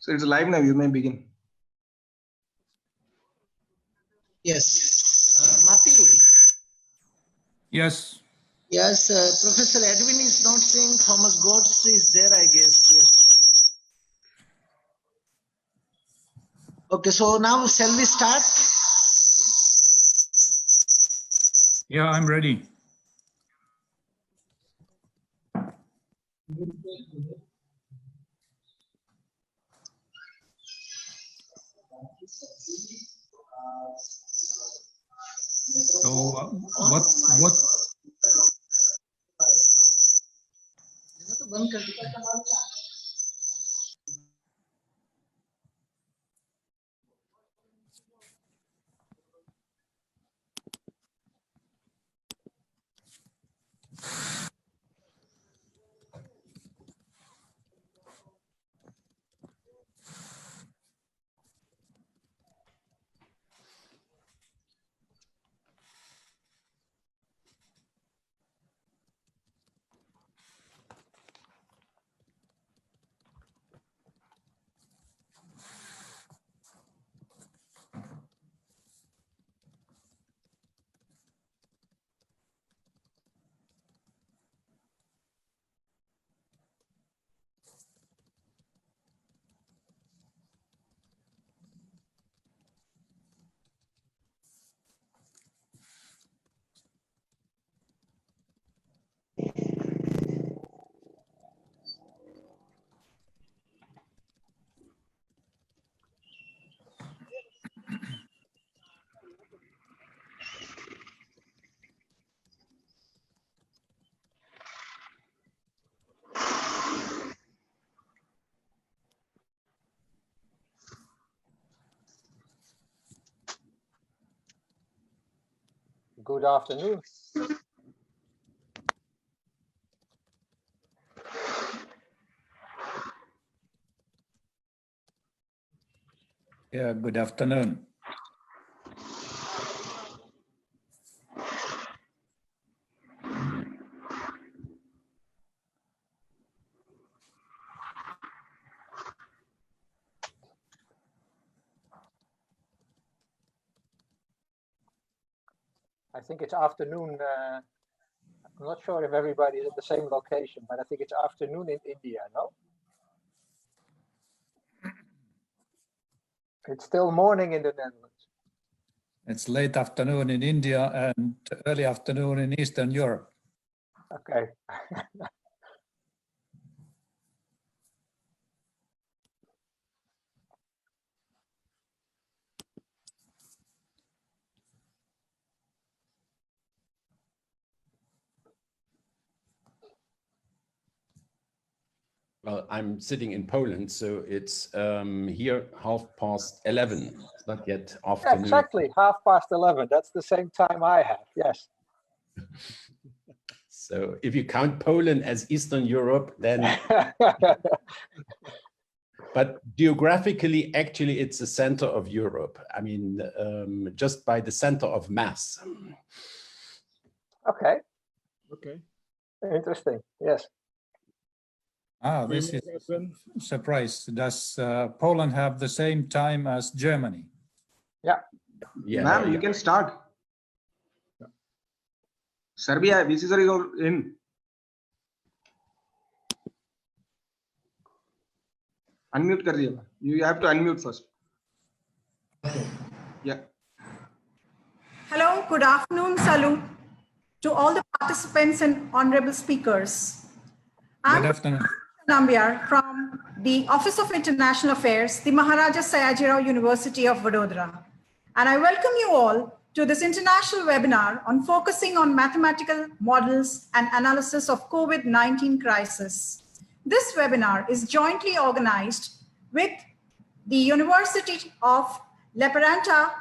So it's live now. You may begin. Yes. Matthew. Yes. Yes, Professor Edwin is not saying Thomas Goetz is there, I guess. Yes. Okay, so now shall we start? Yeah, I'm ready. So what Good afternoon. Yeah, good afternoon. I think it's afternoon. I'm not sure if everybody is at the same location, but I think it's afternoon in India, no? It's still morning in the Netherlands. It's late afternoon in India and early afternoon in Eastern Europe. Okay. Well, I'm sitting in Poland, so it's here 11:30. It's not yet afternoon. Exactly, 11:30. That's the same time I have, yes. So if you count Poland as Eastern Europe, then... But geographically, actually, it's the center of Europe. I mean, just by the center of mass. Okay. Okay. Interesting, yes. Ah, this is a surprise. Does Poland have the same time as Germany? Yeah. Yeah. Ma'am, you can start. Yeah. Serbia, visitors are in. Unmute kar diya. You have to unmute first. Yeah. Hello, good afternoon, salute to all the participants and honorable speakers. Good afternoon. Nambiar from the Office of International Affairs, the Maharaja Sayajirao University of Baroda. And I welcome you all to this international webinar on focusing on mathematical models and analysis of COVID-19 crisis. This webinar is jointly organized with the University of Lappeenranta,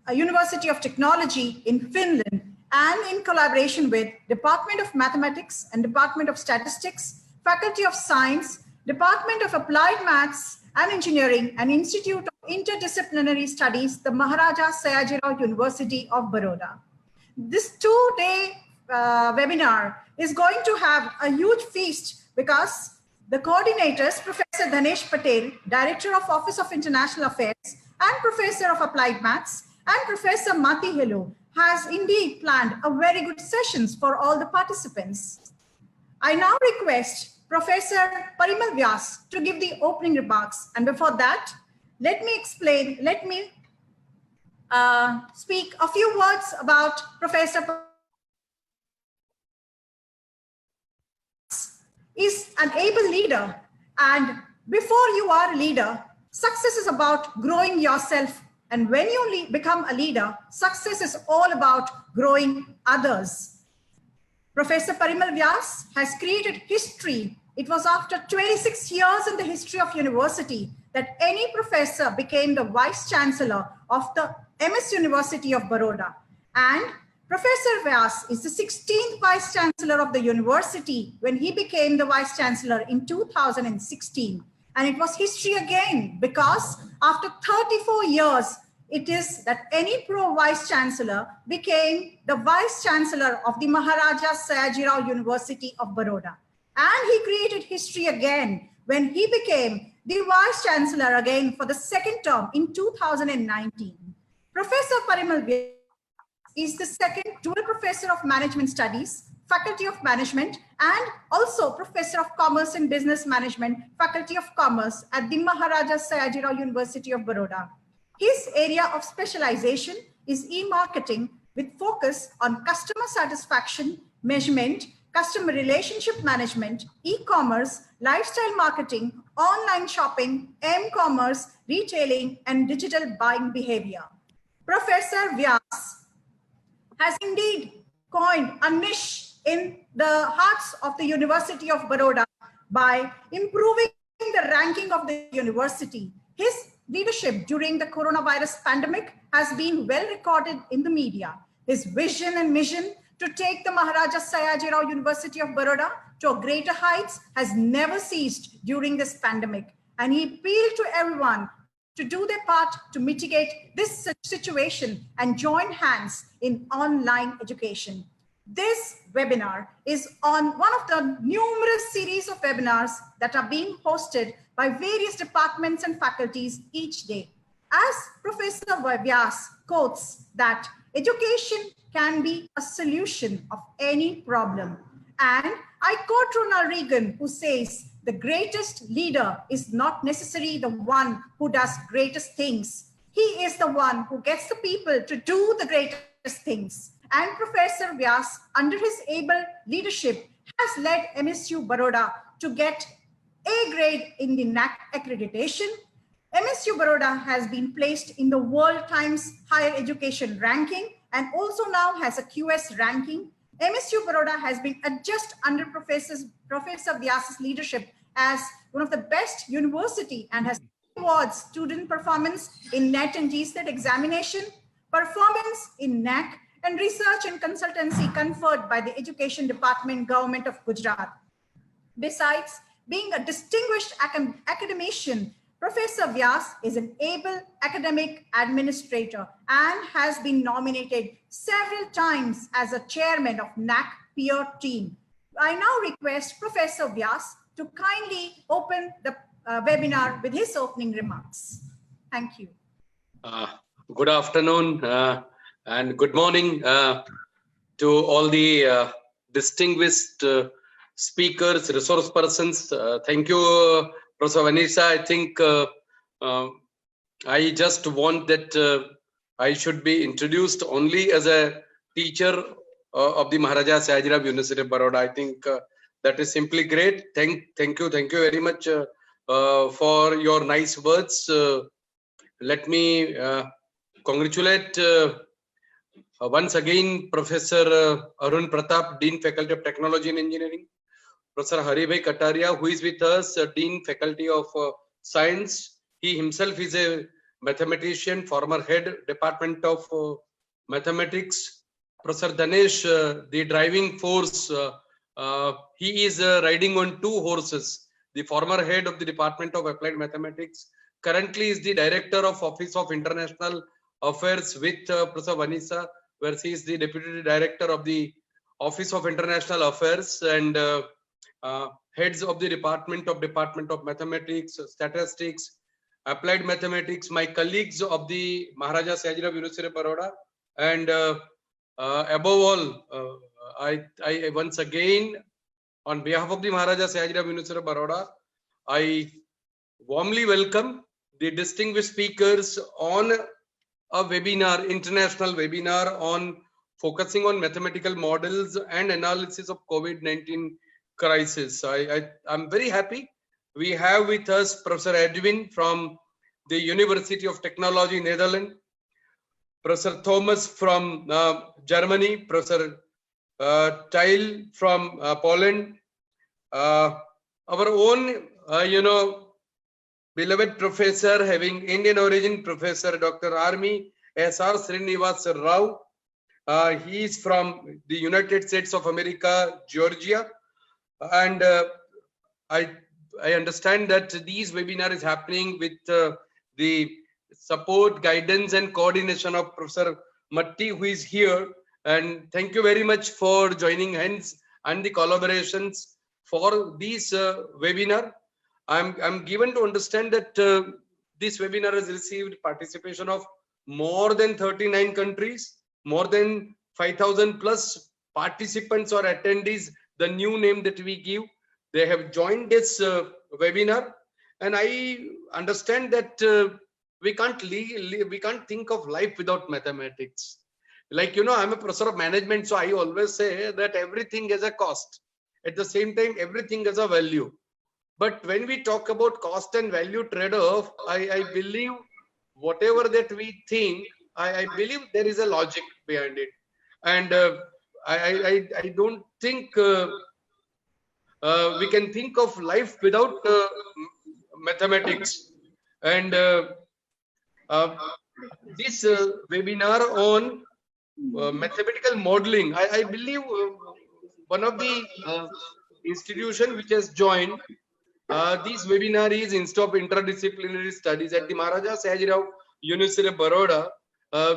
a University of Technology in Finland, and in collaboration with Department of Mathematics and Department of Statistics, Faculty of Science, Department of Applied Maths and Engineering, and Institute of Interdisciplinary Studies, the Maharaja Sayajirao University of Baroda. This two-day webinar is going to have a huge feast because The coordinators, Professor Dhanesh Patel, Director of Office of International Affairs and Professor of Applied Maths, and Professor Mati Hello, has indeed planned a very good sessions for all the participants. I now request Professor Parimal Vyas to give the opening remarks. And before that, let me speak a few words about Professor is an able leader. And before you are a leader, success is about growing yourself. And when you become a leader, success is all about growing others. Professor Parimal Vyas has created history. It was after 26 years in the history of university that any professor became the Vice Chancellor of the MS University of Baroda. And Professor Vyas is the 16th Vice Chancellor of the university when he became the Vice Chancellor in 2016. And it was history again, because after 34 years, it is that any Vice Chancellor became the Vice Chancellor of the Maharaja Sayajirao University of Baroda. And he created history again when he became the Vice Chancellor again for the second term in 2019. Professor Parimal Vyas is the second dual Professor of Management Studies, Faculty of Management, and also Professor of Commerce and Business Management, Faculty of Commerce at the Maharaja Sayajirao University of Baroda. His area of specialization is e-marketing with focus on customer satisfaction, measurement, customer relationship management, e-commerce, lifestyle marketing, online shopping, m-commerce, retailing, and digital buying behavior. Professor Vyas has indeed coined a niche in the hearts of the University of Baroda by improving the ranking of the university. His leadership during the coronavirus pandemic has been well recorded in the media. His vision and mission to take the Maharaja Sayajirao University of Baroda to greater heights has never ceased during this pandemic. And he appealed to everyone to do their part to mitigate this situation and join hands in online education. This webinar is on one of the numerous series of webinars that are being hosted by various departments and faculties each day. As Professor Vyas quotes that education can be a solution of any problem. And I quote Ronald Reagan, who says, the greatest leader is not necessarily the one who does greatest things. He is the one who gets the people to do the greatest things. And Professor Vyas, under his able leadership, has led MSU Baroda to get A grade in the NAC accreditation. MSU Baroda has been placed in the World Times Higher Education ranking and also now has a QS ranking. MSU Baroda has been adjusted under Professor Vyas's leadership as one of the best university and has awards student performance in NET and GSET examination, performance in NAC, and research and consultancy conferred by the Education Department, Government of Gujarat. Besides being a distinguished academician, Professor Vyas is an able academic administrator and has been nominated several times as a chairman of NAC peer team. I now request Professor Vyas to kindly open the webinar with his opening remarks. Thank you. Good afternoon and good morning to all the distinguished speakers, resource persons. Thank you, Professor Vanessa. I think I just want that I should be introduced only as a teacher of the Maharaja Sayajirao University of Baroda. I think that is simply great. Thank you very much for your nice words. Let me congratulate once again Professor Arun Pratap, Dean Faculty of Technology and Engineering, Professor Haribhai Kataria, who is with us, Dean Faculty of Science. He himself is a mathematician, former head Department of Mathematics. Professor Dhanesh, the driving force, he is riding on two horses. The former head of the Department of Applied Mathematics, currently is the Director of Office of International Affairs with Professor Vanessa, where she is the Deputy Director of the Office of International Affairs. And heads of the Department of Mathematics, Statistics, Applied Mathematics, my colleagues of the Maharaja Sayajirao University of Baroda, and above all, I once again, on behalf of the Maharaja Sayajirao University of Baroda, I warmly welcome the distinguished speakers on a webinar, international webinar on focusing on mathematical models and analysis of COVID-19 crisis. I'm very happy. We have with us Professor Edwin from the University of Technology, Netherlands, Professor Thomas from Germany, Professor Tyle from Poland, our own, beloved professor having Indian origin, Professor Dr. Armi S.R. Srinivas Rao. He is from the United States of America, Georgia. And I understand that these webinar is happening with the support, guidance, and coordination of Professor Matti, who is here. And thank you very much for joining hands and the collaborations for this webinar. I'm given to understand that this webinar has received participation of more than 39 countries, more than 5,000 plus participants or attendees, the new name that we give. They have joined this webinar, and I understand that we can't think of life without mathematics. Like, I'm a professor of management, so I always say that everything has a cost. At the same time, everything has a value. But when we talk about cost and value trade-off, I believe whatever that we think, I believe there is a logic behind it. And I don't think we can think of life without mathematics. And this webinar on mathematical modeling, I believe one of the institution which has joined this webinar is Institute of Interdisciplinary Studies at the Maharaja Sayajirao University of Baroda.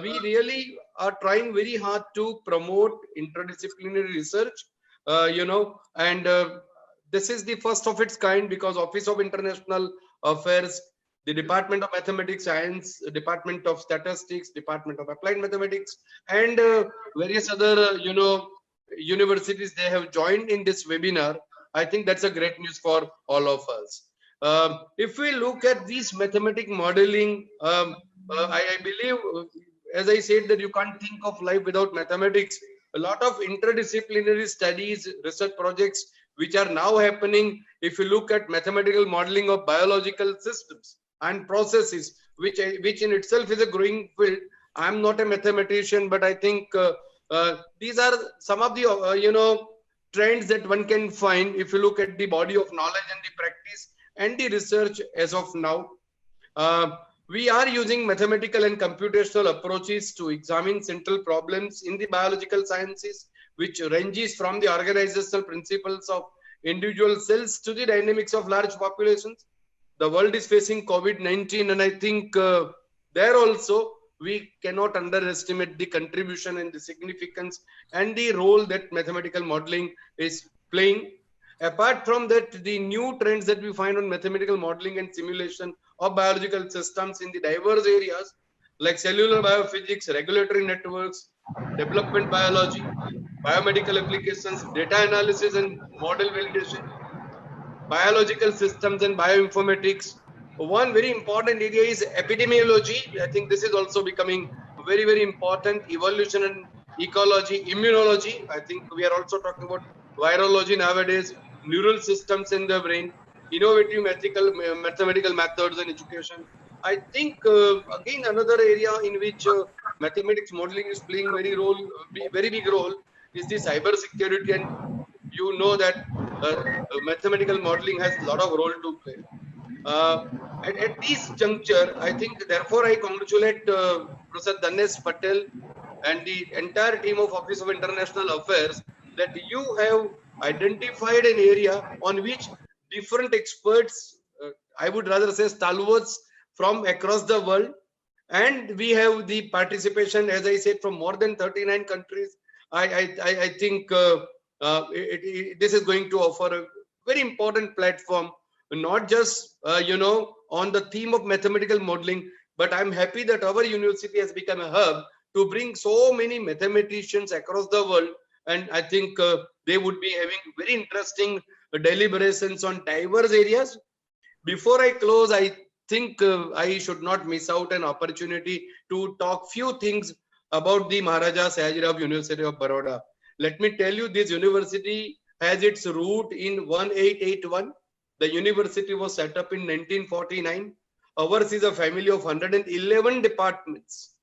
We really are trying very hard to promote interdisciplinary research, and this is the first of its kind, because Office of International Affairs, the Department of Mathematics Science, Department of Statistics, Department of Applied Mathematics, and various other, universities, they have joined in this webinar. I think that's a great news for all of us. If we look at this mathematic modeling, I believe, as I said, that you can't think of life without mathematics. A lot of interdisciplinary studies, research projects, which are now happening. If you look at mathematical modeling of biological systems and processes, which in itself is a growing field. I'm not a mathematician, but I think these are some of the trends that one can find if you look at the body of knowledge and the practice and the research as of now. We are using mathematical and computational approaches to examine central problems in the biological sciences, which ranges from the organizational principles of individual cells to the dynamics of large populations. The world is facing COVID-19, and I think there also we cannot underestimate the contribution and the significance and the role that mathematical modeling is playing. Apart from that, the new trends that we find on mathematical modeling and simulation of biological systems in the diverse areas like cellular biophysics, regulatory networks, development biology, biomedical applications, data analysis and model validation, biological systems and bioinformatics. One very important area is epidemiology. I think this is also becoming very, very important. Evolution and ecology, immunology. I think we are also talking about virology nowadays, neural systems in the brain, innovative mathematical methods and education. I think again another area in which mathematics modeling is playing very big role is the cyber security, and you know that mathematical modeling has a lot of role to play. At this juncture, I think therefore I congratulate Professor Danesh Patel and the entire team of Office of International Affairs that you have identified an area on which different experts, I would rather say stalwarts from across the world, and we have the participation, as I said, from more than 39 countries. I think this is going to offer very important platform, not just, on the theme of mathematical modeling, but I'm happy that our university has become a hub to bring so many mathematicians across the world. And I think they would be having very interesting deliberations on diverse areas. Before I close, I think I should not miss out an opportunity to talk few things about the Maharaja Sayajirao University of Baroda. Let me tell you, this university has its root in 1881. The university was set up in 1949. Ours is a family of 111 departments.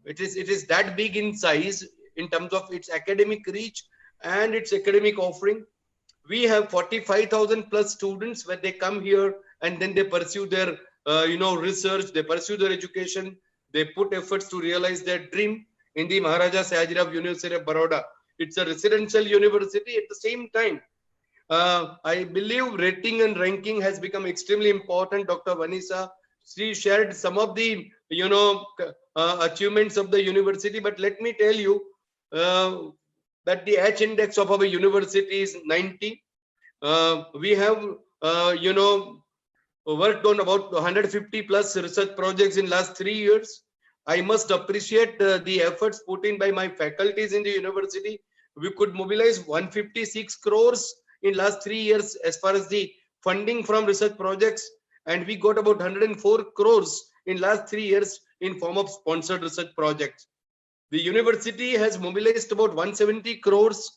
It is that big in size in terms of its academic reach and its academic offering. We have 45,000 plus students where they come here and then they pursue their research, they pursue their education, they put efforts to realize their dream in the Maharaja Sayajirao University of Baroda. It's a residential university. At the same time, I believe rating and ranking has become extremely important. Dr. Vanessa, she shared some of the achievements of the university, but let me tell you that the H index of our university is 90. We have worked on about 150 plus research projects in last 3 years. I must appreciate the efforts put in by my faculties in the university. We could mobilize 156 crores in last 3 years as far as the funding from research projects, and we got about 104 crores in last 3 years in form of sponsored research projects. The university has mobilized about 170 crores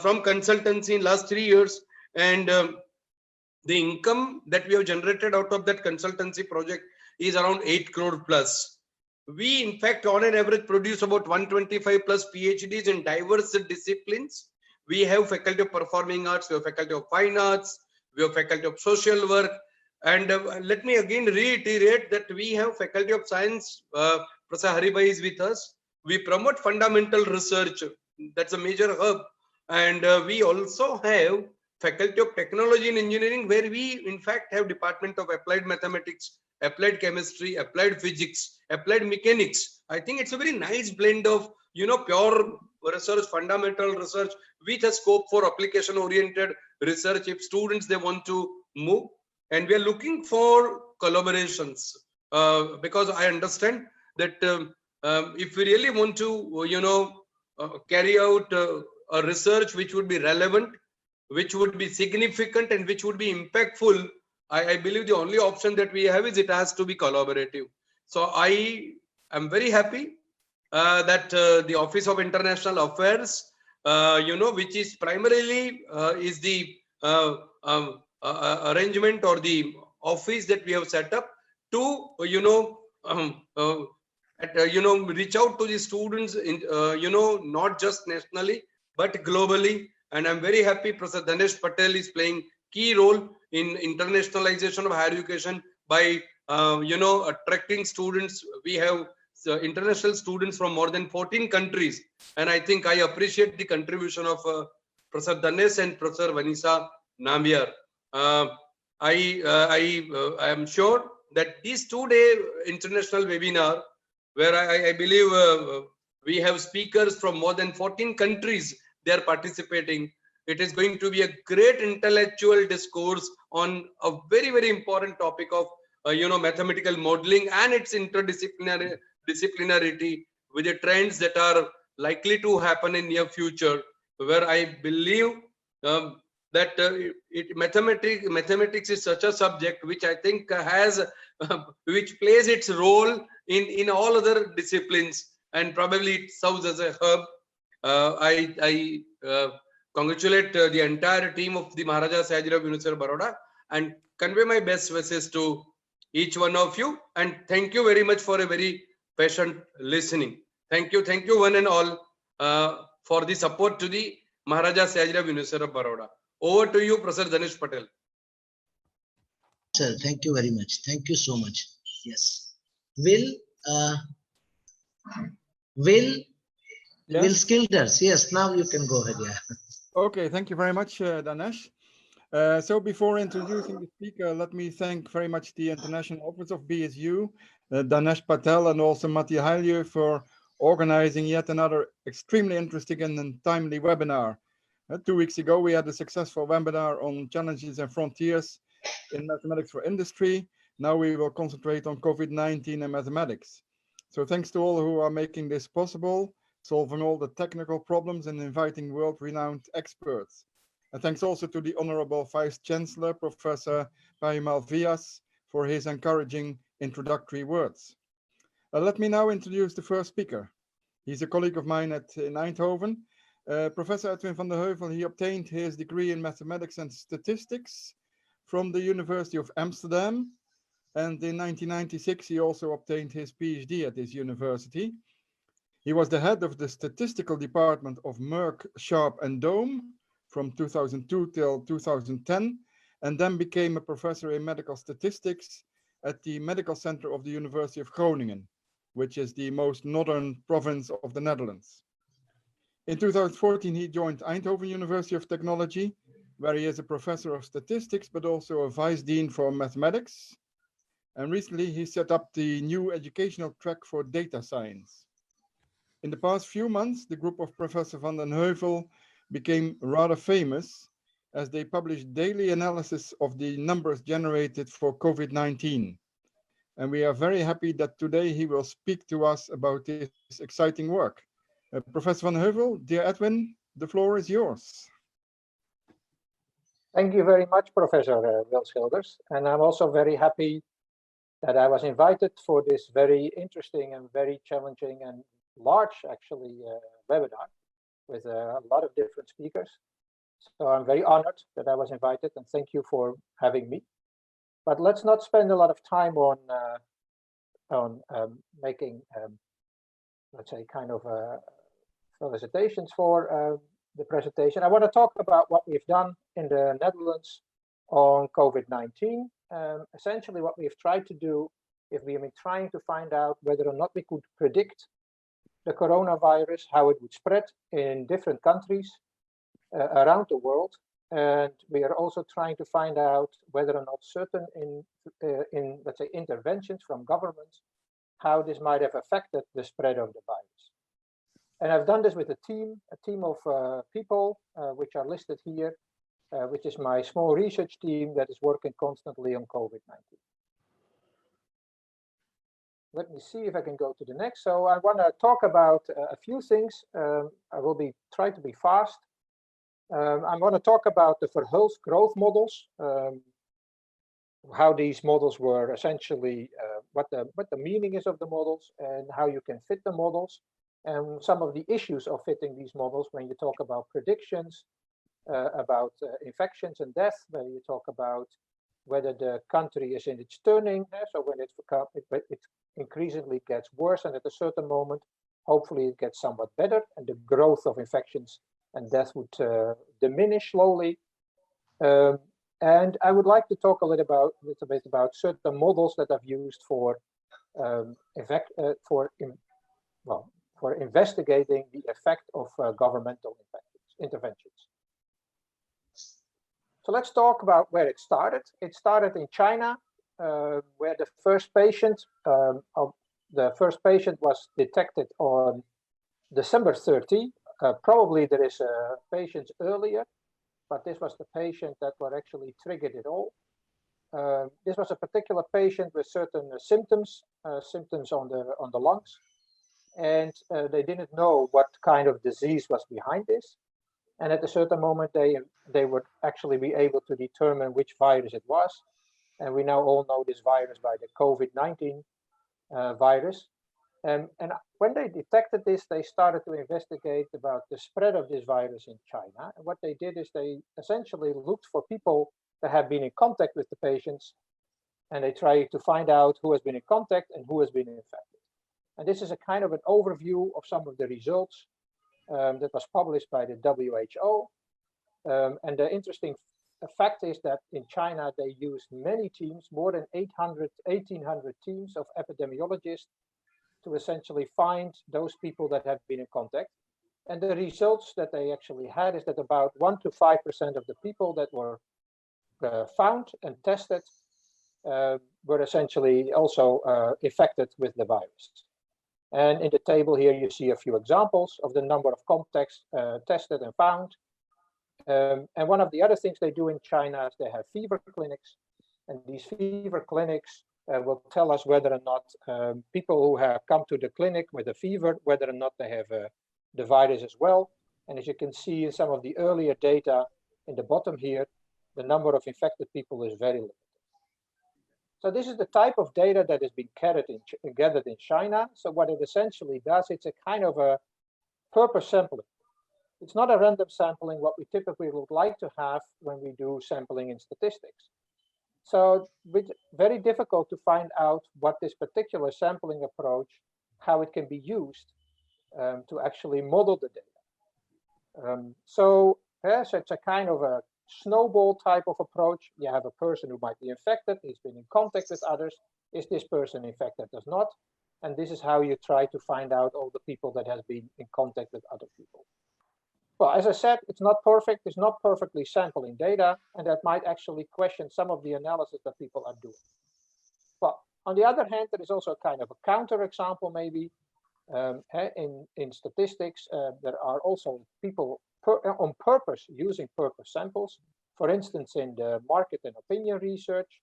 from consultancy in last 3 years, and the income that we have generated out of that consultancy project is around 8 crore plus. We in fact on an average produce about 125 plus PhDs in diverse disciplines. We have faculty of performing arts, we have faculty of fine arts, we have faculty of social work, and let me again reiterate that we have faculty of science. Professor Haribai is with us. We promote fundamental research, that's a major hub, and we also have faculty of technology and engineering, where we in fact have department of applied mathematics, applied chemistry, applied physics, applied mechanics. I think it's a very nice blend of pure research, fundamental research with a scope for application oriented research if students they want to move. And we are looking for collaborations because I understand that if we really want to carry out a research which would be relevant, which would be significant, and which would be impactful, I believe the only option that we have is it has to be collaborative. So I am very happy that the Office of International Affairs, which is primarily is the arrangement or the office that we have set up to reach out to the students in not just nationally but globally. And I'm very happy Professor Danesh Patel is playing key role in internationalization of higher education by attracting students. We have international students from more than 14 countries, and I think I appreciate the contribution of Professor Danesh and Professor Vanessa Nambiar. I am sure that this 2-day international webinar, where I believe we have speakers from more than 14 countries, they are participating. It is going to be a great intellectual discourse on a very, very important topic of mathematical modeling and its interdisciplinarity with the trends that are likely to happen in near future, where I believe that mathematics is such a subject which I think has which plays its role in all other disciplines, and probably it serves as a hub. I congratulate the entire team of the Maharaja Sayajirao University of Baroda and convey my best wishes to each one of you, and thank you very much for a very patient listening. Thank you one and all for the support to the Maharaja Sayajirao University of Baroda. Over to you, Professor Danesh Patel. Sir, thank you very much. Thank you so much. Yes. Will Skilders. Yes, now you can go ahead. Yeah. Okay, thank you very much, Danesh. So before introducing the speaker, let me thank very much the International Office of BSU, Danesh Patel, and also Matti Heilje for organizing yet another extremely interesting and timely webinar. 2 weeks ago, we had a successful webinar on challenges and frontiers in mathematics for industry. Now we will concentrate on COVID-19 and mathematics. So thanks to all who are making this possible, solving all the technical problems and inviting world-renowned experts. And thanks also to the Honorable Vice Chancellor, Professor Paimal Vias, for his encouraging introductory words. Let me now introduce the first speaker. He's a colleague of mine in Eindhoven. Professor Edwin Van Der Hoeven, he obtained his degree in mathematics and statistics from the University of Amsterdam. And in 1996, he also obtained his PhD at this university. He was the head of the statistical department of Merck, Sharp and Dome from 2002 till 2010, and then became a professor in medical statistics at the Medical Center of the University of Groningen, which is the most northern province of the Netherlands. In 2014, he joined Eindhoven University of Technology, where he is a professor of statistics, but also a vice dean for mathematics. And recently, he set up the new educational track for data science. In the past few months, the group of Professor Van Den Heuvel became rather famous as they published daily analysis of the numbers generated for COVID-19. And we are very happy that today he will speak to us about this exciting work. Professor Van Heuvel, dear Edwin, the floor is yours. Thank you very much, Professor Wilschilders. And I'm also very happy that I was invited for this very interesting and very challenging and large, actually, webinar with a lot of different speakers. So I'm very honored that I was invited, and thank you for having me. But let's not spend a lot of time on making, let's say, kind of felicitations for the presentation. I want to talk about what we've done in the Netherlands on COVID-19. Essentially, what we've tried to do is we've been trying to find out whether or not we could predict the coronavirus, how it would spread in different countries around the world. And we are also trying to find out whether or not certain let's say, interventions from governments, how this might have affected the spread of the virus. And I've done this with a team of people, which are listed here, which is my small research team that is working constantly on COVID-19. Let me see if I can go to the next. So I want to talk about a few things. I will try to be fast. I'm going to talk about the Verhulst growth models, how these models were essentially, what the meaning is of the models and how you can fit the models, and some of the issues of fitting these models when you talk about predictions, about infections and death, when you talk about whether the country is in its turning, so when it increasingly gets worse, and at a certain moment, hopefully it gets somewhat better, and the growth of infections and death would diminish slowly. And I would like to talk a little bit about certain models that I've used for investigating the effect of governmental interventions. So let's talk about where it started. It started in China, where the first patient was detected on December 30. Probably there is patients earlier, but this was the patient that were actually triggered it all. This was a particular patient with certain symptoms on the lungs, and they didn't know what kind of disease was behind this. And at a certain moment, they would actually be able to determine which virus it was. And we now all know this virus by the COVID-19 virus. And when they detected this, they started to investigate about the spread of this virus in China. And what they did is they essentially looked for people that have been in contact with the patients, and they tried to find out who has been in contact and who has been infected. And this is a kind of an overview of some of the results that was published by the WHO. And the interesting fact is that in China, they used many teams, more than 1,800 teams of epidemiologists to essentially find those people that have been in contact. And the results that they actually had is that about 1 to 5% of the people that were found and tested were essentially also infected with the virus. And in the table here, you see a few examples of the number of contacts tested and found. And one of the other things they do in China is they have fever clinics, and these fever clinics will tell us whether or not people who have come to the clinic with a fever, whether or not they have the virus as well. And as you can see in some of the earlier data in the bottom here, the number of infected people is very limited. So this is the type of data that has been gathered in China. So what it essentially does, it's a kind of a purpose sampling. It's not a random sampling, what we typically would like to have when we do sampling in statistics. So it's very difficult to find out what this particular sampling approach, how it can be used to actually model the data. So it's a kind of a snowball type of approach. You have a person who might be infected, he's been in contact with others. Is this person infected or not? And this is how you try to find out all the people that has been in contact with other people. Well, as I said, it's not perfect. It's not perfectly sampling data, and that might actually question some of the analysis that people are doing. But on the other hand, there is also a kind of a counter example, maybe. In statistics, there are also people on purpose using purpose samples. For instance, in the market and opinion research.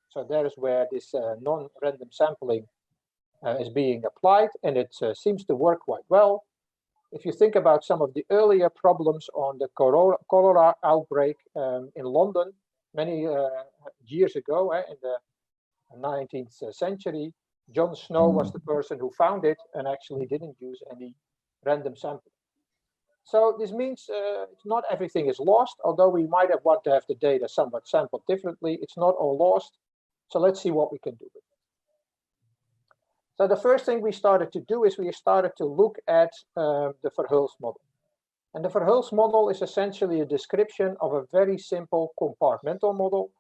So there is where this non-random sampling is being applied, and it seems to work quite well. If you think about some of the earlier problems on the cholera outbreak in London many years ago, in the 19th century, John Snow was the person who found it and actually didn't use any random sampling. So this means not everything is lost, although we might have want to have the data somewhat sampled differently. It's not all lost. So let's see what we can do with it. So the first thing we started to do is we started to look at the Verhulst model. And the Verhulst model is essentially a description of a very simple compartmental model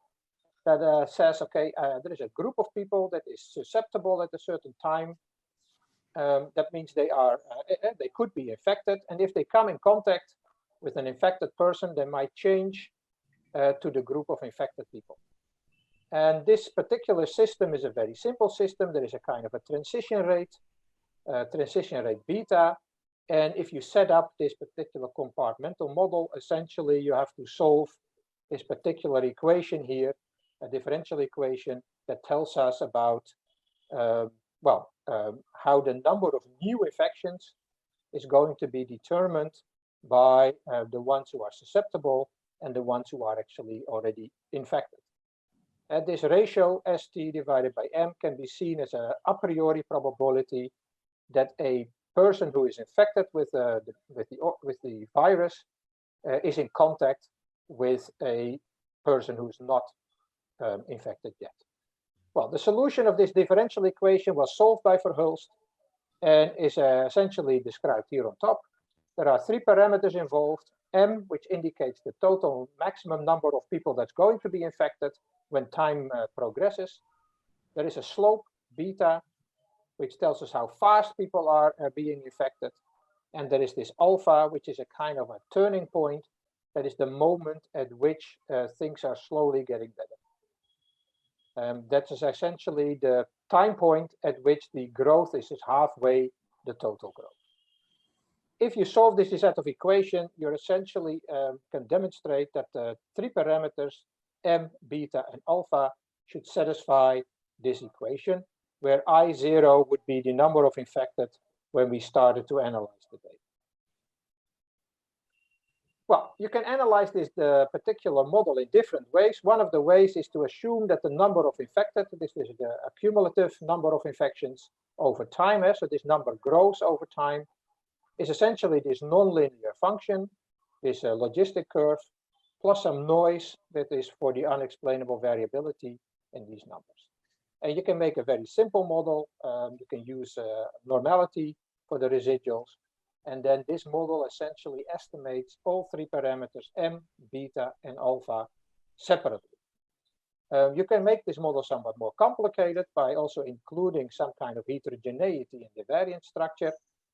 that says, okay, there is a group of people that is susceptible at a certain time. That means they could be infected. And if they come in contact with an infected person, they might change to the group of infected people. And this particular system is a very simple system. There is a kind of a transition rate beta. And if you set up this particular compartmental model, essentially you have to solve this particular equation here, a differential equation that tells us about, how the number of new infections is going to be determined by the ones who are susceptible and the ones who are actually already infected. And this ratio ST divided by M can be seen as a priori probability that a person who is infected with the virus is in contact with a person who's not infected yet. Well, the solution of this differential equation was solved by Verhulst and is essentially described here on top. There are three parameters involved: M, which indicates the total maximum number of people that's going to be infected when time progresses. There is a slope, beta, which tells us how fast people are being infected. And there is this alpha, which is a kind of a turning point. That is the moment at which things are slowly getting better. That is essentially the time point at which the growth is halfway the total growth. If you solve this set of equation, you essentially can demonstrate that the three parameters, M, beta, and alpha, should satisfy this equation, where I0 would be the number of infected when we started to analyze the data. Well, you can analyze the particular model in different ways. One of the ways is to assume that the number of infected, this is the accumulative number of infections over time, so this number grows over time, is essentially this nonlinear function, this logistic curve, plus some noise that is for the unexplainable variability in these numbers. And you can make a very simple model. You can use normality for the residuals. And then this model essentially estimates all three parameters, M, beta, and alpha, separately. You can make this model somewhat more complicated by also including some kind of heterogeneity in the variance structure,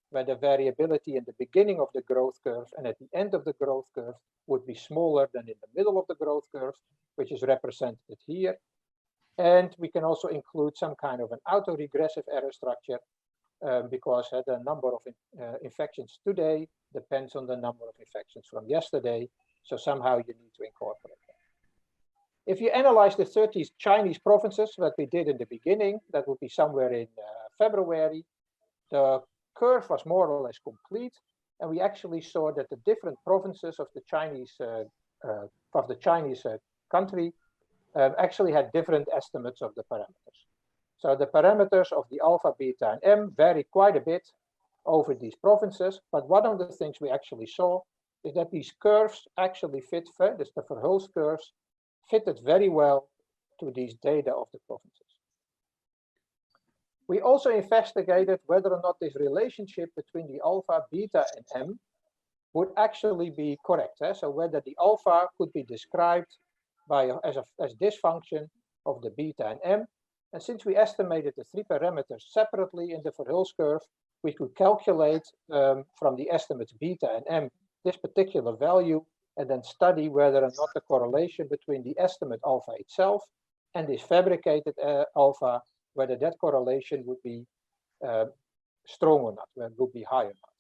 where the variability in the beginning of the growth curve and at the end of the growth curve would be smaller than in the middle of the growth curve, which is represented here. And we can also include some kind of an autoregressive error structure because the number of infections today depends on the number of infections from yesterday. So somehow you need to incorporate that. If you analyze the 30 Chinese provinces that we did in the beginning, that would be somewhere in February, the curve was more or less complete. And we actually saw that the different provinces of the Chinese country actually had different estimates of the parameters. So the parameters of the alpha, beta, and M vary quite a bit over these provinces. But one of the things we actually saw is that these curves actually fit, the Verhulst curves, fitted very well to these data of the provinces. We also investigated whether or not this relationship between the alpha, beta, and M would actually be correct. So whether the alpha could be described as this function of the beta and M. And since we estimated the three parameters separately in the Verhulst curve, we could calculate from the estimates beta and M this particular value, and then study whether or not the correlation between the estimate alpha itself and this fabricated alpha, whether that correlation would be strong or not, whether it would be high or not.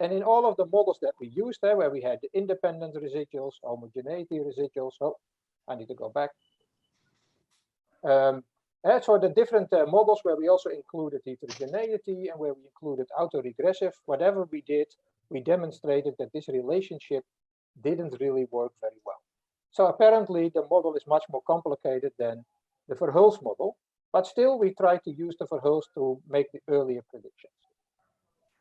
And in all of the models that we used there, where we had the independent residuals, homogeneity residuals, oh, I need to go back. So the different models where we also included heterogeneity and where we included autoregressive, whatever we did, we demonstrated that this relationship didn't really work very well. So apparently the model is much more complicated than the Verhulst model, but still we tried to use the Verhulst to make the earlier predictions.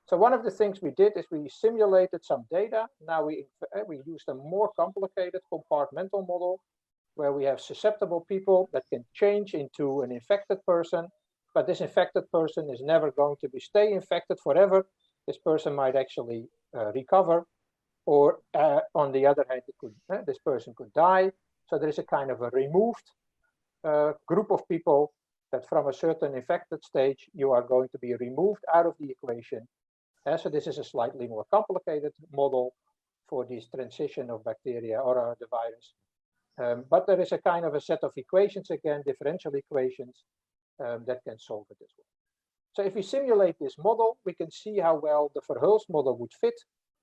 So one of the things we did is we simulated some data. Now we used a more complicated compartmental model where we have susceptible people that can change into an infected person, but this infected person is never going to stay infected forever. This person might actually recover, or on the other hand, this person could die. So there is a kind of a removed group of people that from a certain infected stage, you are going to be removed out of the equation. So this is a slightly more complicated model for this transition of bacteria or the virus. But there is a kind of a set of equations, again, differential equations that can solve it as well. So if we simulate this model, we can see how well the Verhulst model would fit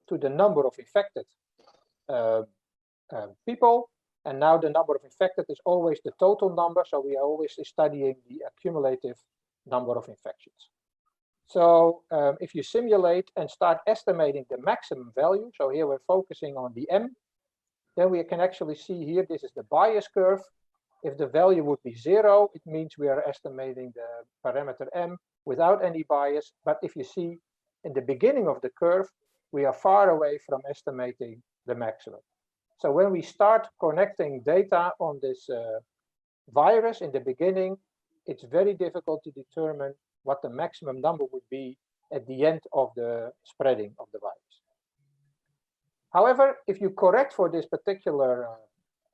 to the number of infected people. And now the number of infected is always the total number. So we are always studying the accumulative number of infections. So if you simulate and start estimating the maximum value, so here we're focusing on the M, then we can actually see here, this is the bias curve. If the value would be 0, it means we are estimating the parameter M without any bias. But if you see in the beginning of the curve, we are far away from estimating the maximum. So when we start connecting data on this virus in the beginning, it's very difficult to determine what the maximum number would be at the end of the spreading of the virus. However, if you correct for this particular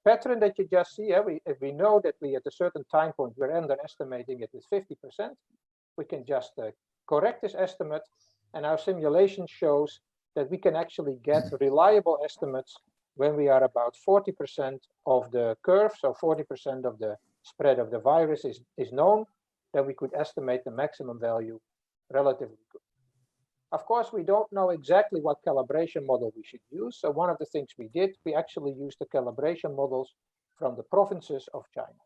pattern that you just see, if we know that we at a certain time point we're underestimating it with 50%, we can just correct this estimate, and our simulation shows that we can actually get reliable estimates when we are about 40% of the curve, so 40% of the spread of the virus is known, then we could estimate the maximum value relatively good. Of course, we don't know exactly what calibration model we should use. So one of the things we did, we actually used the calibration models from the provinces of China.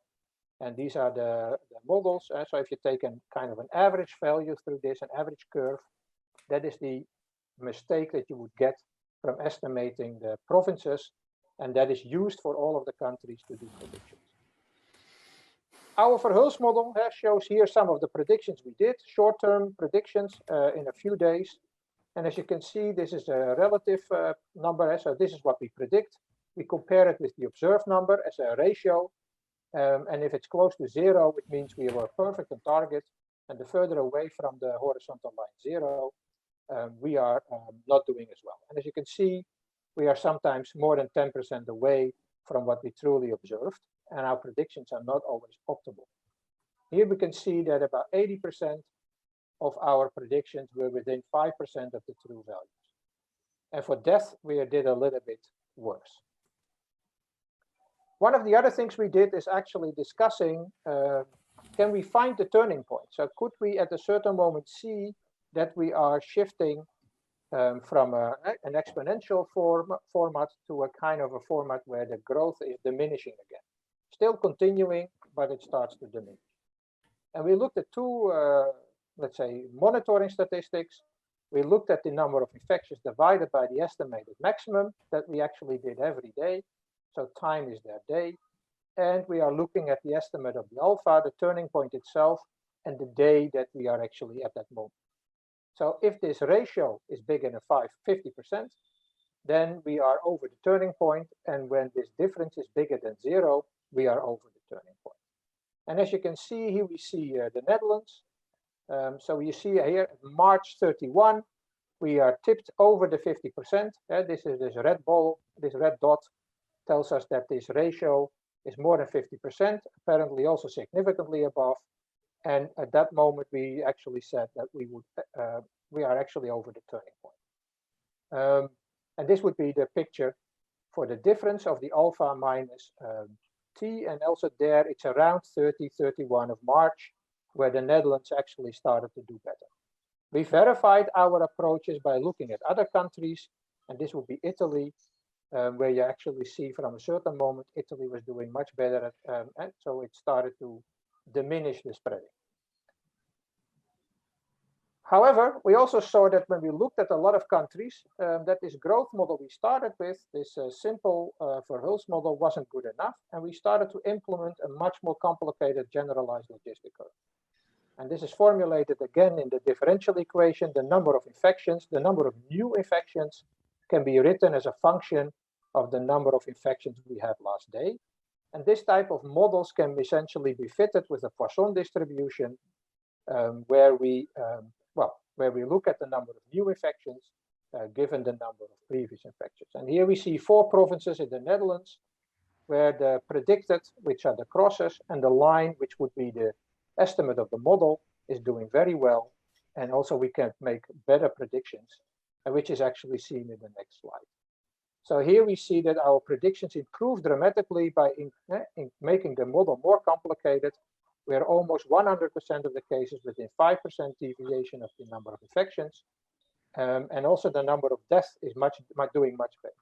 And these are the models. So if you take a kind of an average value through this, an average curve, that is the mistake that you would get from estimating the provinces. And that is used for all of the countries to do predictions. Our Verhulst model shows here some of the predictions we did, short-term predictions in a few days. And as you can see, this is a relative number. So this is what we predict. We compare it with the observed number as a ratio. And if it's close to 0, it means we were perfect on target. And the further away from the horizontal line 0, we are not doing as well. And as you can see, we are sometimes more than 10% away from what we truly observed. And our predictions are not always optimal. Here we can see that about 80% of our predictions were within 5% of the true values. And for death, we did a little bit worse. One of the other things we did is actually discussing, can we find the turning point? So could we at a certain moment see that we are shifting from an exponential format to a kind of a format where the growth is diminishing again. Still continuing, but it starts to diminish. And we looked at two, let's say, monitoring statistics. We looked at the number of infections divided by the estimated maximum that we actually did every day. So time is their day. And we are looking at the estimate of the alpha, the turning point itself, and the day that we are actually at that moment. So if this ratio is bigger than 50%, then we are over the turning point. And when this difference is bigger than 0, we are over the turning point. And as you can see here, we see the Netherlands. So you see here, March 31, we are tipped over the 50%. This is this red ball, this red dot tells us that this ratio is more than 50%, apparently also significantly above. And at that moment, we actually said that we are actually over the turning point. And this would be the picture for the difference of the alpha minus t, and also there it's around 31 of March, where the Netherlands actually started to do better. We verified our approaches by looking at other countries, and this would be Italy, where you actually see from a certain moment Italy was doing much better, and so it started to diminish the spreading. However, we also saw that when we looked at a lot of countries, that this growth model we started with, this simple Verhulst model, wasn't good enough, and we started to implement a much more complicated generalized logistic curve. And this is formulated again in the differential equation. The number of infections, the number of new infections can be written as a function of the number of infections we had last day. And this type of models can essentially be fitted with a Poisson distribution, where we look at the number of new infections given the number of previous infections. And here we see 4 provinces in the Netherlands where the predicted, which are the crosses, and the line, which would be the estimate of the model, is doing very well. And also we can make better predictions, which is actually seen in the next slide. So here we see that our predictions improve dramatically by making the model more complicated. We are almost 100% of the cases within 5% deviation of the number of infections. And also the number of deaths is doing much better.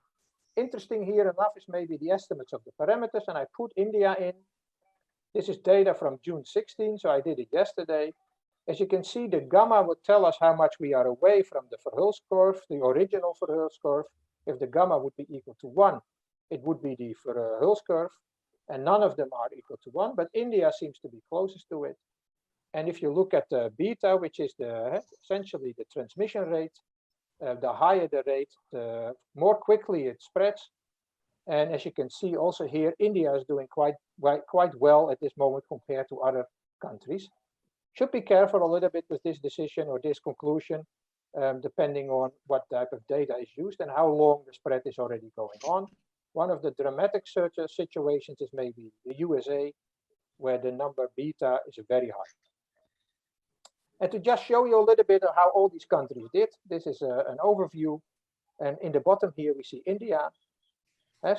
Interesting here enough is maybe the estimates of the parameters, and I put India in. This is data from June 16, so I did it yesterday. As you can see, the gamma would tell us how much we are away from the Verhulst curve, the original Verhulst curve. If the gamma would be equal to 1, it would be the Verhulst curve, and none of them are equal to 1, but India seems to be closest to it. And if you look at the beta, which is essentially the transmission rate, the higher the rate, the more quickly it spreads. And as you can see also here, India is doing quite well at this moment compared to other countries. Should be careful a little bit with this decision or this conclusion, depending on what type of data is used and how long the spread is already going on. One of the dramatic situations is maybe the USA, where the number beta is very high. And to just show you a little bit of how all these countries did, this is an overview. And in the bottom here, we see India.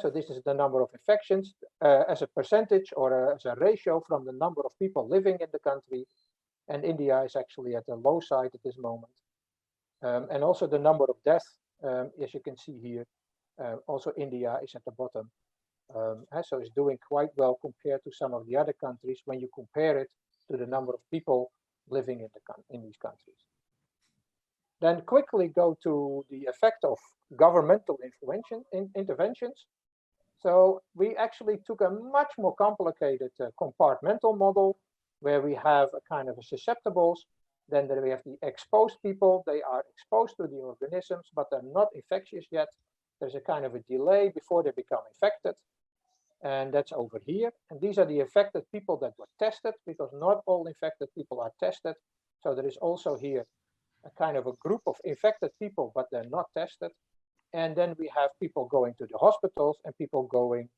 So this is the number of infections as a percentage or as a ratio from the number of people living in the country. And India is actually at the low side at this moment. And also the number of deaths, as you can see here, also India is at the bottom. So it's doing quite well compared to some of the other countries when you compare it to the number of people living in these countries. Then quickly go to the effect of governmental interventions. So we actually took a much more complicated compartmental model where we have a kind of a susceptibles. Then we have the exposed people. They are exposed to the organisms, but they're not infectious yet. There's a kind of a delay before they become infected. And that's over here. And these are the infected people that were tested, because not all infected people are tested. So there is also here a kind of a group of infected people, but they're not tested. And then we have people going to the hospitals and people going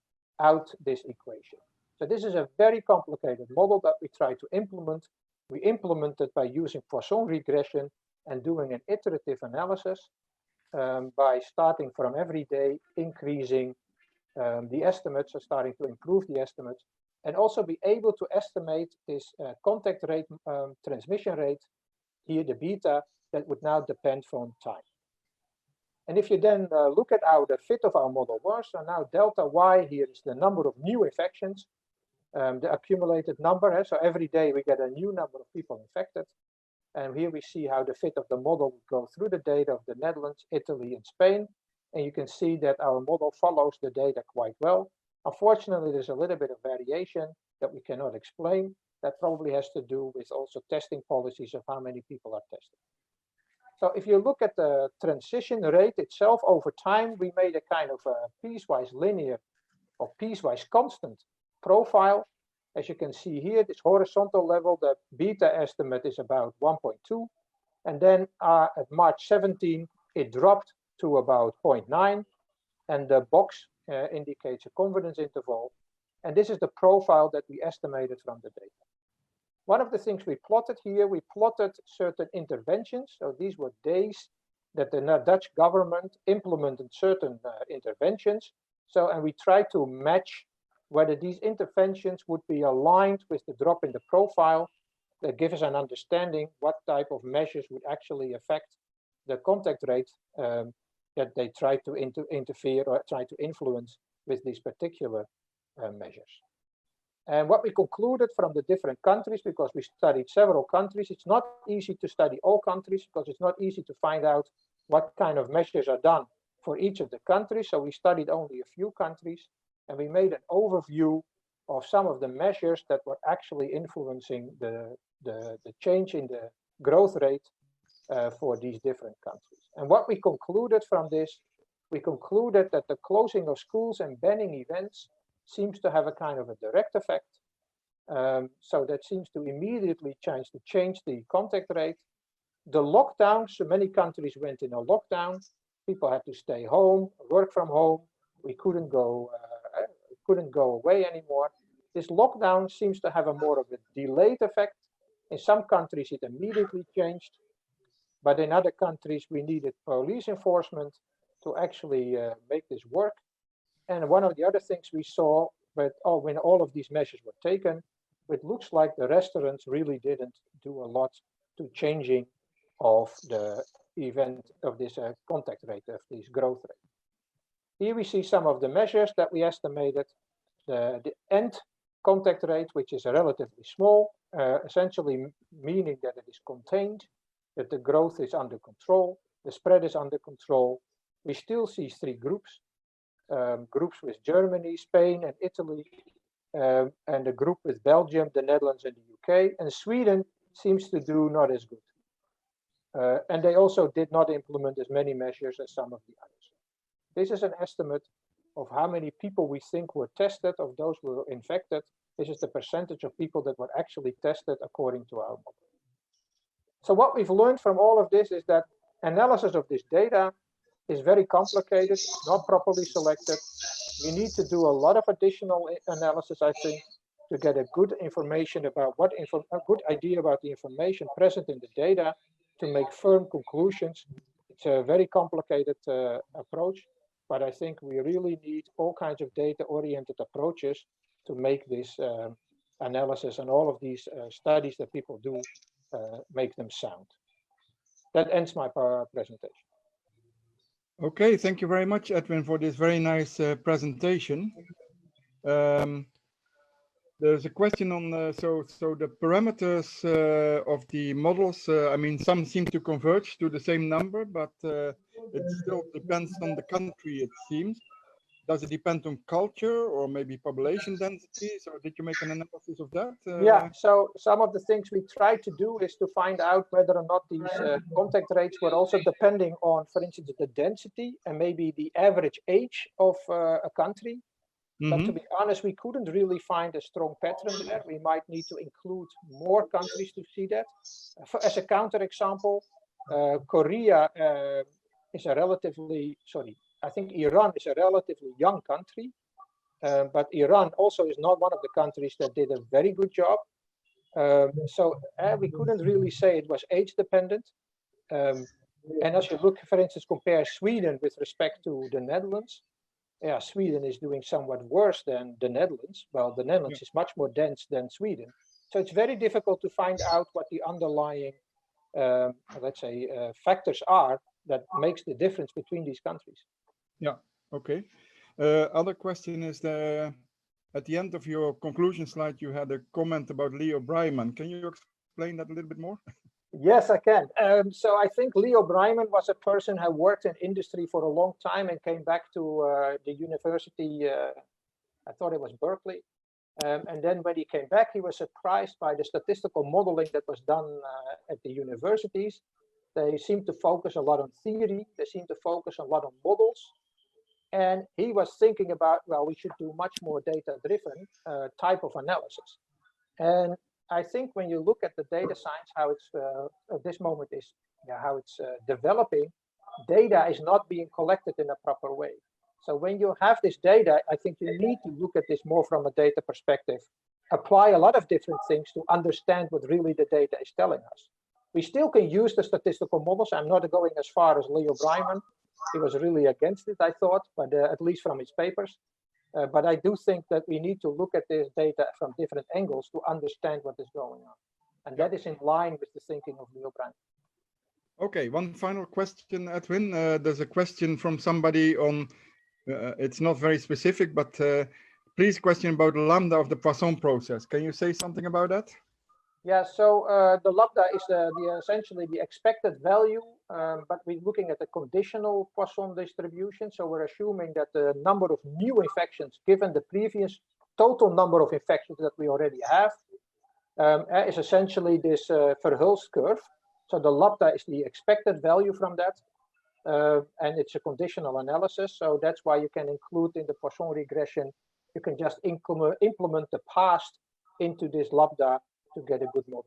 out this equation. So this is a very complicated model that we try to implement. We implement it by using Poisson regression and doing an iterative analysis by starting from every day, increasing the estimates, or starting to improve the estimates, and also be able to estimate this contact rate, transmission rate, here the beta, that would now depend from time. And if you then look at how the fit of our model was, so now delta y here is the number of new infections, the accumulated number. So every day we get a new number of people infected. And here we see how the fit of the model would go through the data of the Netherlands, Italy, and Spain. And you can see that our model follows the data quite well. Unfortunately, there's a little bit of variation that we cannot explain. That probably has to do with also testing policies of how many people are tested. So if you look at the transition rate itself over time, we made a kind of a piecewise linear or piecewise constant profile. As you can see here, this horizontal level, the beta estimate is about 1.2. And then at March 17, it dropped to about 0.9. And the box indicates a confidence interval. And this is the profile that we estimated from the data. One of the things we plotted here, we plotted certain interventions. So these were days that the Dutch government implemented certain interventions. So, and we tried to match whether these interventions would be aligned with the drop in the profile that gives us an understanding what type of measures would actually affect the contact rate that they try to interfere or try to influence with these particular measures. And what we concluded from the different countries, because we studied several countries, it's not easy to study all countries because it's not easy to find out what kind of measures are done for each of the countries. So we studied only a few countries. And we made an overview of some of the measures that were actually influencing the change in the growth rate for these different countries. And what we concluded from this, we concluded that the closing of schools and banning events seems to have a kind of a direct effect. So that seems to immediately change the contact rate. The lockdowns, so many countries went in a lockdown. People had to stay home, work from home. We couldn't go away anymore. This lockdown seems to have a more of a delayed effect. In some countries, it immediately changed, but in other countries, we needed police enforcement to actually make this work. And one of the other things we saw, when all of these measures were taken, it looks like the restaurants really didn't do a lot to changing of the event of this contact rate, of this growth rate. Here we see some of the measures that we estimated. The end contact rate, which is relatively small, essentially meaning that it is contained, that the growth is under control, the spread is under control. We still see three groups, groups with Germany, Spain, and Italy, and a group with Belgium, the Netherlands, and the UK. And Sweden seems to do not as good. And they also did not implement as many measures as some of the others. This is an estimate of how many people we think were tested, of those who were infected. This is the percentage of people that were actually tested according to our model. So what we've learned from all of this is that analysis of this data is very complicated, it's not properly selected. We need to do a lot of additional analysis, I think, to get a good information about a good idea about the information present in the data to make firm conclusions. It's a very complicated approach. But I think we really need all kinds of data-oriented approaches to make this analysis and all of these studies that people do, make them sound. That ends my presentation. Okay, thank you very much, Edwin, for this very nice presentation. There's a question on so the parameters of the models. I mean, some seem to converge to the same number, but it still depends on the country, it seems. Does it depend on culture or maybe population density? So did you make an analysis of that? Yeah, so some of the things we tried to do is to find out whether or not these contact rates were also depending on, for instance, the density and maybe the average age of a country. But to be honest, we couldn't really find a strong pattern there. We might need to include more countries to see that. As a counterexample, Korea is a relatively, I think Iran is a relatively young country, but Iran also is not one of the countries that did a very good job. So we couldn't really say it was age dependent. And as you look, for instance, compare Sweden with respect to the Netherlands, yeah, Sweden is doing somewhat worse than the Netherlands. Well, the Netherlands is much more dense than Sweden. So it's very difficult to find out what the underlying, let's say, factors are that makes the difference between these countries. Yeah, okay. Other question is at the end of your conclusion slide, you had a comment about Leo Breiman. Can you explain that a little bit more? Yes, I can. So I think Leo Breiman was a person who worked in industry for a long time and came back to the university, I thought it was Berkeley. And then when he came back, he was surprised by the statistical modeling that was done at the universities. They seemed to focus a lot on theory. They seemed to focus a lot on models. And he was thinking about, well, we should do much more data-driven type of analysis. And I think when you look at the data science, how it's at this moment is, how it's developing, data is not being collected in a proper way. So when you have this data, I think you need to look at this more from a data perspective, apply a lot of different things to understand what really the data is telling us. We still can use the statistical models. I'm not going as far as Leo Breiman. He was really against it, I thought, but at least from his papers. But I do think that we need to look at this data from different angles to understand what is going on. And that is in line with the thinking of Leo Breiman. Okay, one final question, Edwin. There's a question from somebody on, it's not very specific, but please question about lambda of the Poisson process. Can you say something about that? Yeah, so the lambda is essentially the expected value, but we're looking at the conditional Poisson distribution. So we're assuming that the number of new infections, given the previous total number of infections that we already have, is essentially this Verhulst curve. So the lambda is the expected value from that, and it's a conditional analysis. So that's why you can include in the Poisson regression, you can just implement the past into this lambda to get a good model.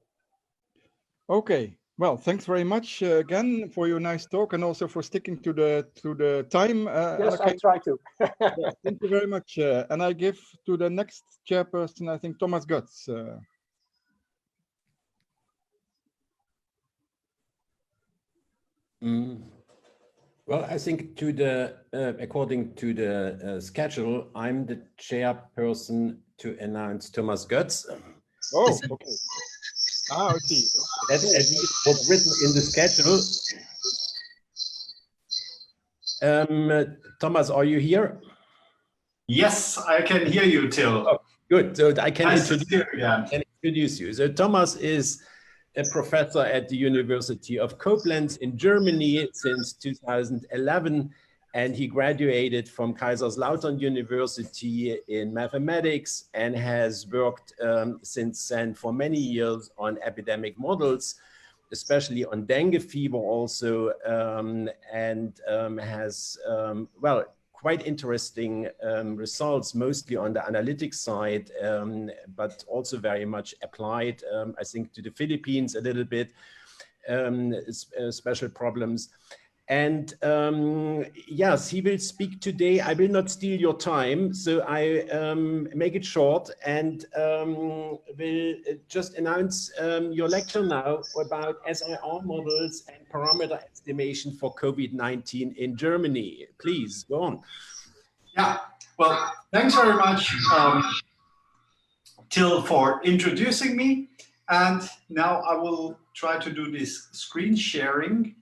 Okay, well, thanks very much again for your nice talk and also for sticking to the time. Yes, I try to. Yeah, thank you very much. And I give to the next chairperson, I think Thomas Götz. Well, I think to the according to the schedule, I'm the chairperson to announce Thomas Götz. Oh, okay. Ah, I see. That at least was written in the schedule. Thomas, are you here? Yes, I can hear you, Till. Oh, good. So I can Nice to see you again. introduce you. So Thomas is a professor at the University of Koblenz in Germany since 2011, and he graduated from Kaiserslautern University in mathematics and has worked since then for many years on epidemic models, especially on dengue fever also, and has, well, quite interesting results, mostly on the analytics side, but also very much applied, I think, to the Philippines a little bit, special problems. And yes, he will speak today. I will not steal your time, so I make it short and will just announce your lecture now about SIR models and parameter estimation for COVID-19 in Germany. Please, go on. Yeah, well, thanks very much, Till, for introducing me. And now I will try to do this screen sharing.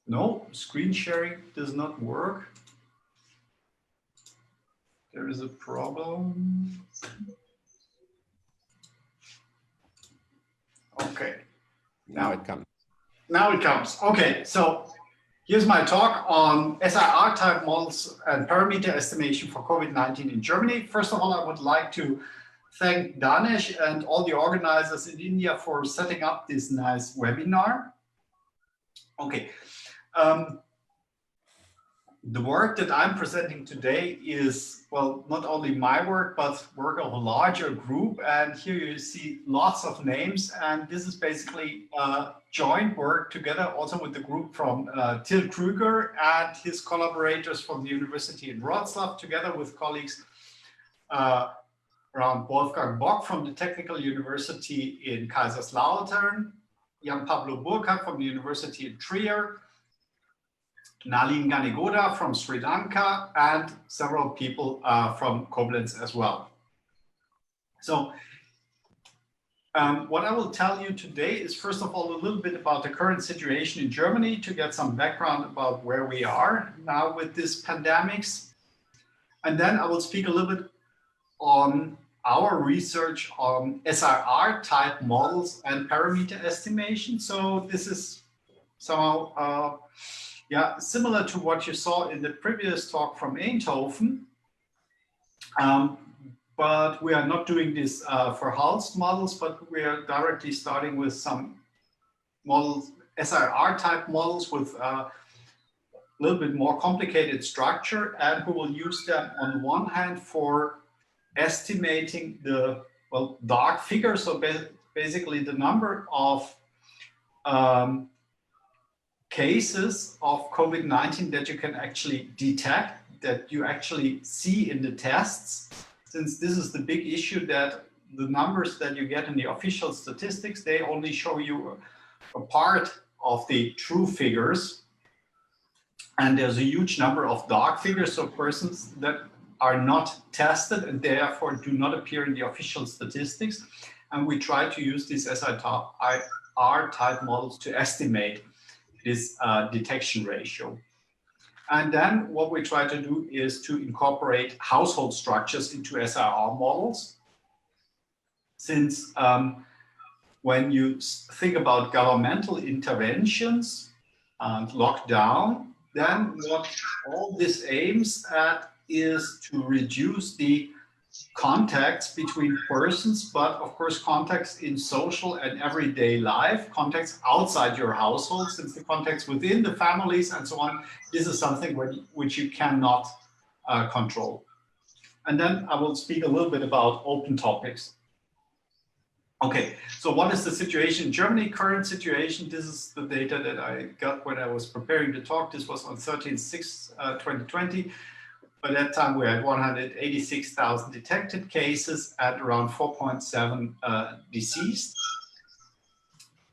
No, screen sharing does not work. There is a problem. Okay. Now it comes. Now it comes. Okay, so here's my talk on SIR type models and parameter estimation for COVID-19 in Germany. First of all, I would like to thank Danesh and all the organizers in India for setting up this nice webinar. Okay. The work that I'm presenting today is, well, not only my work, but work of a larger group. And here you see lots of names. And this is basically joint work together also with the group from Till Krüger and his collaborators from the University in Wrocław, together with colleagues around Wolfgang Bock from the Technical University in Kaiserslautern, Jan Pablo Burkhardt from the University in Trier, Nalin Ganegoda from Sri Lanka, and several people from Koblenz as well. So what I will tell you today is, first of all, a little bit about the current situation in Germany to get some background about where we are now with this pandemics. And then I will speak a little bit on our research on SRR type models and parameter estimation. So this is somehow similar to what you saw in the previous talk from Eindhoven. But we are not doing this for Hulst models, but we are directly starting with some models, SRR type models with a little bit more complicated structure, and we will use them on one hand for estimating the dark figure, so basically the number of cases of COVID-19 that you can actually detect, that you actually see in the tests. Since this is the big issue, that the numbers that you get in the official statistics, they only show you a part of the true figures. And there's a huge number of dark figures, so persons that are not tested and therefore do not appear in the official statistics. And we try to use these SRR type models to estimate this detection ratio. And then what we try to do is to incorporate household structures into SRR models. Since when you think about governmental interventions and lockdown, then what all this aims at is to reduce the contacts between persons, but of course contacts in social and everyday life, contacts outside your household, since the contacts within the families and so on, this is something which you cannot control. And then I will speak a little bit about open topics. Okay, so what is the situation in Germany? Current situation, this is the data that I got when I was preparing the talk. This was on 13/6/2020. By that time, we had 186,000 detected cases and around 4.7 deceased.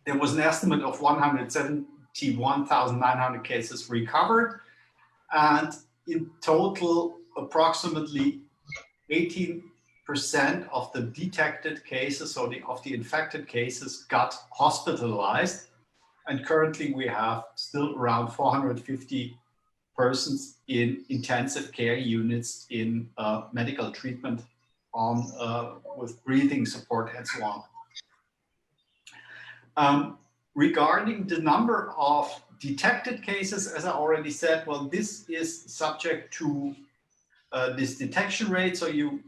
There was an estimate of 171,900 cases recovered. And in total, approximately 18% of the detected cases, so of the infected cases, got hospitalized. And currently, we have still around 450 persons in intensive care units in medical treatment with breathing support and so on. Regarding the number of detected cases, as I already said, well, this is subject to this detection rate. So you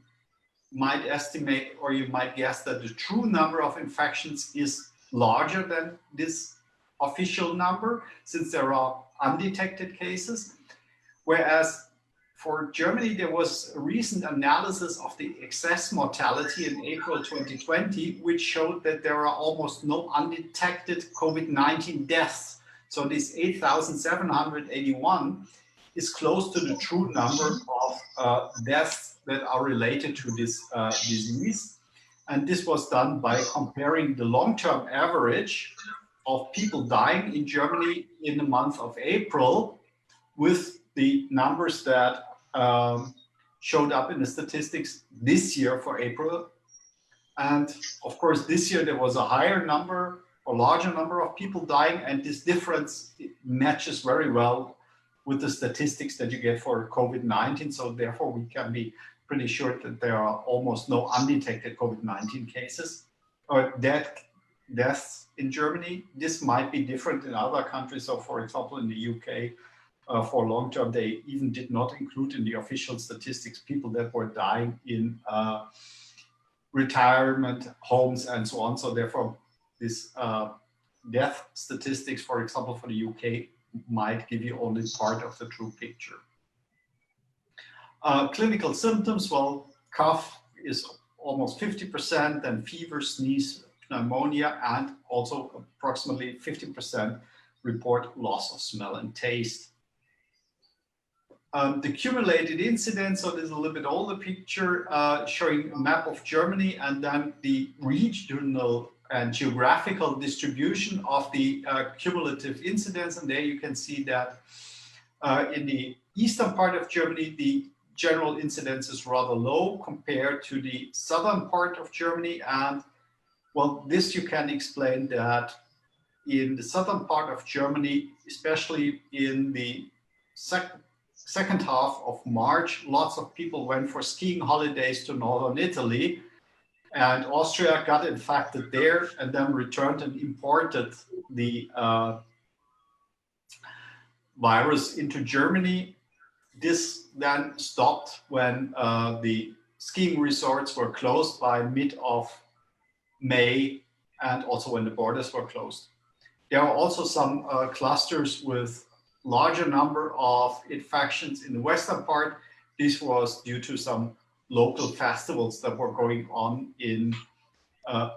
might estimate, or you might guess, that the true number of infections is larger than this official number, since there are undetected cases. Whereas for Germany, there was a recent analysis of the excess mortality in April 2020, which showed that there are almost no undetected COVID-19 deaths. So this 8,781 is close to the true number of deaths that are related to this disease. And this was done by comparing the long-term average of people dying in Germany in the month of April with the numbers that showed up in the statistics this year for April. And of course, this year there was a higher number, a larger number of people dying, and this difference matches very well with the statistics that you get for COVID-19. So therefore, we can be pretty sure that there are almost no undetected COVID-19 cases or deaths in Germany. This might be different in other countries. So for example, in the UK, for long term, they even did not include in the official statistics people that were dying in retirement homes and so on. So therefore, this death statistics, for example, for the UK, might give you only part of the true picture. Clinical symptoms, well, cough is almost 50%, then fever, sneeze, pneumonia, and also approximately 50% report loss of smell and taste. The cumulated incidence, so this is a little bit older picture showing a map of Germany and then the regional and geographical distribution of the cumulative incidence. And there you can see that In the eastern part of Germany, the general incidence is rather low compared to the southern part of Germany. And well, this you can explain that in the southern part of Germany, especially in the second half of March, lots of people went for skiing holidays to northern Italy, and Austria got infected there and then returned and imported the virus into Germany. This then stopped when the skiing resorts were closed by mid of May, and also when the borders were closed. There are also some clusters with larger number of infections in the western part. This was due to some local festivals that were going on in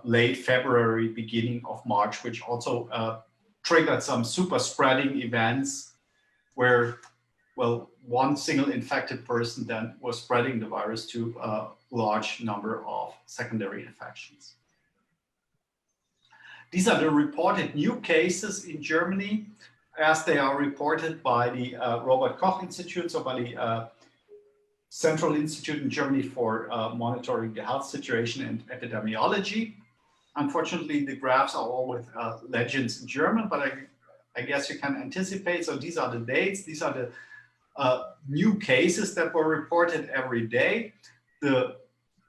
late February, beginning of March, which also triggered some super spreading events where, well, one single infected person then was spreading the virus to a large number of secondary infections. These are the reported new cases in Germany as they are reported by the Robert Koch Institute, so by the Central Institute in Germany for Monitoring the Health Situation and Epidemiology. Unfortunately, the graphs are all with legends in German, but I guess you can anticipate. So these are the dates. These are the new cases that were reported every day. The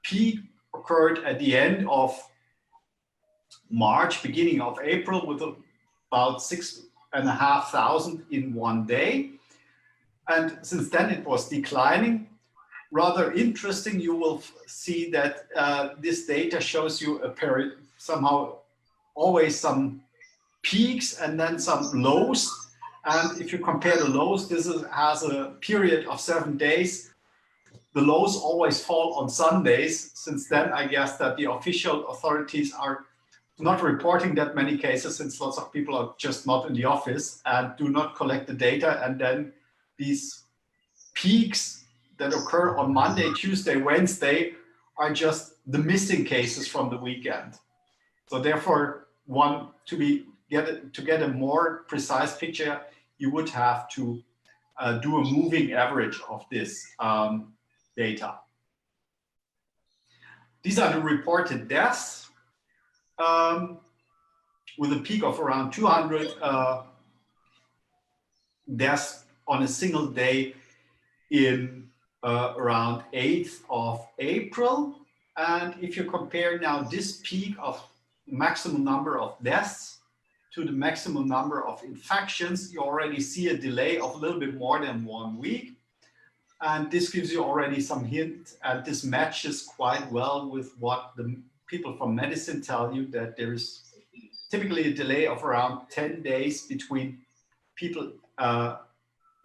peak occurred at the end of March, beginning of April, with about 6,500 in one day. And since then it was declining. Rather interesting, you will see that this data shows you a period, somehow always some peaks and then some lows. And if you compare the lows, this has a period of 7 days. The lows always fall on Sundays. Since then, I guess that the official authorities are not reporting that many cases, since lots of people are just not in the office and do not collect the data. And then these peaks that occur on Monday, Tuesday, Wednesday are just the missing cases from the weekend. So therefore, to get a more precise picture, you would have to do a moving average of this data. These are the reported deaths with a peak of around 200 deaths on a single day in around 8th of April. And if you compare now this peak of maximum number of deaths to the maximum number of infections, you already see a delay of a little bit more than 1 week. And this gives you already some hint, and this matches quite well with what the people from medicine tell you, that there is typically a delay of around 10 days between people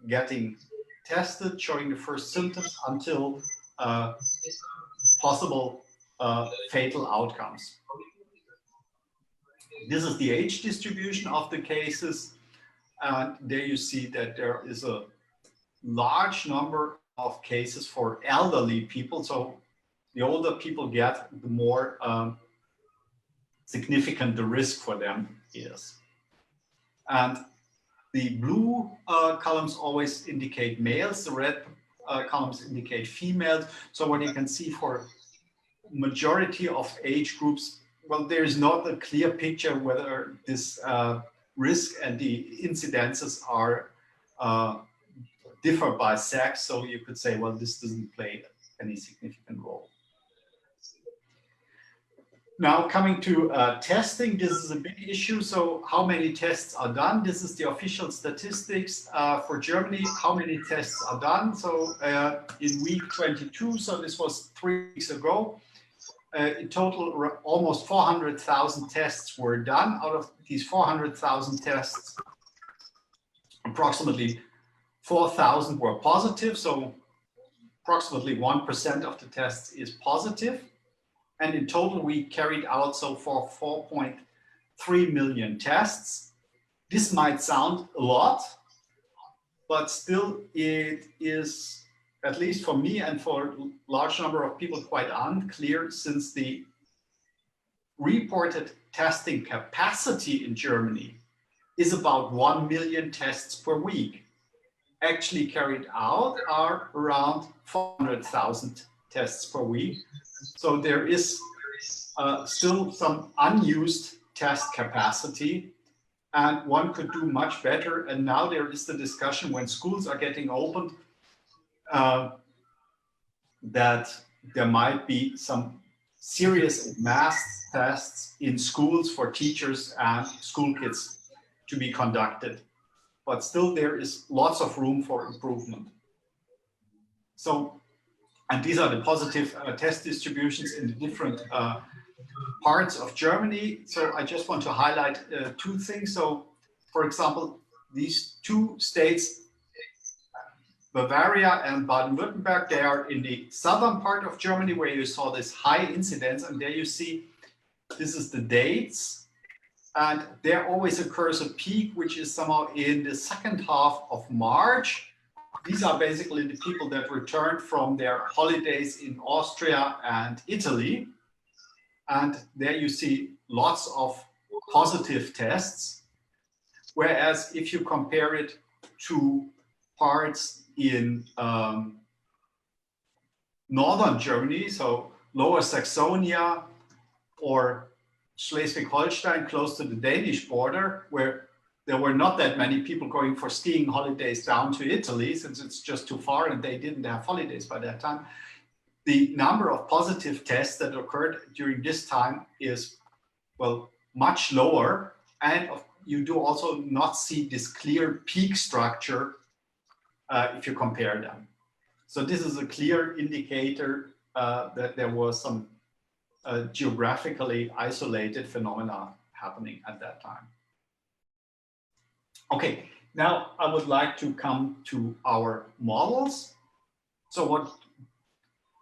getting tested, showing the first symptoms, until possible fatal outcomes. This is the age distribution of the cases. And there you see that there is a large number of cases for elderly people. So the older people get, the more significant the risk for them is. And the blue columns always indicate males, the red columns indicate females. So what you can see for majority of age groups, well, there is not a clear picture whether this risk and the incidences are differ by sex. So you could say, well, this doesn't play any significant role. Now coming to testing, this is a big issue. So how many tests are done? This is the official statistics for Germany. How many tests are done? So in week 22, so this was 3 weeks ago, in total, almost 400,000 tests were done. Out of these 400,000 tests, approximately 4,000 were positive. So approximately 1% of the tests is positive. And in total, we carried out so far 4.3 million tests. This might sound a lot, but still it is, at least for me and for a large number of people, quite unclear, since the reported testing capacity in Germany is about 1 million tests per week. actually carried out are around 400,000 tests per week. So there is still some unused test capacity, and one could do much better. And now there is the discussion when schools are getting opened that there might be some serious mass tests in schools for teachers and school kids to be conducted. But still there is lots of room for improvement. So, and these are the positive test distributions in the different parts of Germany. So I just want to highlight two things. So, for example, these two states, Bavaria and Baden-Württemberg, they are in the southern part of Germany where you saw this high incidence, and there you see, this is the dates, and there always occurs a peak, which is somehow in the second half of March. These are basically the people that returned from their holidays in Austria and Italy. And there you see lots of positive tests. Whereas if you compare it to parts in northern Germany, so Lower Saxonia or Schleswig-Holstein, close to the Danish border, where there were not that many people going for skiing holidays down to Italy, since it's just too far and they didn't have holidays by that time. The number of positive tests that occurred during this time is, well, much lower. And you do also not see this clear peak structure if you compare them. So this is a clear indicator that there was some geographically isolated phenomena happening at that time. Okay, now I would like to come to our models. So what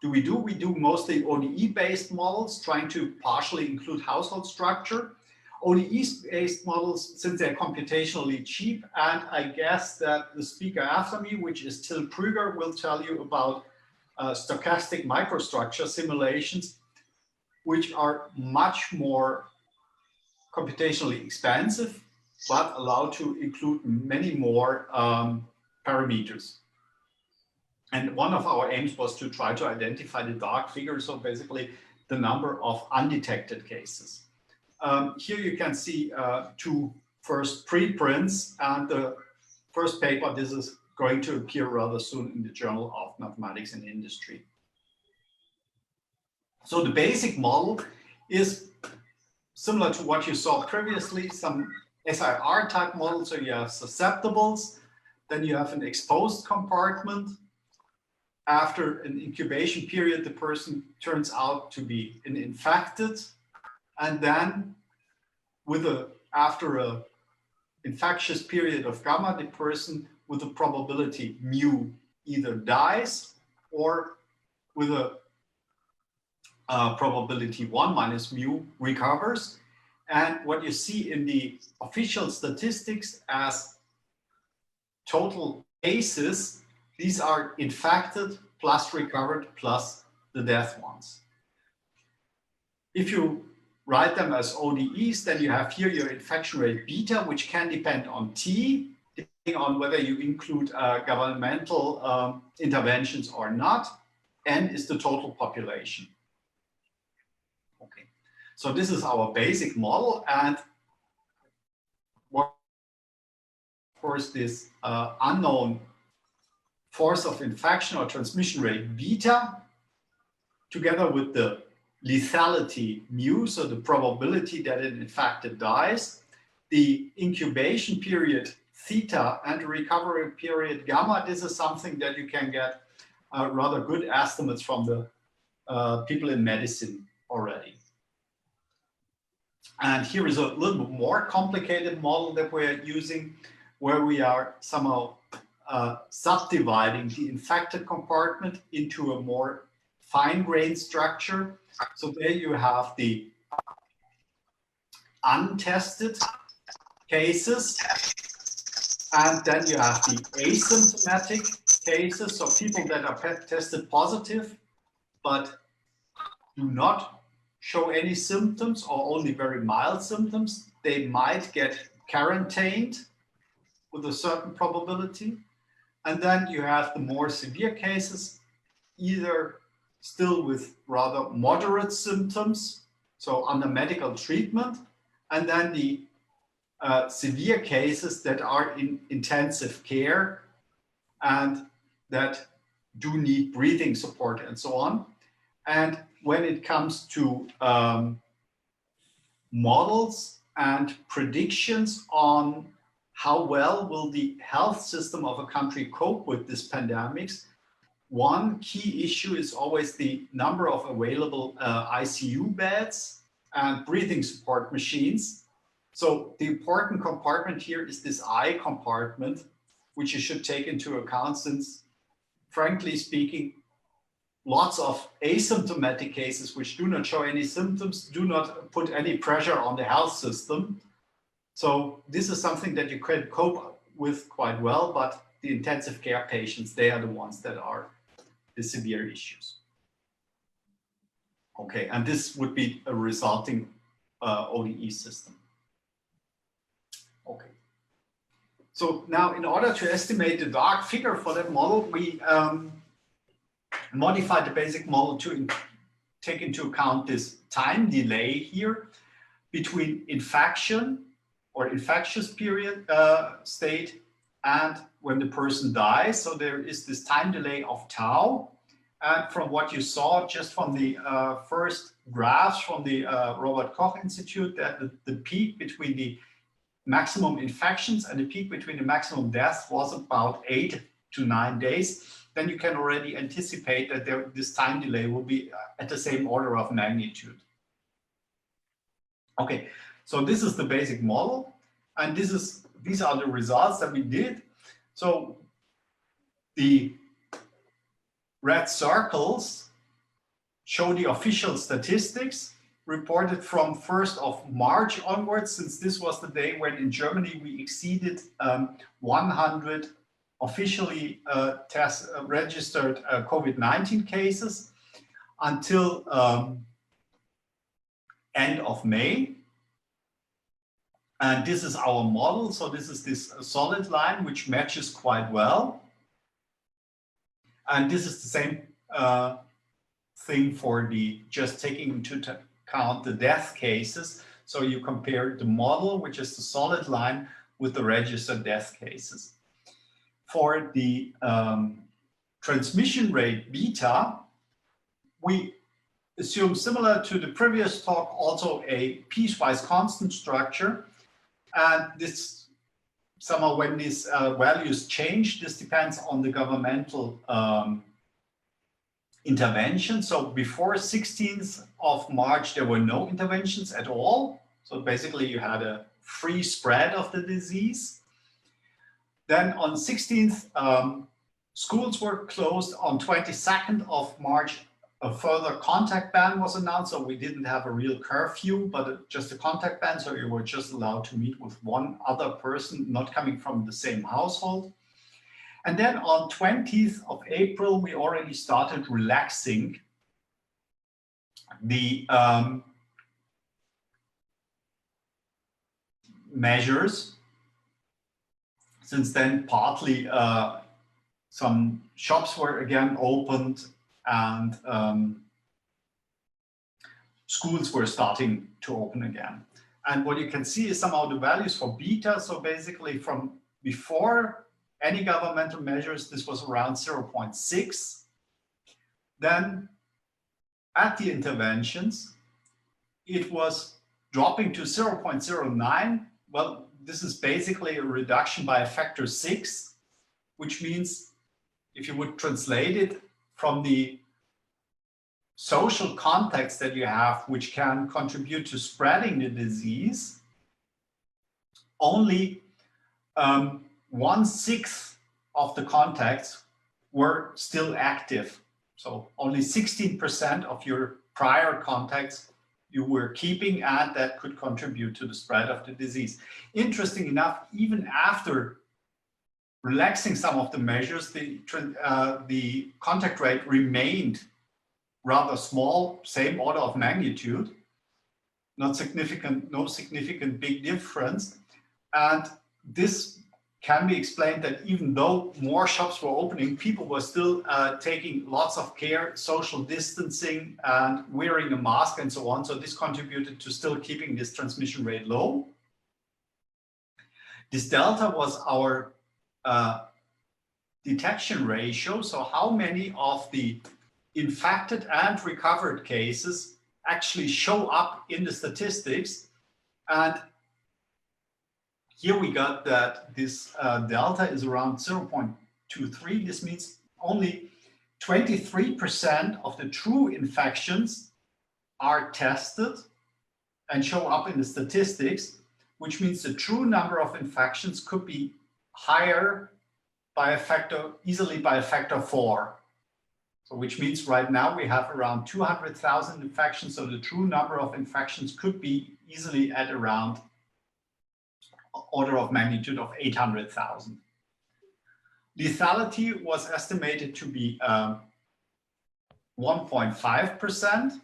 do? We do mostly ODE-based models, trying to partially include household structure. ODE-based models, since they're computationally cheap, and I guess that the speaker after me, which is Till Krüger, will tell you about stochastic microstructure simulations, which are much more computationally expensive, but allow to include many more parameters. And one of our aims was to try to identify the dark figure, so basically the number of undetected cases. Here you can see two first preprints, and the first paper, this is going to appear rather soon in the Journal of Mathematics and Industry. So the basic model is similar to what you saw previously, some SIR type model. So you have susceptibles, then you have an exposed compartment. After an incubation period, the person turns out to be an infected, and then after a infectious period of gamma, the person with a probability mu either dies or with a probability 1 minus mu recovers. And what you see in the official statistics as total cases, these are infected plus recovered plus the death ones. If you write them as ODEs, then you have here your infection rate beta, which can depend on T, depending on whether you include governmental interventions or not. N is the total population. Okay, so this is our basic model, and of course this unknown force of infection or transmission rate beta, together with the lethality mu, so the probability that an infected dies, the incubation period theta, and the recovery period gamma. This is something that you can get rather good estimates from the people in medicine already. And here is a little bit more complicated model that we're using, where we are somehow subdividing the infected compartment into a more fine-grained structure. So there you have the untested cases, and then you have the asymptomatic cases, so people that are tested positive but do not show any symptoms or only very mild symptoms. They might get quarantined with a certain probability. And then you have the more severe cases, either still with rather moderate symptoms, so under medical treatment, and then the severe cases that are in intensive care and that do need breathing support and so on. And when it comes to models and predictions on how well will the health system of a country cope with this pandemics, one key issue is always the number of available ICU beds and breathing support machines. So the important compartment here is this I compartment, which you should take into account, since frankly speaking, lots of asymptomatic cases which do not show any symptoms do not put any pressure on the health system. So this is something that you can cope with quite well, but the intensive care patients, they are the ones that are the severe issues. Okay, and this would be a resulting ODE system. Okay. So now, in order to estimate the dark figure for that model, we modified the basic model to take into account this time delay here between infection or infectious period state and when the person dies. So there is this time delay of tau. And from what you saw just from the first graphs from the Robert Koch Institute, that the peak between the maximum infections and the peak between the maximum deaths was about 8 to 9 days. Then you can already anticipate that this time delay will be at the same order of magnitude. Okay, so this is the basic model, and these are the results that we did. So the red circles show the official statistics reported from 1st of March onwards, since this was the day when in Germany we exceeded 100 officially registered COVID-19 cases, until end of May. And this is our model. So this is this solid line, which matches quite well. And this is the same thing for the, just taking into account the death cases. So you compare the model, which is the solid line, with the registered death cases. For the transmission rate beta, we assume, similar to the previous talk, also a piecewise constant structure. And this somehow, when these values change, this depends on the governmental intervention. So before 16th of March, there were no interventions at all. So basically you had a free spread of the disease. Then on 16th, schools were closed. On 22nd of March, a further contact ban was announced. So we didn't have a real curfew, but just a contact ban. So you were just allowed to meet with one other person, not coming from the same household. And then on 20th of April, we already started relaxing the measures. Since then, partly some shops were again opened, and schools were starting to open again. And what you can see is somehow the values for beta. So basically from before any governmental measures, this was around 0.6. Then at the interventions, it was dropping to 0.09. Well, this is basically a reduction by a factor 6, which means if you would translate it from the social context that you have, which can contribute to spreading the disease, only 1/6 of the contacts were still active. So only 16% of your prior contacts you were keeping, and that could contribute to the spread of the disease. Interesting enough, even after relaxing some of the measures, the contact rate remained rather small, same order of magnitude, not significant, no significant big difference. And this can be explained that even though more shops were opening, people were still taking lots of care, social distancing, and wearing a mask and so on. So this contributed to still keeping this transmission rate low. This delta was our detection ratio. So how many of the infected and recovered cases actually show up in the statistics. And here we got that this delta is around 0.23. This means only 23% of the true infections are tested and show up in the statistics, which means the true number of infections could be higher by a factor, easily by a factor of 4. So which means right now we have around 200,000 infections. So the true number of infections could be easily at around order of magnitude of 800,000. Lethality was estimated to be 1.5%.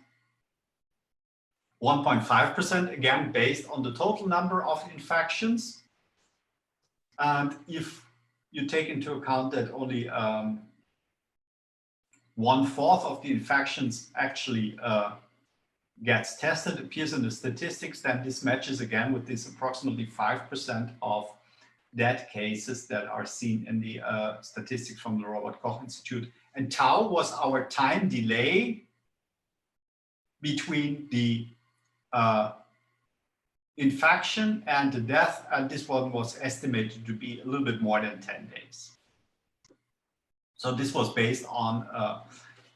1.5% again based on the total number of infections. And if you take into account that only 1/4 of the infections actually gets tested, appears in the statistics, then this matches again with this approximately 5% of dead cases that are seen in the statistics from the Robert Koch Institute. And tau was our time delay between the infection and the death, and this one was estimated to be a little bit more than 10 days. So this was based on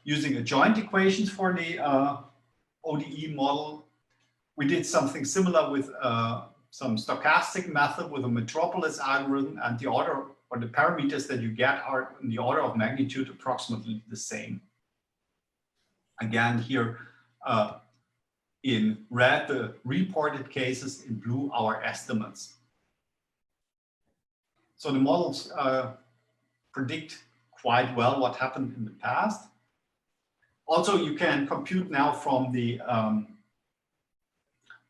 using a joint equations for the ODE model. We did something similar with some stochastic method with a metropolis algorithm, and the order or the parameters that you get are in the order of magnitude approximately the same. Again, here in red, the reported cases, in blue, our estimates. So the models predict quite well what happened in the past. Also, you can compute now from the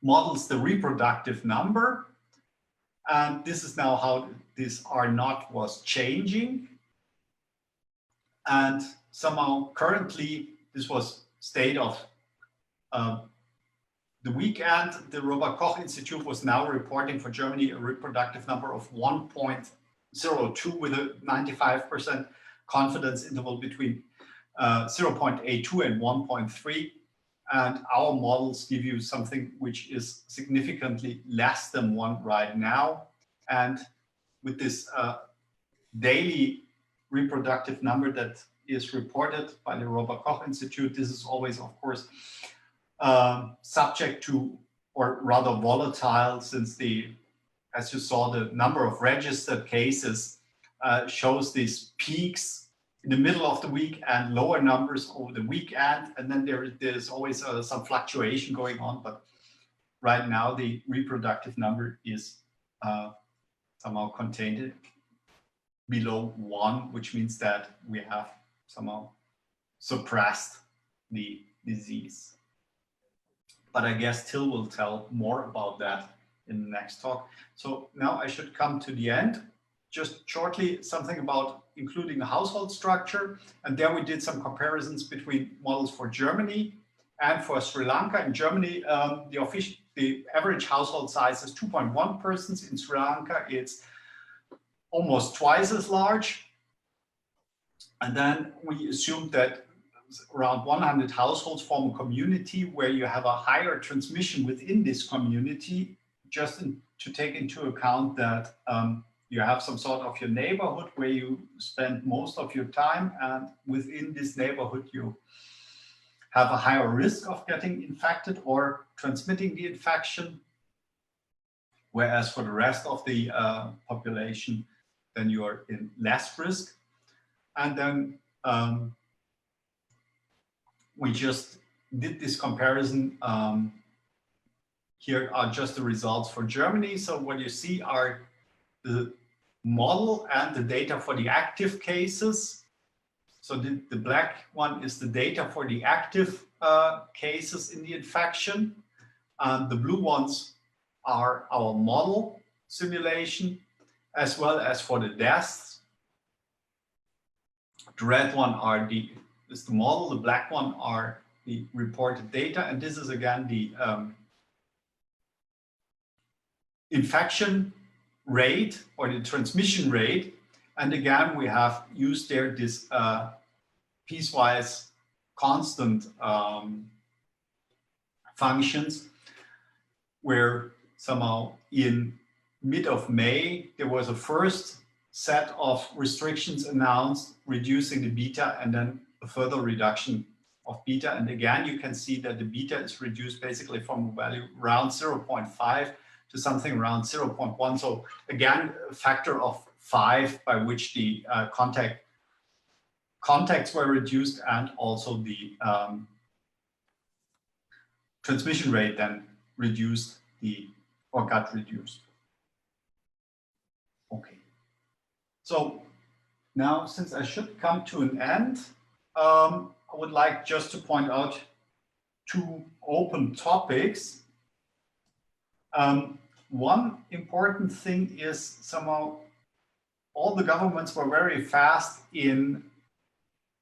models the reproductive number. And this is now how this R0 was changing. And somehow currently, this was state of the weekend. The Robert Koch Institute was now reporting for Germany a reproductive number of 1.02 with a 95% confidence interval between 0.82 and 1.3. And our models give you something which is significantly less than 1 right now. And with this daily reproductive number that is reported by the Robert Koch Institute, this is always, of course, subject to, or rather volatile, since the, as you saw, the number of registered cases shows these peaks in the middle of the week and lower numbers over the weekend. And then there's always some fluctuation going on. But right now, the reproductive number is somehow contained below 1, which means that we have somehow suppressed the disease. But I guess Till will tell more about that in the next talk. So now I should come to the end. Just shortly, something about including the household structure. And there we did some comparisons between models for Germany and for Sri Lanka. In Germany, the average household size is 2.1 persons. In Sri Lanka, it's almost twice as large. And then we assumed that around 100 households form a community where you have a higher transmission within this community, just to take into account that you have some sort of your neighborhood where you spend most of your time, and within this neighborhood you have a higher risk of getting infected or transmitting the infection, whereas for the rest of the population, then you are in less risk. And then we just did this comparison. Here are just the results for Germany. So what you see are the model and the data for the active cases. So the black one is the data for the active cases in the infection. And the blue ones are our model simulation. as well as for the deaths. The red one is the model, the black one are the reported data, and this is again the infection rate or the transmission rate. And again, we have used there this piecewise constant functions, where somehow in mid of May, there was a first set of restrictions announced, reducing the beta, and then a further reduction of beta. And again, you can see that the beta is reduced basically from a value around 0.5 to something around 0.1. So again, a factor of 5 by which the contacts were reduced, and also the transmission rate then reduced or got reduced. Okay. So now, since I should come to an end, I would like just to point out 2 open topics. One important thing is somehow all the governments were very fast in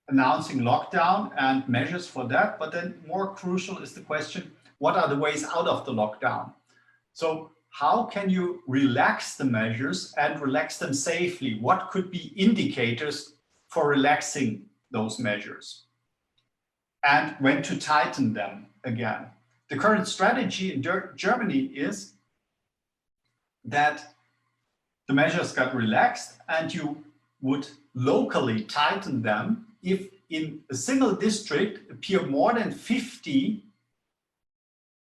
announcing lockdown and measures for that, but then more crucial is the question, what are the ways out of the lockdown? So how can you relax the measures and relax them safely? What could be indicators for relaxing those measures? And when to tighten them again? The current strategy in Germany is that the measures got relaxed and you would locally tighten them if in a single district appear more than 50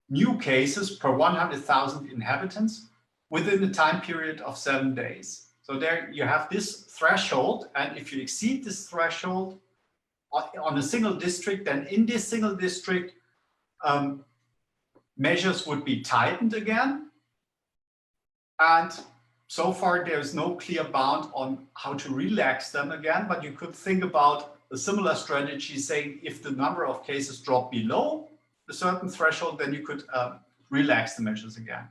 new cases per 100,000 inhabitants within a time period of 7 days. So there you have this threshold, and if you exceed this threshold on a single district, then in this single district, measures would be tightened again. And so far, there's no clear bound on how to relax them again, but you could think about a similar strategy, saying if the number of cases drop below a certain threshold, then you could relax the measures again.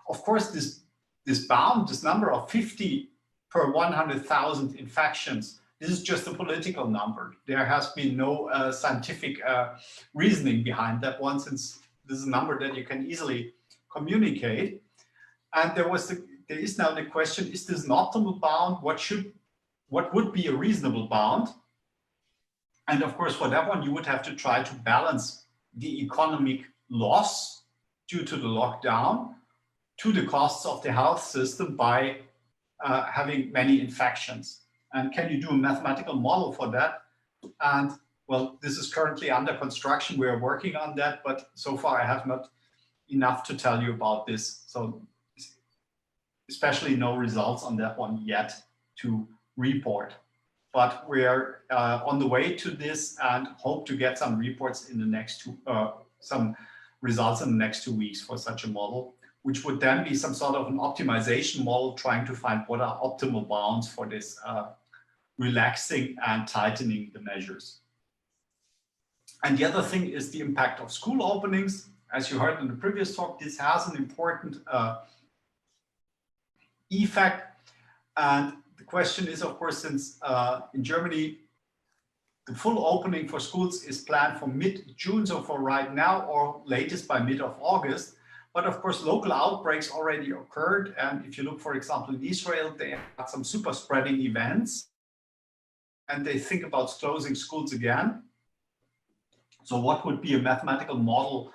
Of course, this bound, this number of 50 per 100,000 infections, this is just a political number. There has been no scientific reasoning behind that one, since this is a number that you can easily communicate. And there is now the question, is this an optimal bound? What would be a reasonable bound? And of course, for that one, you would have to try to balance the economic loss due to the lockdown to the costs of the health system by having many infections. And can you do a mathematical model for that? And well, this is currently under construction. We are working on that, but so far I have not enough to tell you about this. So especially no results on that one yet to report. But we're on the way to this and hope to get some reports in the next some results in the next 2 weeks for such a model, which would then be some sort of an optimization model trying to find what are optimal bounds for this relaxing and tightening the measures. And the other thing is the impact of school openings. As you heard in the previous talk, this has an important effect. And the question is, of course, since in Germany, the full opening for schools is planned for mid-June, so for right now, or latest by mid of August. But of course, local outbreaks already occurred. And if you look, for example, in Israel, they had some super spreading events, and they think about closing schools again. So what would be a mathematical model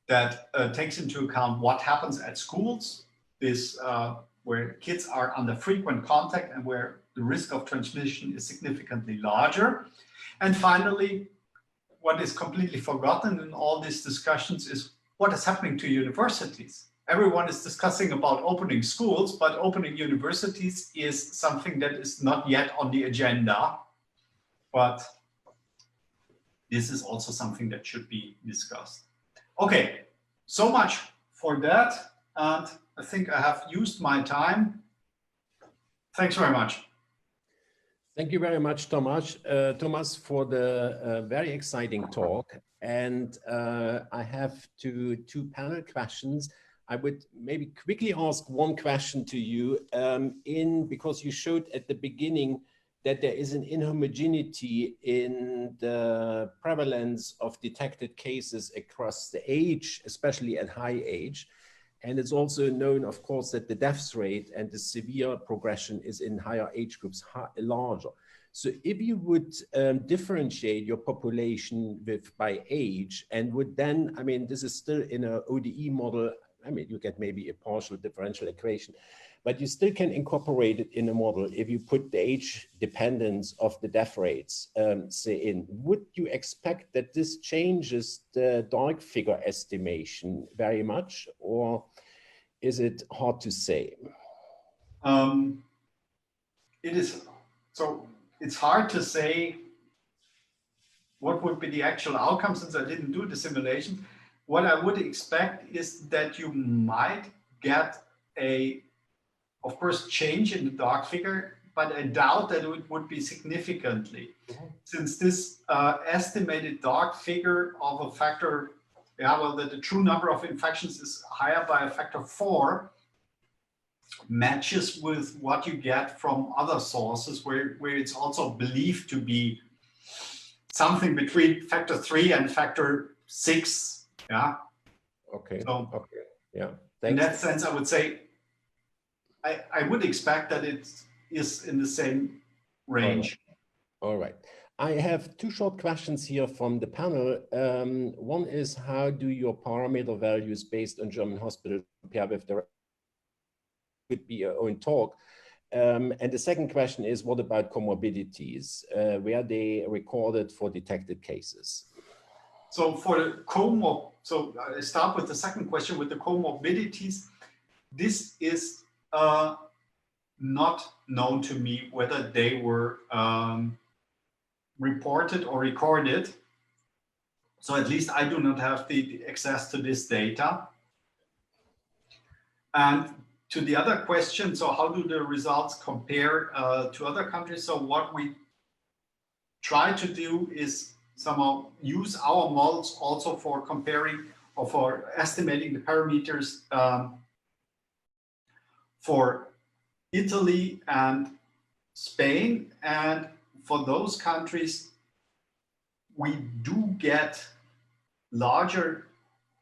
that takes into account what happens at schools, where kids are under frequent contact and where the risk of transmission is significantly larger? And finally, what is completely forgotten in all these discussions is what is happening to universities. Everyone is discussing about opening schools, but opening universities is something that is not yet on the agenda. But this is also something that should be discussed. Okay, so much for that. And I think I have used my time. Thanks very much. Thank you very much, Thomas, for the very exciting talk. And I have two panel questions. I would maybe quickly ask one question to you because you showed at the beginning that there is an inhomogeneity in the prevalence of detected cases across the age, especially at high age. And it's also known, of course, that the death rate and the severe progression is in higher age groups larger. So if you would differentiate your population by age and would then, I mean, this is still in an ODE model, I mean, you get maybe a partial differential equation, but you still can incorporate it in a model if you put the age dependence of the death rates, say in. Would you expect that this changes the dark figure estimation very much, or is it hard to say? It is, so it's hard to say what would be the actual outcome since I didn't do the simulation. What I would expect is that you might get a, of course, change in the dark figure, but I doubt that it would be significantly, since this estimated dark figure of a factor, well, the true number of infections is higher by a factor 4, matches with what you get from other sources where it's also believed to be something between factor 3 and factor 6. Yeah. Okay. So, okay. Yeah. Thanks. In that sense, I would say I would expect that it is in the same range. All right. I have two short questions here from the panel. One is, how do your parameter values based on German hospitals compare with the could be your own talk? And the second question is, what about comorbidities? Were they recorded for detected cases? So for the so I start with the second question with the comorbidities. This is not known to me whether they were reported or recorded. So at least I do not have the access to this data. And to the other question, so how do the results compare to other countries? So what we try to do is somehow use our models also for comparing or for estimating the parameters for Italy and Spain. And for those countries, we do get larger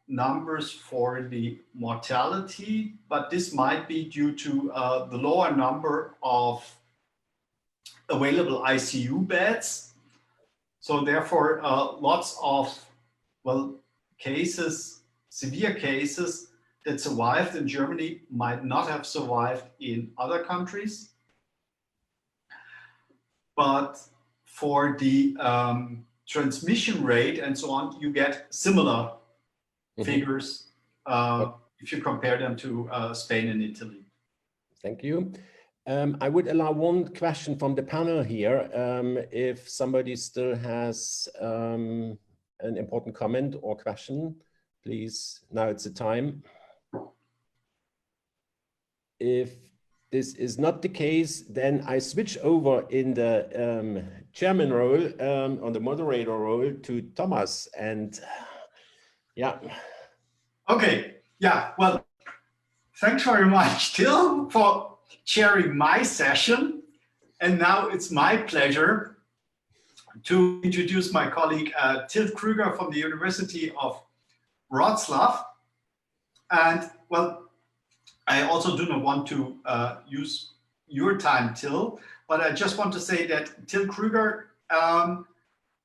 numbers for the mortality, but this might be due to the lower number of available ICU beds. So therefore, lots of, well, cases, severe cases that survived in Germany might not have survived in other countries. But for the transmission rate and so on, you get similar figures if you compare them to Spain and Italy. Thank you. I would allow one question from the panel here. If somebody still has an important comment or question, please, now it's the time. If this is not the case, then I switch over in the chairman role, on the moderator role, to Thomas. And yeah. Okay, yeah, well, thanks very much, Till, for chairing my session. And now it's my pleasure to introduce my colleague, Till Krüger from the University of Wrocław. And well, I also do not want to use your time, Till, but I just want to say that Till Krüger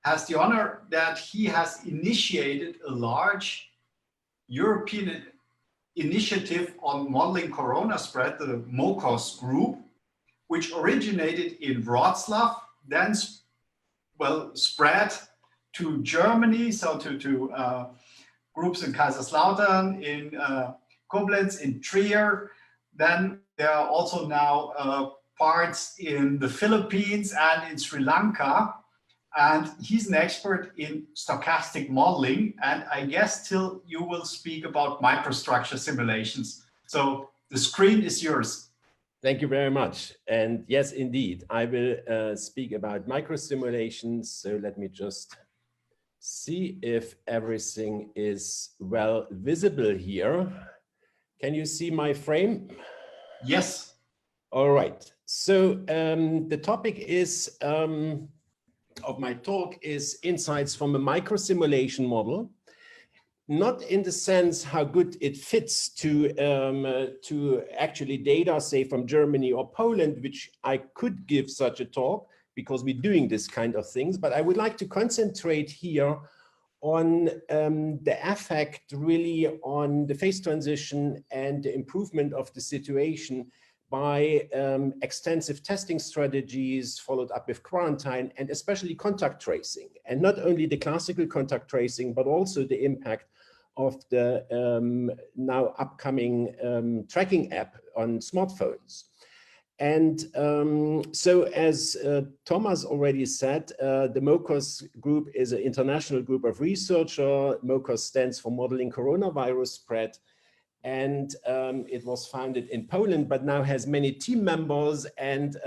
has the honor that he has initiated a large European initiative on modeling corona spread, the MOCOS group, which originated in Wrocław, then spread to Germany, so to groups in Kaiserslautern, in Koblenz, in Trier. Then there are also now parts in the Philippines and in Sri Lanka. And he's an expert in stochastic modeling. And I guess, Till, you will speak about microstructure simulations. So the screen is yours. Thank you very much. And yes, indeed, I will speak about microsimulations. So let me just see if everything is well visible here. Can you see my frame? Yes. All right. So the topic is of my talk is insights from a microsimulation model. Not in the sense how good it fits to actually data, say from Germany or Poland, which I could give such a talk because we're doing this kind of things. But I would like to concentrate here on the effect really on the phase transition and the improvement of the situation by extensive testing strategies followed up with quarantine and especially contact tracing. And not only the classical contact tracing, but also the impact of the now upcoming tracking app on smartphones. And so as Thomas already said, the MOCOS group is an international group of researchers. MOCOS stands for Modeling Coronavirus Spread. And it was founded in Poland, but now has many team members. And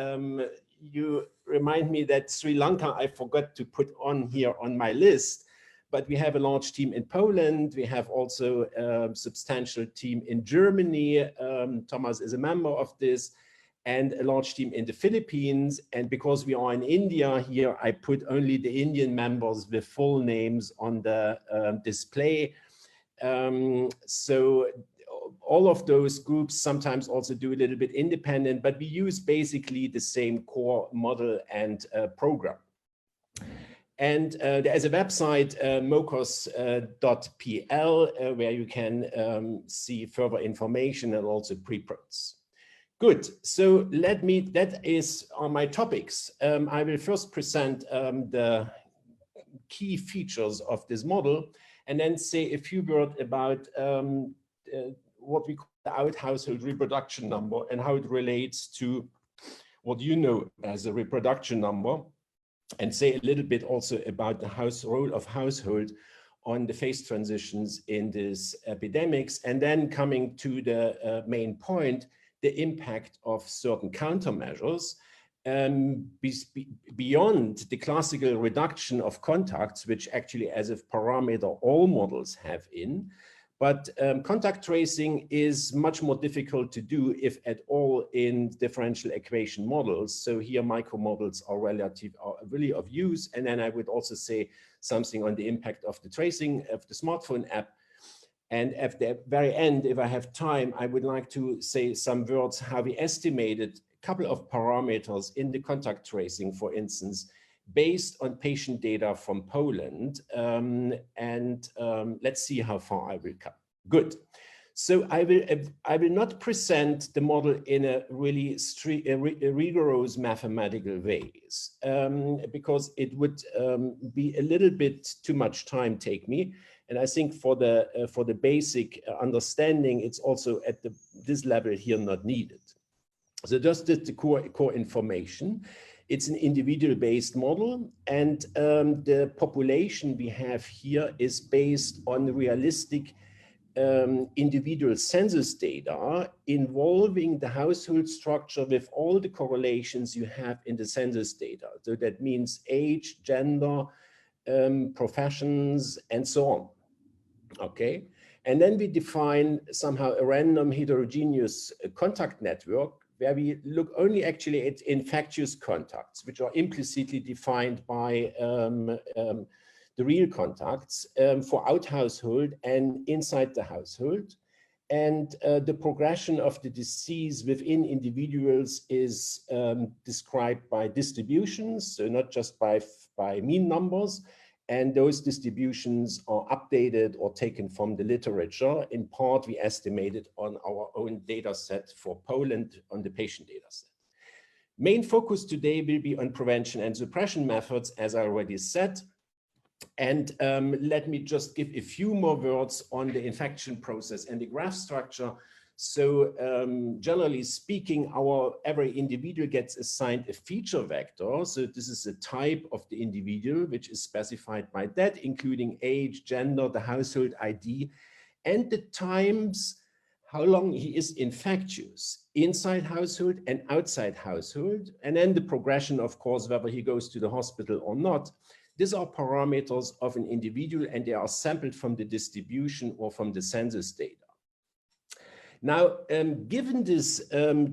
you remind me that Sri Lanka, I forgot to put on here on my list. But we have a large team in Poland. We have also a substantial team in Germany. Thomas is a member of this, and a large team in the Philippines. And because we are in India here, I put only the Indian members with full names on the display. So all of those groups sometimes also do a little bit independent, but we use basically the same core model and program. And there's a website, mocos.pl, where you can see further information and also preprints. Good, so that is on my topics. I will first present the key features of this model and then say a few words about what we call the out-household reproduction number and how it relates to what you know as a reproduction number, and say a little bit also about the role of household on the phase transitions in these epidemics, and then coming to the main point, the impact of certain countermeasures beyond the classical reduction of contacts, which actually as a parameter all models have in. But contact tracing is much more difficult to do, if at all, in differential equation models. So here micromodels are really of use. And then I would also say something on the impact of the tracing of the smartphone app. And at the very end, if I have time, I would like to say some words how we estimated a couple of parameters in the contact tracing, for instance, based on patient data from Poland. Let's see how far I will come. Good. So I will not present the model in a really rigorous mathematical ways, because it would be a little bit too much time take me. And I think for the basic understanding, it's also at this level here not needed. So just the core information. It's an individual-based model, and the population we have here is based on realistic individual census data involving the household structure with all the correlations you have in the census data. So that means age, gender, professions, and so on. Okay, and then we define somehow a random heterogeneous contact network where we look only actually at infectious contacts, which are implicitly defined by the real contacts for out-household and inside the household. And the progression of the disease within individuals is described by distributions, so not just by mean numbers. And those distributions are updated or taken from the literature. In part, we estimated on our own data set for Poland on the patient data set. Main focus today will be on prevention and suppression methods, as I already said. And let me just give a few more words on the infection process and the graph structure. So generally speaking, every individual gets assigned a feature vector. So this is the type of the individual, which is specified by that, including age, gender, the household ID, and the times how long he is infectious, inside household and outside household. And then the progression, of course, whether he goes to the hospital or not. These are parameters of an individual, and they are sampled from the distribution or from the census data. Now, given this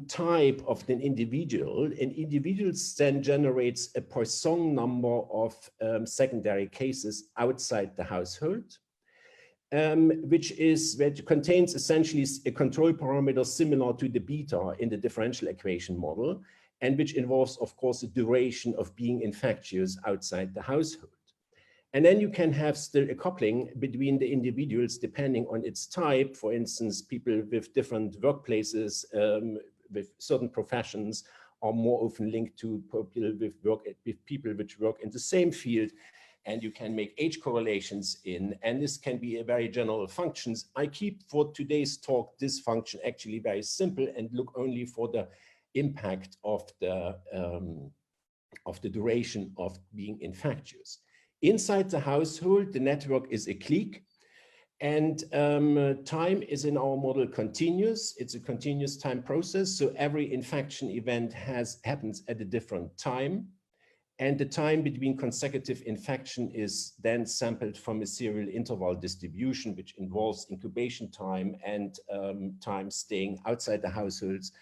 type of an individual then generates a Poisson number of secondary cases outside the household, which contains essentially a control parameter similar to the beta in the differential equation model, and which involves, of course, the duration of being infectious outside the household. And then you can have still a coupling between the individuals depending on its type. For instance, people with different workplaces, with certain professions are more often linked to people which work in the same field. And you can make age correlations in, and this can be a very general functions. I keep for today's talk this function actually very simple and look only for the impact of the duration of being infectious. Inside the household, the network is a clique, and time is in our model continuous. It's a continuous time process, so every infection event happens at a different time, and the time between consecutive infection is then sampled from a serial interval distribution, which involves incubation time and time staying outside the households,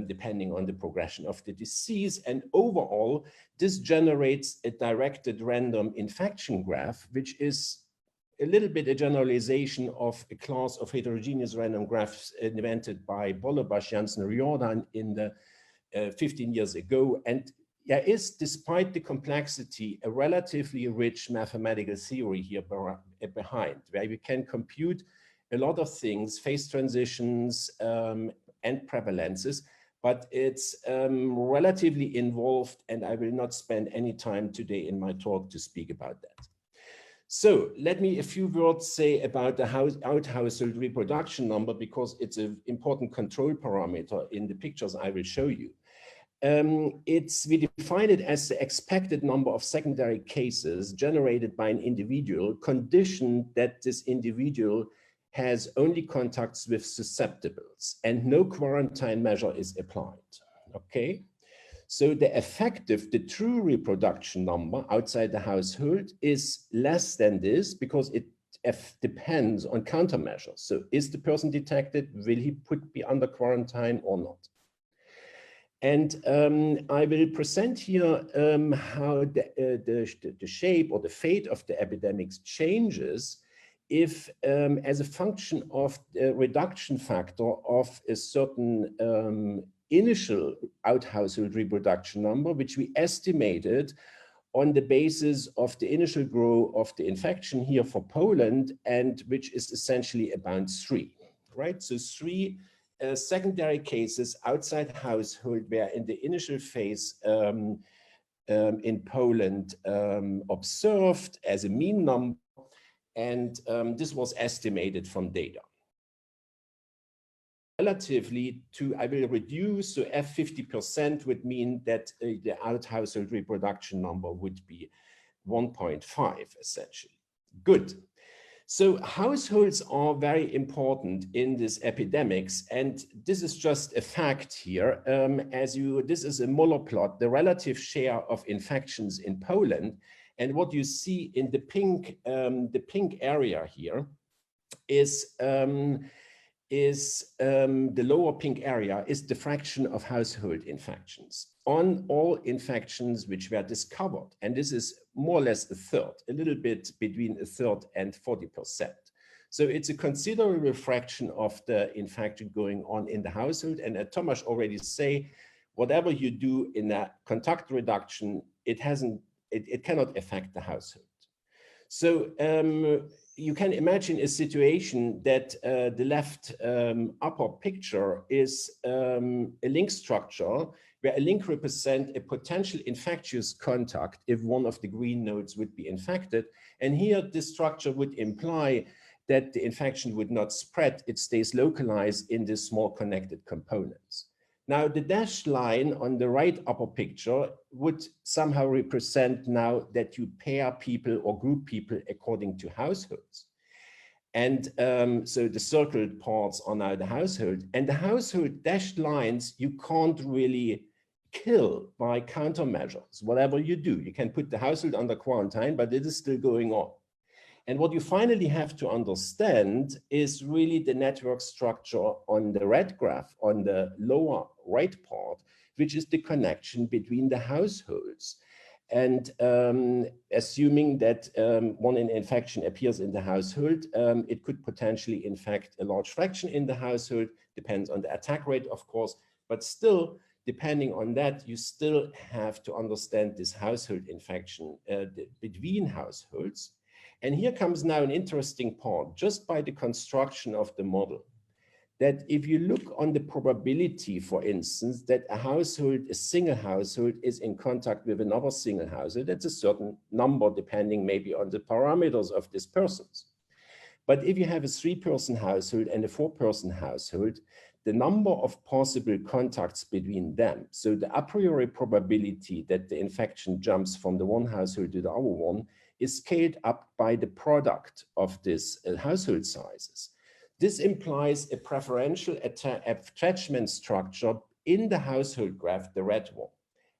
depending on the progression of the disease. And overall, this generates a directed random infection graph, which is a little bit a generalization of a class of heterogeneous random graphs invented by Bollebach, Janssen, Riordan in the 15 years ago. And there is, despite the complexity, a relatively rich mathematical theory here behind, where we can compute a lot of things, phase transitions, and prevalences, but it's relatively involved, and I will not spend any time today in my talk to speak about that. So let me a few words say about the out-household reproduction number, because it's an important control parameter in the pictures I will show you. We define it as the expected number of secondary cases generated by an individual, conditioned that this individual has only contacts with susceptibles and no quarantine measure is applied, okay? So the true reproduction number outside the household is less than this because it depends on countermeasures. So is the person detected? Will he be under quarantine or not? And I will present here how the shape or the fate of the epidemics changes if, as a function of the reduction factor of a certain initial out-household reproduction number, which we estimated on the basis of the initial growth of the infection here for Poland, and which is essentially about 3, right? So 3 secondary cases outside household were in the initial phase in Poland observed as a mean number, and this was estimated from data. Relatively to, I will reduce, so F 50% would mean that the out-household reproduction number would be 1.5 essentially. Good. So households are very important in this epidemics, and this is just a fact here. This is a Muller plot, the relative share of infections in Poland, and what you see in the pink area here is the lower pink area is the fraction of household infections on all infections which were discovered. And this is more or less a third, a little bit between a third and 40%. So it's a considerable fraction of the infection going on in the household. And as Thomas already say, whatever you do in a contact reduction, it cannot affect the household. So you can imagine a situation that the left upper picture is a link structure where a link represents a potential infectious contact if one of the green nodes would be infected. And here this structure would imply that the infection would not spread, it stays localized in the small connected components. Now the dashed line on the right upper picture would somehow represent now that you pair people or group people according to households. And so the circled parts are now the household, and the household dashed lines you can't really kill by countermeasures. Whatever you do, you can put the household under quarantine, but it is still going on. And what you finally have to understand is really the network structure on the red graph on the lower right part, which is the connection between the households. And assuming that one infection appears in the household, it could potentially infect a large fraction in the household, depends on the attack rate, of course, but still, depending on that, you still have to understand this household infection between households. And here comes now an interesting part, just by the construction of the model, that if you look on the probability, for instance, that a household, a single household is in contact with another single household, that's a certain number depending maybe on the parameters of these persons. But if you have a 3-person household and a 4-person household, the number of possible contacts between them, so the a priori probability that the infection jumps from the one household to the other one, is scaled up by the product of these household sizes. This implies a preferential attachment structure in the household graph, the red one.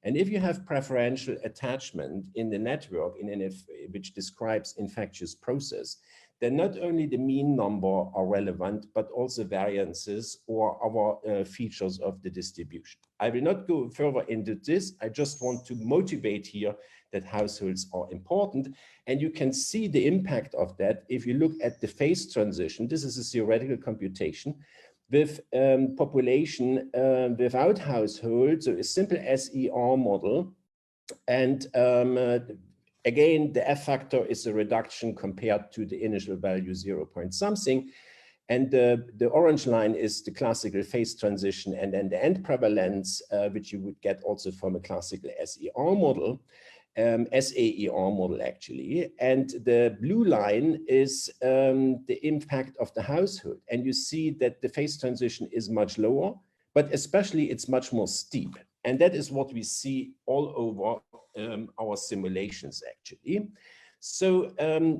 And if you have preferential attachment in the network which describes infectious process, then not only the mean number are relevant, but also variances or other features of the distribution. I will not go further into this. I just want to motivate here that households are important. And you can see the impact of that if you look at the phase transition. This is a theoretical computation with population without households, so a simple SER model. And again, the F factor is a reduction compared to the initial value 0 point something. And the orange line is the classical phase transition, and then the end prevalence, which you would get also from a classical SER model. SAER model actually, and the blue line is the impact of the household, and you see that the phase transition is much lower, but especially it's much more steep, and that is what we see all over our simulations actually. So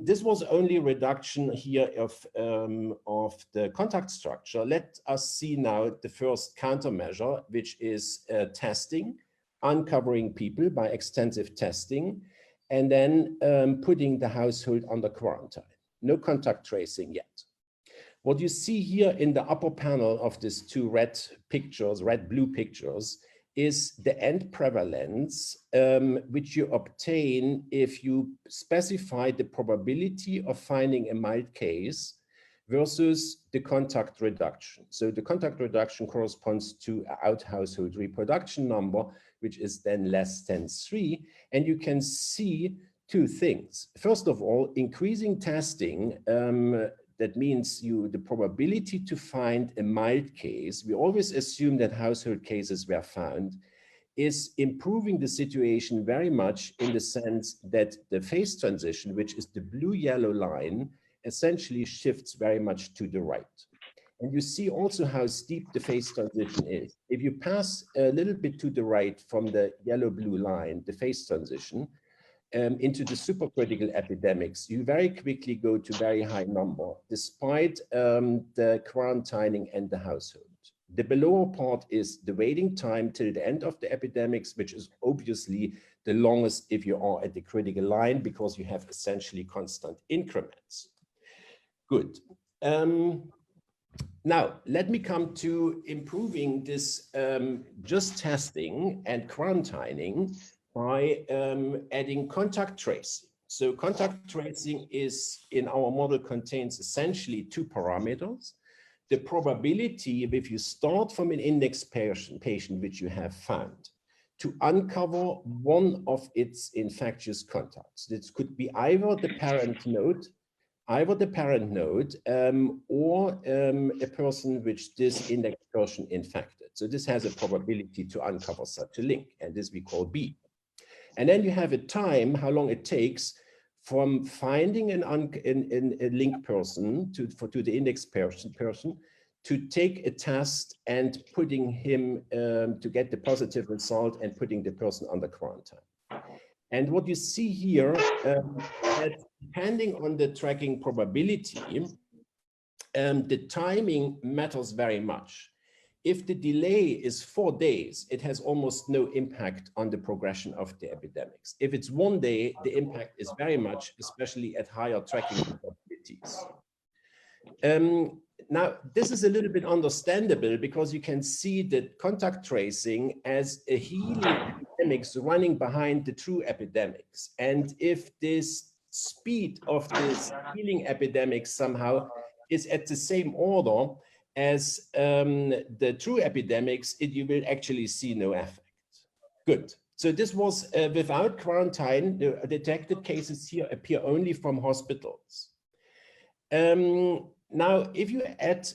this was only a reduction here of the contact structure. Let us see now the first countermeasure, which is testing, uncovering people by extensive testing, and then putting the household under quarantine. No contact tracing yet. What you see here in the upper panel of these two red pictures, red-blue pictures, is the end prevalence, which you obtain if you specify the probability of finding a mild case versus the contact reduction. So the contact reduction corresponds to an out-household reproduction number, which is then less than 3. And you can see two things. First of all, increasing testing, that means the probability to find a mild case, we always assume that household cases were found, is improving the situation very much in the sense that the phase transition, which is the blue-yellow line, essentially shifts very much to the right. And you see also how steep the phase transition is. If you pass a little bit to the right from the yellow-blue line, the phase transition, into the supercritical epidemics, you very quickly go to very high number, despite the quarantining and the household. The below part is the waiting time till the end of the epidemics, which is obviously the longest if you are at the critical line, because you have essentially constant increments. Good. Now, let me come to improving this just testing and quarantining by adding contact tracing. So contact tracing is, in our model, contains essentially two parameters. The probability, if you start from an index patient which you have found, to uncover one of its infectious contacts. This could be either the parent node, or a person which this index person infected. So this has a probability to uncover such a link, and this we call B. And then you have a time, how long it takes from finding a link person to the index person to take a test and putting him to get the positive result and putting the person under quarantine. And what you see here, that depending on the tracking probability, the timing matters very much. if the delay is 4 days, it has almost no impact on the progression of the epidemics. If it's 1 day, the impact is very much, especially at higher tracking probabilities. Now, this is a little bit understandable because you can see that contact tracing as a healing epidemics running behind the true epidemics. And if this speed of this healing epidemic somehow is at the same order as the true epidemics, you will actually see no effect. Good. So this was without quarantine. The detected cases here appear only from hospitals. Now, if you add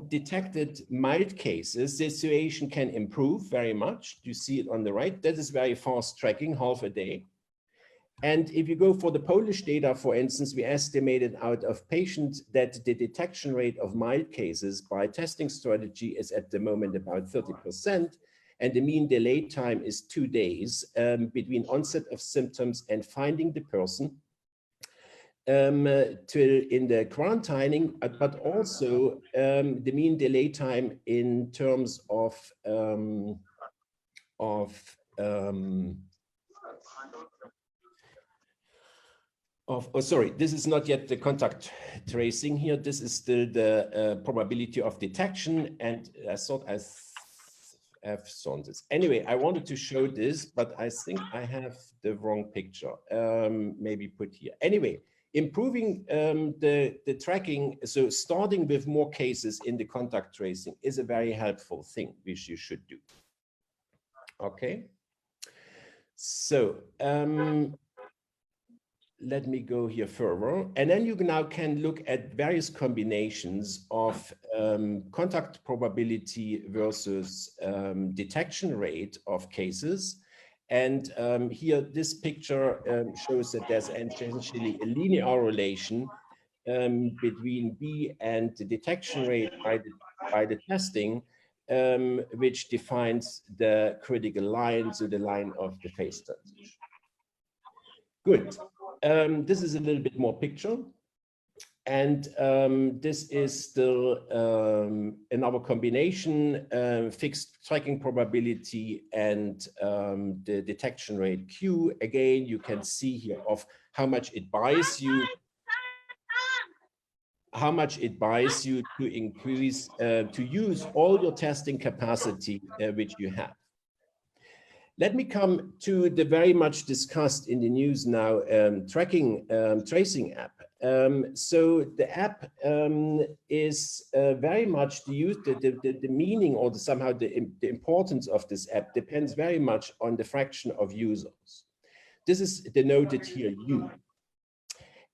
detected mild cases, the situation can improve very much. You see it on the right. That is very fast tracking, half a day. And if you go for the Polish data, for instance, we estimated out of patients that the detection rate of mild cases by testing strategy is at the moment about 30%. And the mean delay time is 2 days between onset of symptoms and finding the person in the quarantining, but also the mean delay time in terms of oh, sorry, this is not yet the contact tracing here. This is still the probability of detection. And I thought I have shown this. Anyway, I wanted to show this, but I think I have the wrong picture. Maybe put here. Anyway, improving the tracking, so starting with more cases in the contact tracing is a very helpful thing, which you should do. Okay. So, let me go here further. And then you now can look at various combinations of contact probability versus detection rate of cases. And here, this picture shows that there's essentially a linear relation between B and the detection rate by the testing, which defines the critical line, so the line of the phase transition. Good. This is a little bit more picture. And this is still another combination, fixed tracking probability and the detection rate Q. Again, you can see here of how much it buys you, to increase, to use all your testing capacity which you have. Let me come to the very much discussed in the news now tracing app. So the app is very much the meaning or somehow the importance of this app depends very much on the fraction of users. This is denoted here U.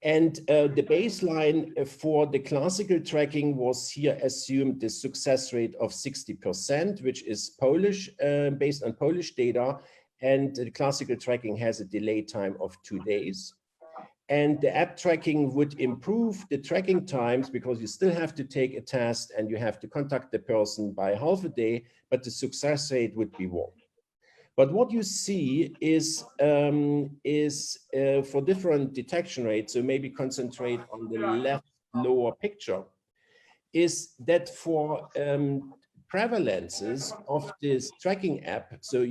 And the baseline for the classical tracking was here assumed the success rate of 60%, which is Polish, based on Polish data. And the classical tracking has a delay time of 2 days. And the app tracking would improve the tracking times because you still have to take a test and you have to contact the person by half a day, but the success rate would be 1. But what you see is for different detection rates, so maybe concentrate on the left lower picture, is that for prevalences of this tracking app, so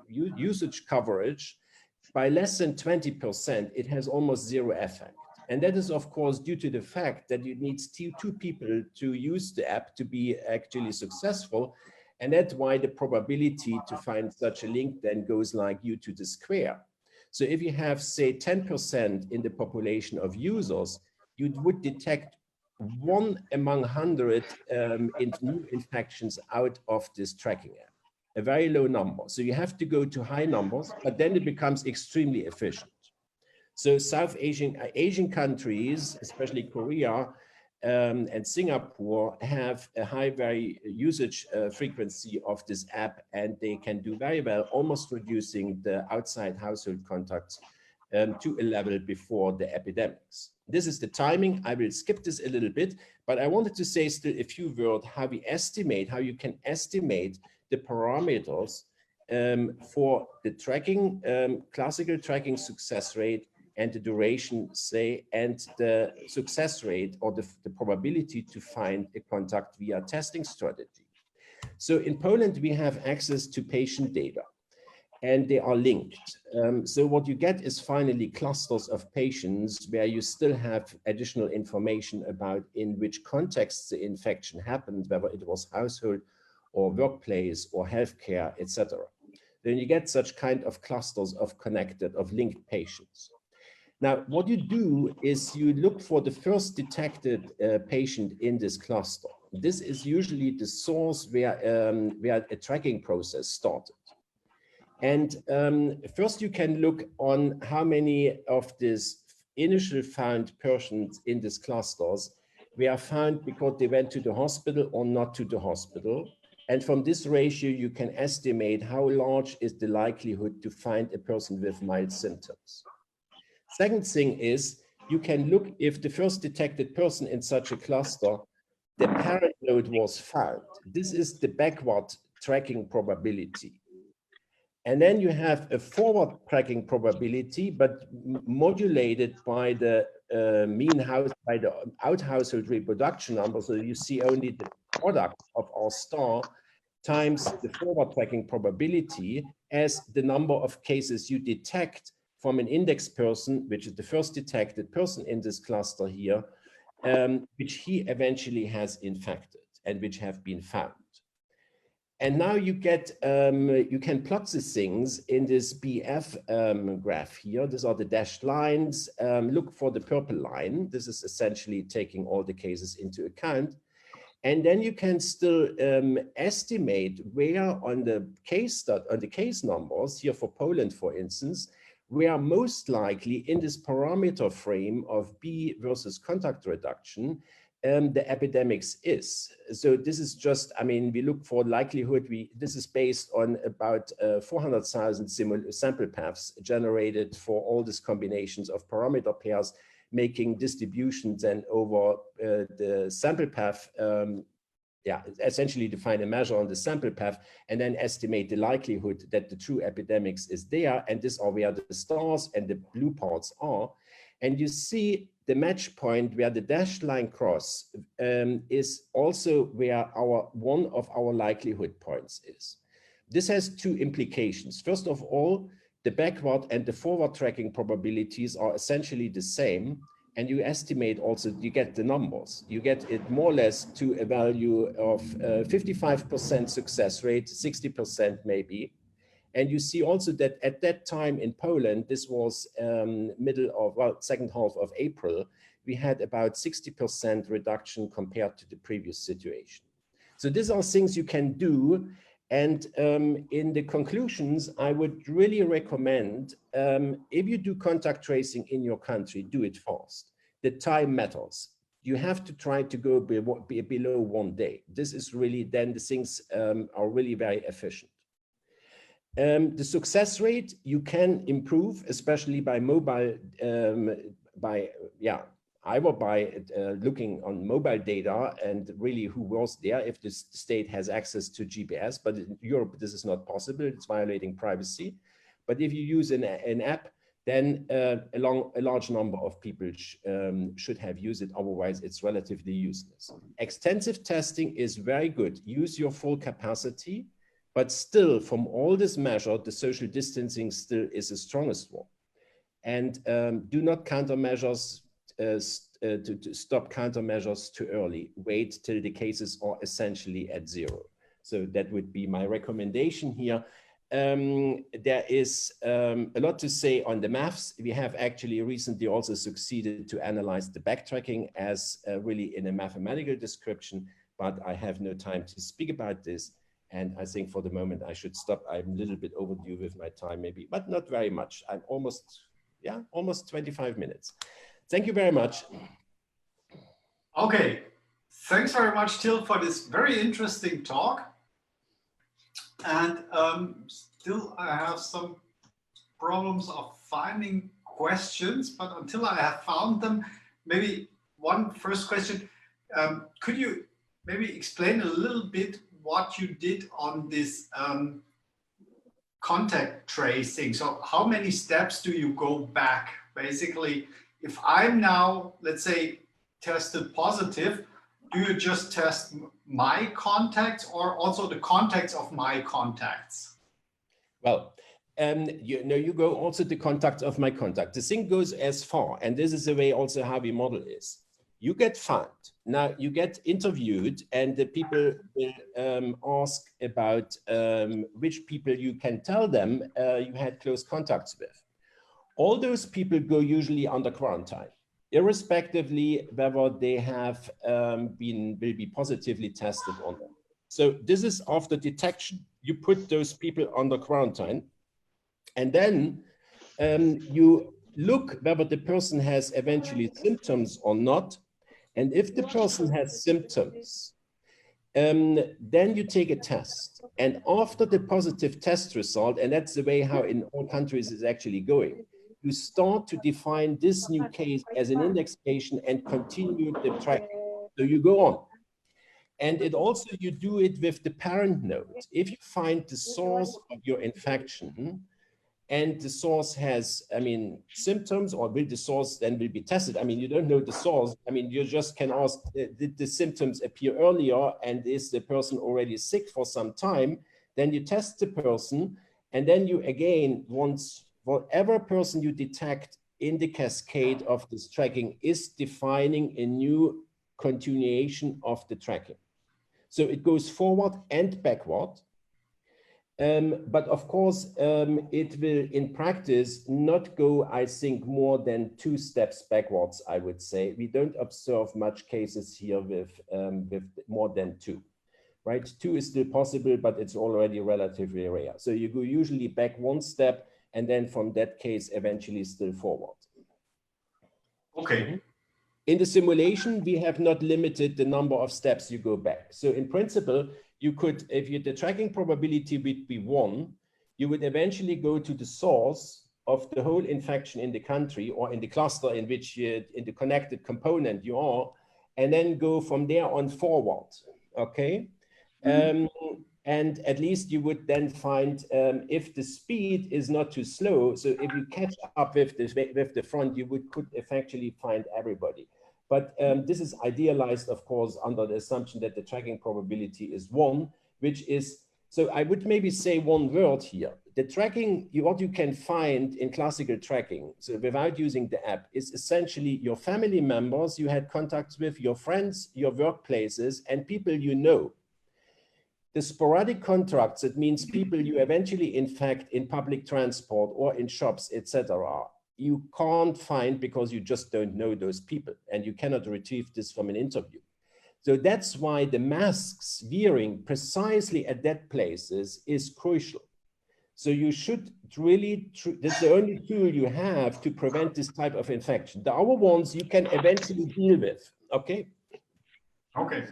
usage coverage, by less than 20%, it has almost 0 effect. And that is, of course, due to the fact that you need two people to use the app to be actually successful. And that's why the probability to find such a link then goes like U to the square. So if you have, say, 10% in the population of users, you would detect 1 among 100 new infections out of this tracking app, a very low number. So you have to go to high numbers, but then it becomes extremely efficient. So South Asian countries, especially Korea, and Singapore have a high usage frequency of this app, and they can do very well, almost reducing the outside household contacts to a level before the epidemics. This is the timing. I will skip this a little bit, but I wanted to say still a few words how you can estimate the parameters for the tracking, classical tracking success rate, and the duration, say, and the success rate or the probability to find a contact via testing strategy. So in Poland, we have access to patient data, and they are linked. So what you get is finally clusters of patients where you still have additional information about in which contexts the infection happened, whether it was household or workplace or healthcare, etc. Then you get such kind of clusters of connected, of linked patients. Now, what you do is you look for the first detected patient in this cluster. This is usually the source where a tracking process started. And first you can look on how many of these initial found persons in these clusters were found because they went to the hospital or not to the hospital. And from this ratio, you can estimate how large is the likelihood to find a person with mild symptoms. Second thing is, you can look if the first detected person in such a cluster, the parent node was found. This is the backward tracking probability. And then you have a forward tracking probability, but modulated by the by the out household reproduction number. So you see only the product of our star times the forward tracking probability as the number of cases you detect from an index person, which is the first detected person in this cluster here, which he eventually has infected and which have been found. And now you get, you can plot these things in this BF graph here. These are the dashed lines. Look for the purple line. This is essentially taking all the cases into account. And then you can still estimate where on the case numbers here for Poland, for instance, where most likely in this parameter frame of B versus contact reduction, the epidemics is. So this is just, I mean, we look for likelihood. This is based on about 400,000 sample paths generated for all these combinations of parameter pairs, making distributions and over the sample path, essentially define a measure on the sample path and then estimate the likelihood that the true epidemics is there. And these are where the stars and the blue parts are. And you see the match point where the dashed line cross is also where one of our likelihood points is. This has two implications. First of all, the backward and the forward tracking probabilities are essentially the same. And you estimate also, you get the numbers. You get it more or less to a value of 55% success rate, 60% maybe. And you see also that at that time in Poland, this was second half of April, we had about 60% reduction compared to the previous situation. So these are things you can do. And in the conclusions, I would really recommend, if you do contact tracing in your country, do it fast. The time matters. You have to try to go below 1 day. This is really, then the things are really very efficient. The success rate you can improve, especially by mobile, either by looking on mobile data and really who was there if the state has access to GPS, but in Europe this is not possible, it's violating privacy. But if you use an app, then a large number of people should have used it, otherwise it's relatively useless. Extensive testing is very good, use your full capacity, but still from all this measure, the social distancing still is the strongest one. And do not countermeasures, to stop countermeasures too early. Wait till the cases are essentially at zero. So that would be my recommendation here. There is a lot to say on the maths. We have actually recently also succeeded to analyze the backtracking as really in a mathematical description, but I have no time to speak about this. And I think for the moment I should stop. I'm a little bit overdue with my time maybe, but not very much. I'm almost 25 minutes. Thank you very much. Okay, thanks very much, Till, for this very interesting talk. And still I have some problems of finding questions, but until I have found them, maybe one first question. Could you maybe explain a little bit what you did on this contact tracing? So how many steps do you go back? Basically, if I'm now, let's say, tested positive, do you just test my contacts or also the contacts of my contacts? Well, you go also the contacts of my contact. The thing goes as far, and this is the way also how we model is. You get found. Now you get interviewed, and the people will ask about which people you can tell them you had close contacts with. All those people go usually under quarantine, irrespectively whether they have will be positively tested or not. So this is after detection. You put those people under quarantine, and then you look whether the person has eventually symptoms or not. And if the person has symptoms, then you take a test. And after the positive test result, and that's the way how in all countries is actually going, you start to define this new case as an index patient and continue the tracking. So you go on. And it also, you do it with the parent node. If you find the source of your infection, and the source has, symptoms, or will the source then will be tested? You don't know the source. You just can ask, did the symptoms appear earlier, and is the person already sick for some time? Then you test the person, and then you again, once whatever person you detect in the cascade of this tracking is defining a new continuation of the tracking. So it goes forward and backward. But of course, it will in practice not go, I think, more than 2 steps backwards, I would say. We don't observe much cases here with more than 2, right? 2 is still possible, but it's already relatively rare. So you go usually back 1 step, and then from that case, eventually still forward. Okay. In the simulation, we have not limited the number of steps you go back. So in principle, you could, if the tracking probability would be 1, you would eventually go to the source of the whole infection in the country or in the cluster in which in the connected component you are, and then go from there on forward, okay? And at least you would then find if the speed is not too slow, so if you catch up with the front, you could effectively find everybody. But this is idealized, of course, under the assumption that the tracking probability is 1, which is, so I would maybe say 1 word here. The tracking, what you can find in classical tracking, so without using the app, is essentially your family members you had contacts with, your friends, your workplaces, and people you know. The sporadic contacts, it means people you eventually infect in public transport or in shops, etc. You can't find because you just don't know those people, and you cannot retrieve this from an interview. So that's why the masks wearing precisely at that places is crucial. So you should really, that's the only tool you have to prevent this type of infection. The other ones you can eventually deal with, okay? Okay.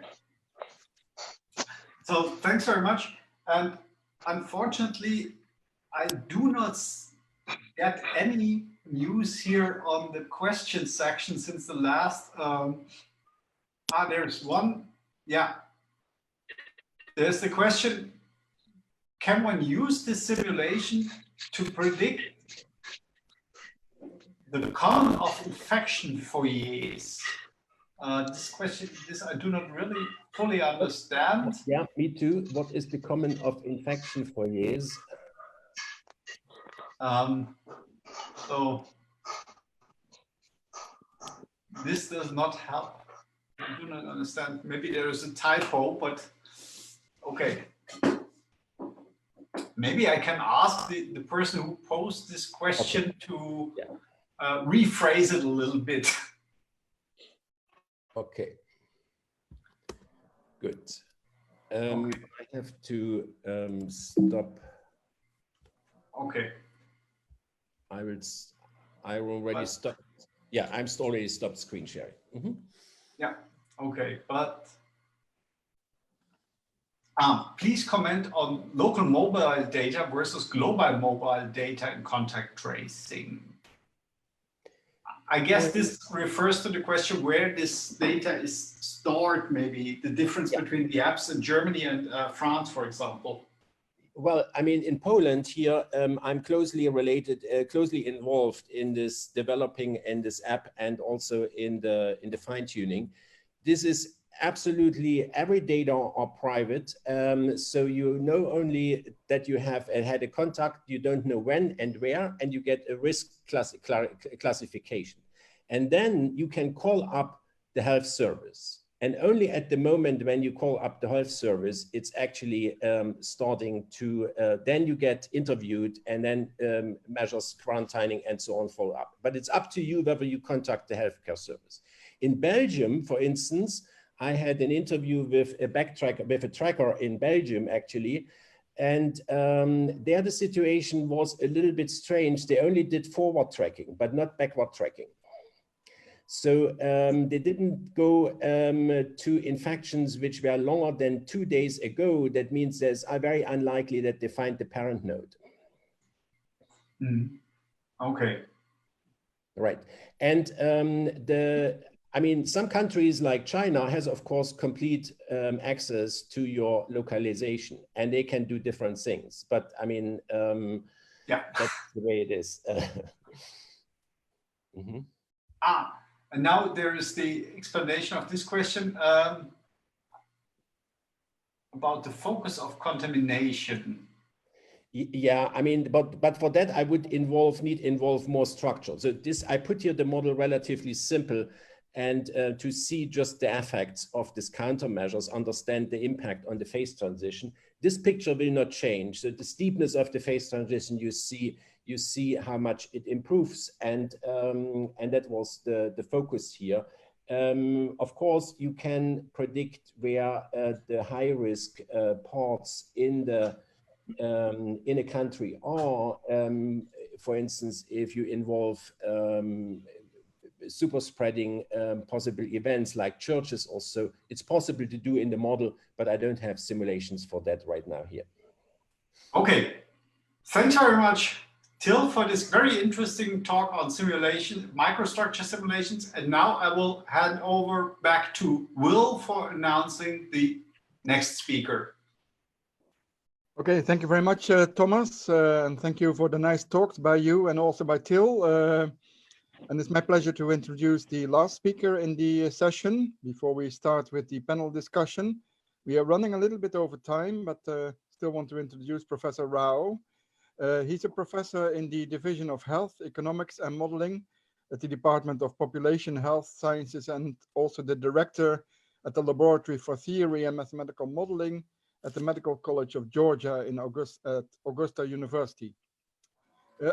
So thanks very much. And unfortunately, I do not get any news here on the question section since the last, there's one, yeah. There's the question, can one use this simulation to predict the common of infection foyers? This question, I do not really fully understand. Yeah, me too. What is the common of infection foyers? So this does not help. I do not understand. Maybe there is a typo, but okay. Maybe I can ask the person who posed this question to rephrase it a little bit. Okay. Good. I have to stop. Okay. I already stopped. Yeah, I'm already stopped screen sharing. Mm-hmm. Yeah. Okay. But please comment on local mobile data versus global mobile data in contact tracing. I guess this refers to the question where this data is stored, maybe the difference between the apps in Germany and France, for example. Well, I mean, in Poland here, I'm closely related, closely involved in this developing in this app and also in the fine tuning. This is absolutely every data are private. So you know only that you have had a contact, you don't know when and where, and you get a risk classification. And then you can call up the health service. And only at the moment when you call up the health service, it's actually starting to, then you get interviewed and then measures quarantining and so on follow up. But it's up to you whether you contact the healthcare service. In Belgium, for instance, I had an interview with a tracker in Belgium actually, and there the situation was a little bit strange. They only did forward tracking, but not backward tracking. So they didn't go to infections which were longer than 2 days ago. That means there's very unlikely that they find the parent node. Okay. Right. And I mean, some countries like China has, of course, complete access to your localization, and they can do different things. But I mean, yeah, that's the way it is. And now there is the explanation of this question about the focus of contamination. Yeah, I mean, but for that I would need involve more structure. So this, I put here the model relatively simple, and to see just the effects of these countermeasures, understand the impact on the phase transition. This picture will not change. So the steepness of the phase transition, you see how much it improves, and that was the focus here. Of course, you can predict where the high risk parts in a country are. For instance, if you involve super spreading possible events like churches also, it's possible to do in the model, but I don't have simulations for that right now here. Okay, thanks very much, Till, for this very interesting talk on simulation, microstructure simulations. And now I will hand over back to Will for announcing the next speaker. Okay, thank you very much, Thomas, and thank you for the nice talks by you and also by Till. And it's my pleasure to introduce the last speaker in the session before we start with the panel discussion. We are running a little bit over time, but still want to introduce Professor Rao. He's a professor in the Division of Health, Economics and Modeling at the Department of Population Health Sciences, and also the director at the Laboratory for Theory and Mathematical Modeling at the Medical College of Georgia at Augusta University.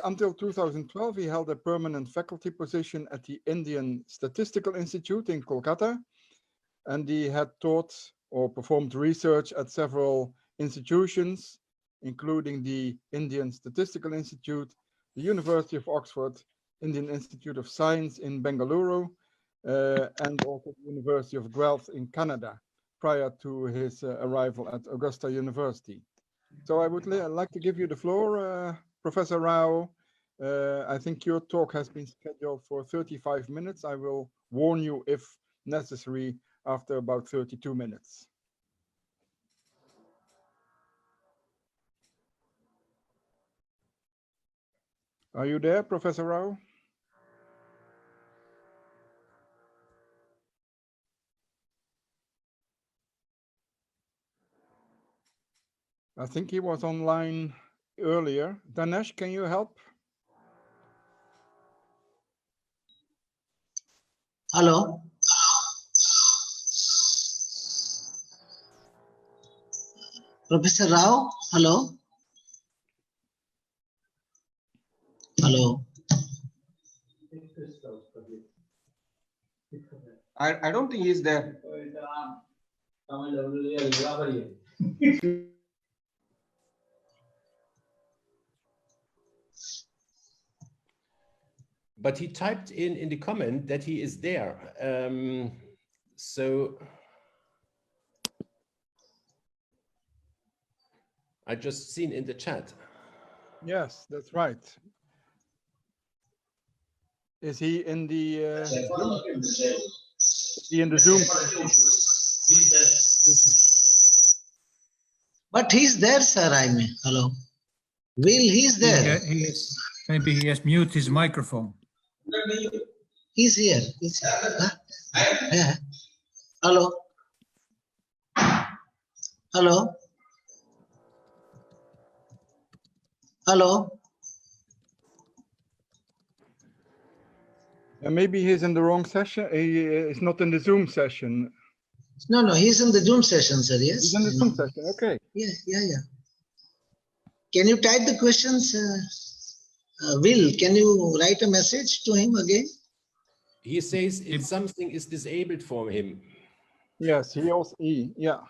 Until 2012, he held a permanent faculty position at the Indian Statistical Institute in Kolkata, and he had taught or performed research at several institutions, including the Indian Statistical Institute, the University of Oxford, Indian Institute of Science in Bengaluru, and also the University of Guelph in Canada, prior to his arrival at Augusta University. So I would like to give you the floor, Professor Rao. I think your talk has been scheduled for 35 minutes. I will warn you if necessary after about 32 minutes. Are you there, Professor Rao? I think he was online earlier. Danesh, can you help? Hello. Professor Rao, hello. Hello. I don't think he's there. But he typed in the comment that he is there. So I just seen in the chat. Yes, that's right. Is he in the Zoom? But he's there, sir. I mean, hello. Will, he's there. Maybe he has muted his microphone. He's here. He's here. Huh? Yeah. Hello. Hello? Hello? Maybe he's in the wrong session. He is not in the Zoom session. No, he's in the Zoom session, sir, yes? He's in the Zoom session, okay. Yeah. Can you type the questions? Will, can you write a message to him again? He says if something is disabled for him. Yes, yeah.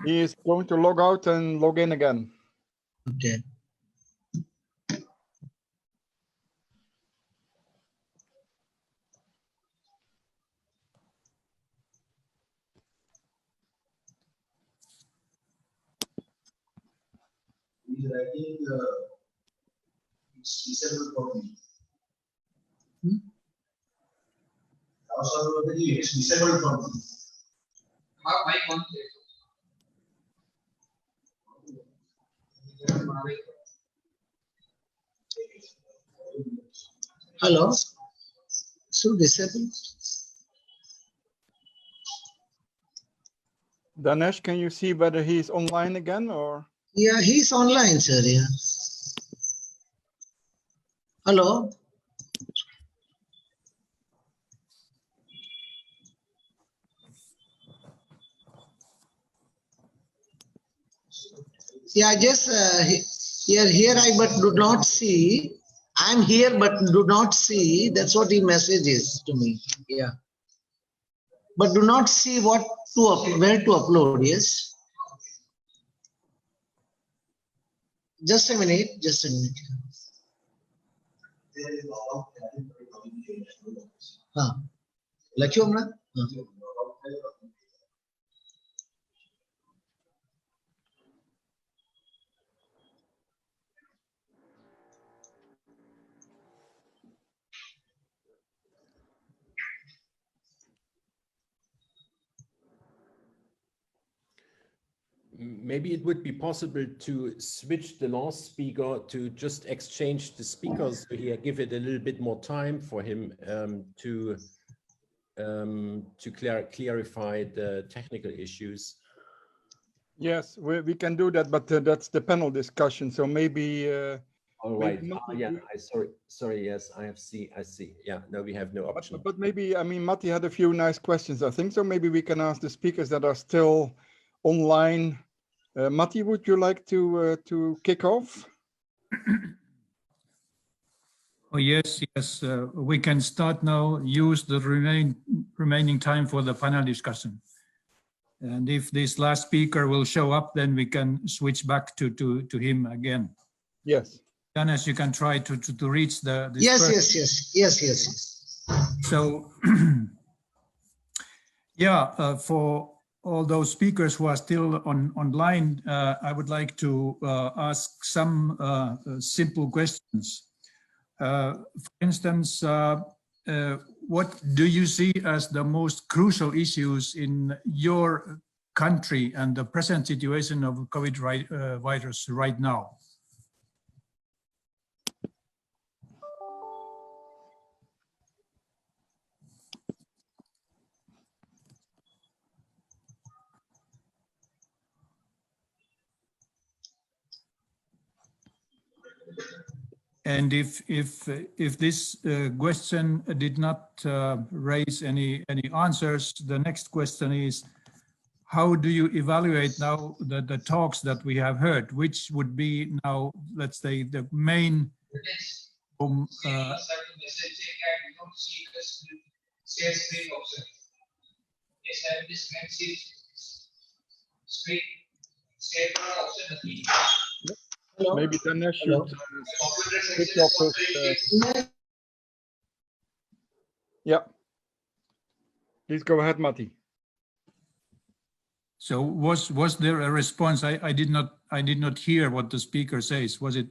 He is going to log out and log in again. Okay. He's writing it's disabled for me. It's disabled for me. Hello? So disabled? Danesh, can you see whether he's online again or? Yeah, he's online, sir, yeah. Hello? Yeah, just here I but do not see. I'm here but do not see. That's what he messages to me. Yeah. But do not see what to where to upload, yes? Just a minute. Lakshyo Amna? Maybe it would be possible to switch the last speaker to just exchange the speakers so here, give it a little bit more time for him to clarify the technical issues. Yes, we can do that, but that's the panel discussion. So maybe. All right. Yeah. Sorry. Yes, I see. Yeah. No, we have no option. But maybe, I mean, Matti had a few nice questions, I think. So maybe we can ask the speakers that are still online. Matti, would you like to kick off? Oh, yes. We can start now. Use the remaining time for the panel discussion. And if this last speaker will show up, then we can switch back to him again. Yes. Dennis, you can try to reach the. Yes. So, yeah, for all those speakers who are still online, I would like to ask some simple questions. For instance, what do you see as the most crucial issues in your country and the present situation of COVID virus right now? And if this question did not raise any answers, the next question is, how do you evaluate now the talks that we have heard? Which would be now, let's say, the main Maybe Danesh should switch off his, yeah. Please go ahead, Matti. So was there a response? I did not hear what the speaker says. Was it?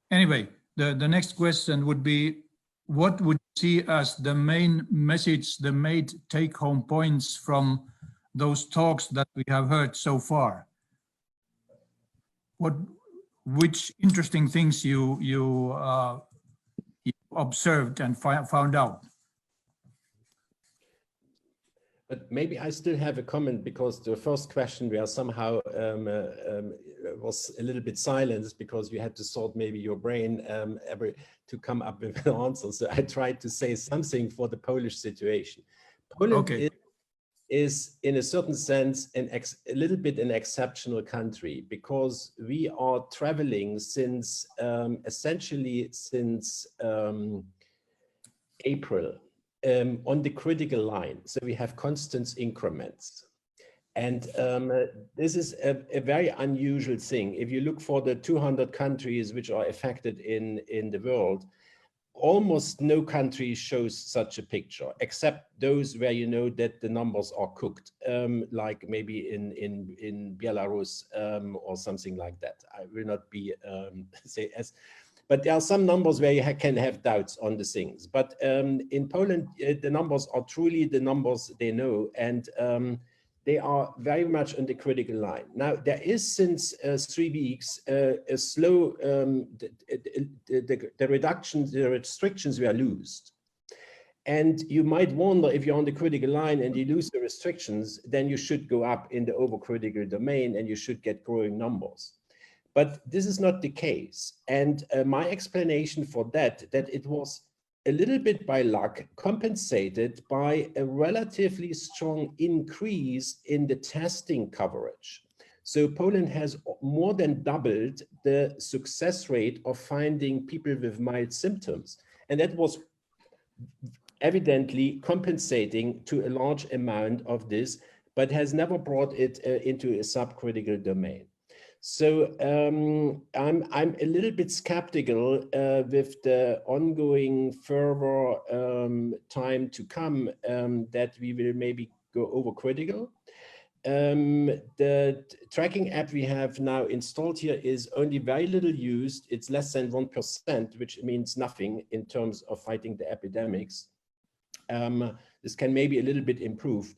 Anyway, the next question would be, what would you see as the main message, the main take-home points from those talks that we have heard so far? Which interesting things you observed and found out? But maybe I still have a comment, because the first question where somehow was a little bit silenced because you had to sort maybe your brain to come up with an answer. So I tried to say something for the Polish situation. Poland is in a certain sense a little bit an exceptional country, because we are traveling since essentially since April. On the critical line, so we have constant increments, and this is a very unusual thing. If you look for the 200 countries which are affected in the world, almost no country shows such a picture, except those where you know that the numbers are cooked, like maybe in Belarus or something like that. I will not be say as. But there are some numbers where you can have doubts on the things. But in Poland, the numbers are truly the numbers they know, and they are very much on the critical line. Now, there is since 3 weeks a slow, the reductions, the restrictions were loosed. And you might wonder, if you're on the critical line and you lose the restrictions, then you should go up in the overcritical domain and you should get growing numbers. But this is not the case. And my explanation for that it was a little bit by luck compensated by a relatively strong increase in the testing coverage. So Poland has more than doubled the success rate of finding people with mild symptoms. And that was evidently compensating to a large amount of this, but has never brought it into a subcritical domain. So I'm a little bit skeptical with the ongoing further time to come that we will maybe go overcritical. The tracking app we have now installed here is only very little used. It's less than 1%, which means nothing in terms of fighting the epidemics. This can maybe a little bit improved.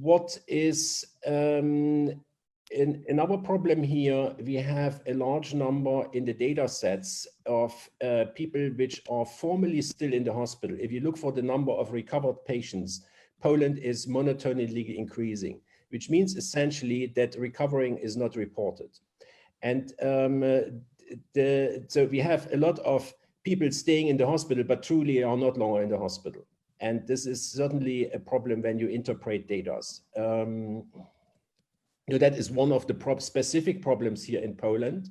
What is another problem here, we have a large number in the data sets of people which are formally still in the hospital. If you look for the number of recovered patients, Poland is monotonically increasing, which means essentially that recovering is not reported. And so we have a lot of people staying in the hospital, but truly are not longer in the hospital. And this is certainly a problem when you interpret data. That is one of the specific problems here in Poland.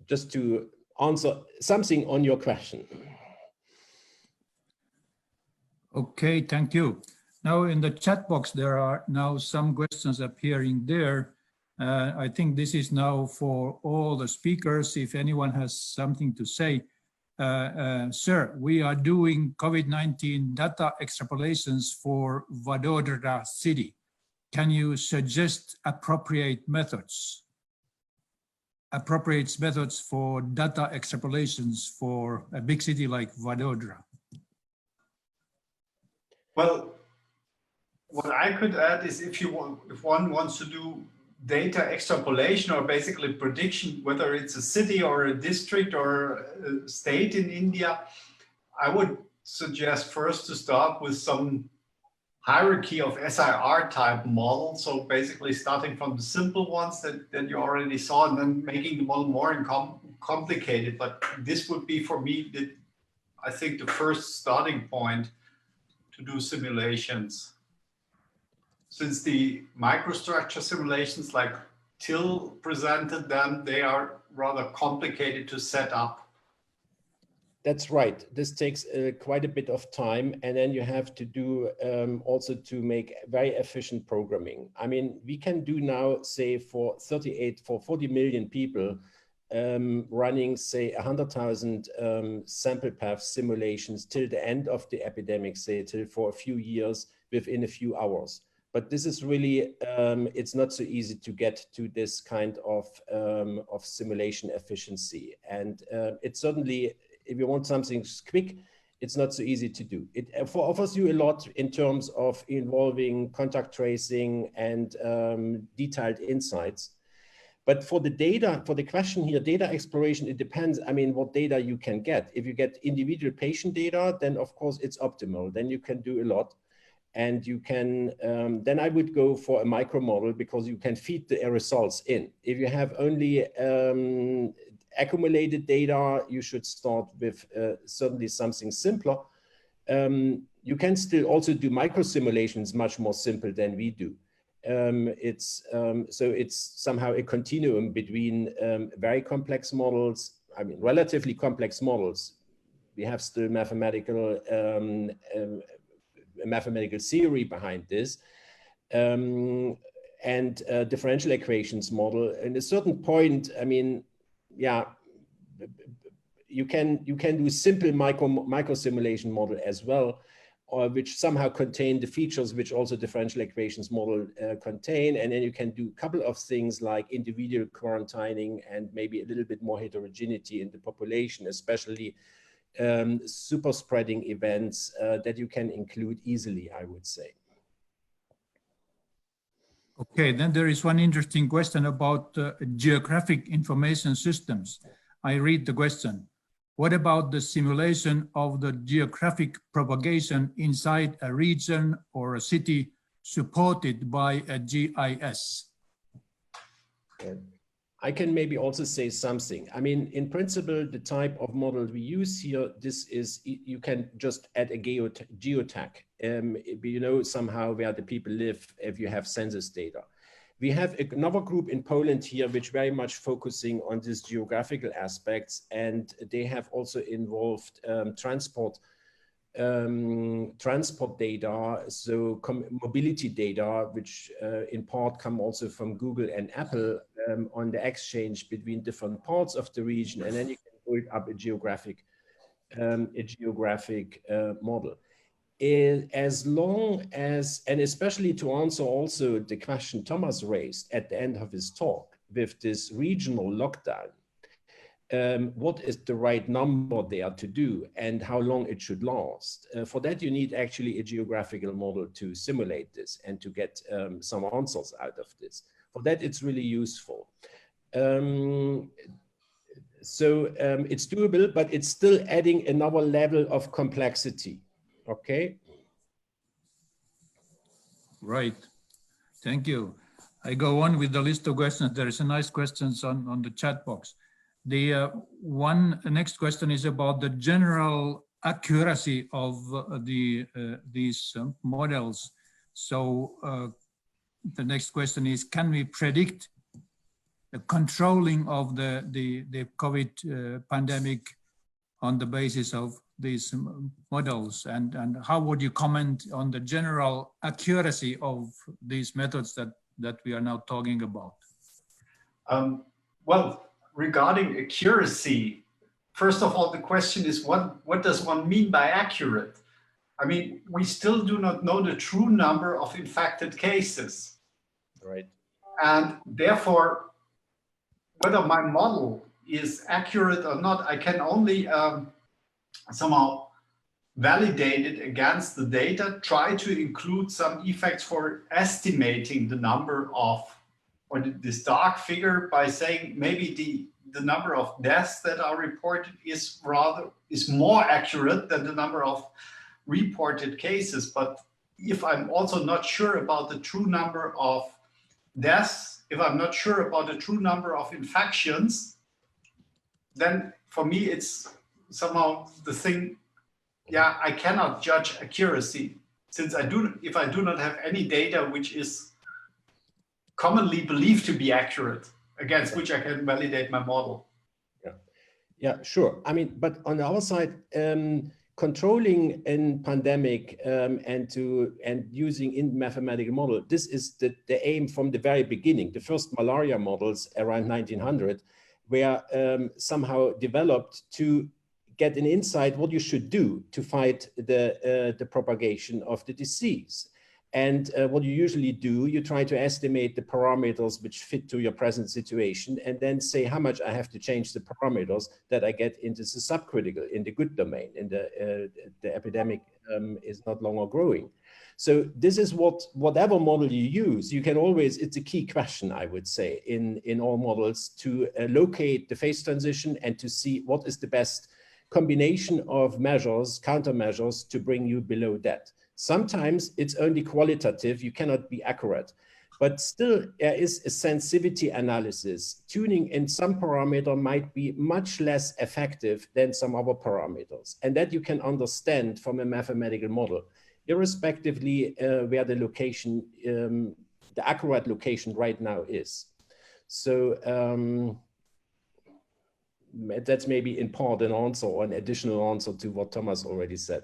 Just to answer something on your question. Okay, thank you. Now in the chat box, there are now some questions appearing there. I think this is now for all the speakers, if anyone has something to say. Sir, we are doing COVID-19 data extrapolations for Baroda city. Can you suggest appropriate methods for data extrapolations for a big city like Baroda? Well, what I could add is if one wants to do data extrapolation or basically prediction, whether it's a city or a district or a state in India, I would suggest first to start with some hierarchy of SIR type models. So basically starting from the simple ones that you already saw and then making the model more complicated. But this would be for me, I think, the first starting point to do simulations. Since the microstructure simulations like Till presented them, they are rather complicated to set up. That's right. This takes quite a bit of time, and then you have to do also to make very efficient programming. I mean, we can do now, say, for 40 million people, running, say, 100,000 sample path simulations till the end of the epidemic, say, till for a few years within a few hours. But this is really, it's not so easy to get to this kind of simulation efficiency. And it certainly if you want something quick, it's not so easy to do. It offers you a lot in terms of involving contact tracing and detailed insights. But for the data, for the question here, data exploration, it depends, I mean, what data you can get. If you get individual patient data, then of course it's optimal. Then you can do a lot. And you can, then I would go for a micro model because you can feed the results in. If you have only accumulated data, you should start with certainly something simpler. You can still also do micro simulations much more simple than we do. So it's somehow a continuum between very complex models, I mean, relatively complex models. We have still mathematical theory behind this, and differential equations model. And a certain point, I mean, yeah, you can do simple micro simulation model as well, or which somehow contain the features which also differential equations model contain. And then you can do a couple of things like individual quarantining and maybe a little bit more heterogeneity in the population, especially super spreading events that you can include easily, I would say. Okay, then there is one interesting question about geographic information systems. I read the question. What about the simulation of the geographic propagation inside a region or a city supported by a GIS? I can maybe also say something. I mean, in principle, the type of model we use here, this is, you can just add a geotag. You know somehow where the people live if you have census data. We have another group in Poland here, which very much focusing on these geographical aspects, and they have also involved transport data, so mobility data, which in part come also from Google and Apple on the exchange between different parts of the region, and then you can build up a geographic model. As long as, and especially to answer also the question Thomas raised at the end of his talk with this regional lockdown, what is the right number there to do and how long it should last? For that, you need actually a geographical model to simulate this and to get some answers out of this. For that, it's really useful. It's doable, but it's still adding another level of complexity. Okay. Right. Thank you. I go on with the list of questions. There is a nice questions on the chat box. The next question is about the general accuracy of these models. So the next question is, can we predict the controlling of the COVID pandemic on the basis of these models, and how would you comment on the general accuracy of these methods that we are now talking about? Well, regarding accuracy, first of all, the question is what does one mean by accurate? I mean, we still do not know the true number of infected cases. Right. And therefore, whether my model is accurate or not, I can only somehow validate it against the data, try to include some effects for estimating the number of, or this dark figure, by saying maybe the number of deaths that are reported is more accurate than the number of reported cases. But if I'm also not sure about the true number of deaths, if I'm not sure about the true number of infections, then for me it's somehow the thing, yeah, I cannot judge accuracy, since if I do not have any data which is commonly believed to be accurate, against which I can validate my model. Yeah, sure. I mean, but on the other side, controlling a pandemic and using in mathematical model, this is the aim from the very beginning. The first malaria models around 1900 were somehow developed to get an insight what you should do to fight the propagation of the disease. And what you usually do, you try to estimate the parameters which fit to your present situation, and then say how much I have to change the parameters that I get into the subcritical, in the good domain, in the epidemic is not longer growing. So this is whatever model you use, you can always, it's a key question, I would say, in all models, to locate the phase transition and to see what is the best combination of measures, countermeasures, to bring you below that. Sometimes it's only qualitative, you cannot be accurate, but still there is a sensitivity analysis. Tuning in some parameter might be much less effective than some other parameters, and that you can understand from a mathematical model, irrespectively where the location, the accurate location right now is. So that's maybe in part an answer or an additional answer to what Thomas already said.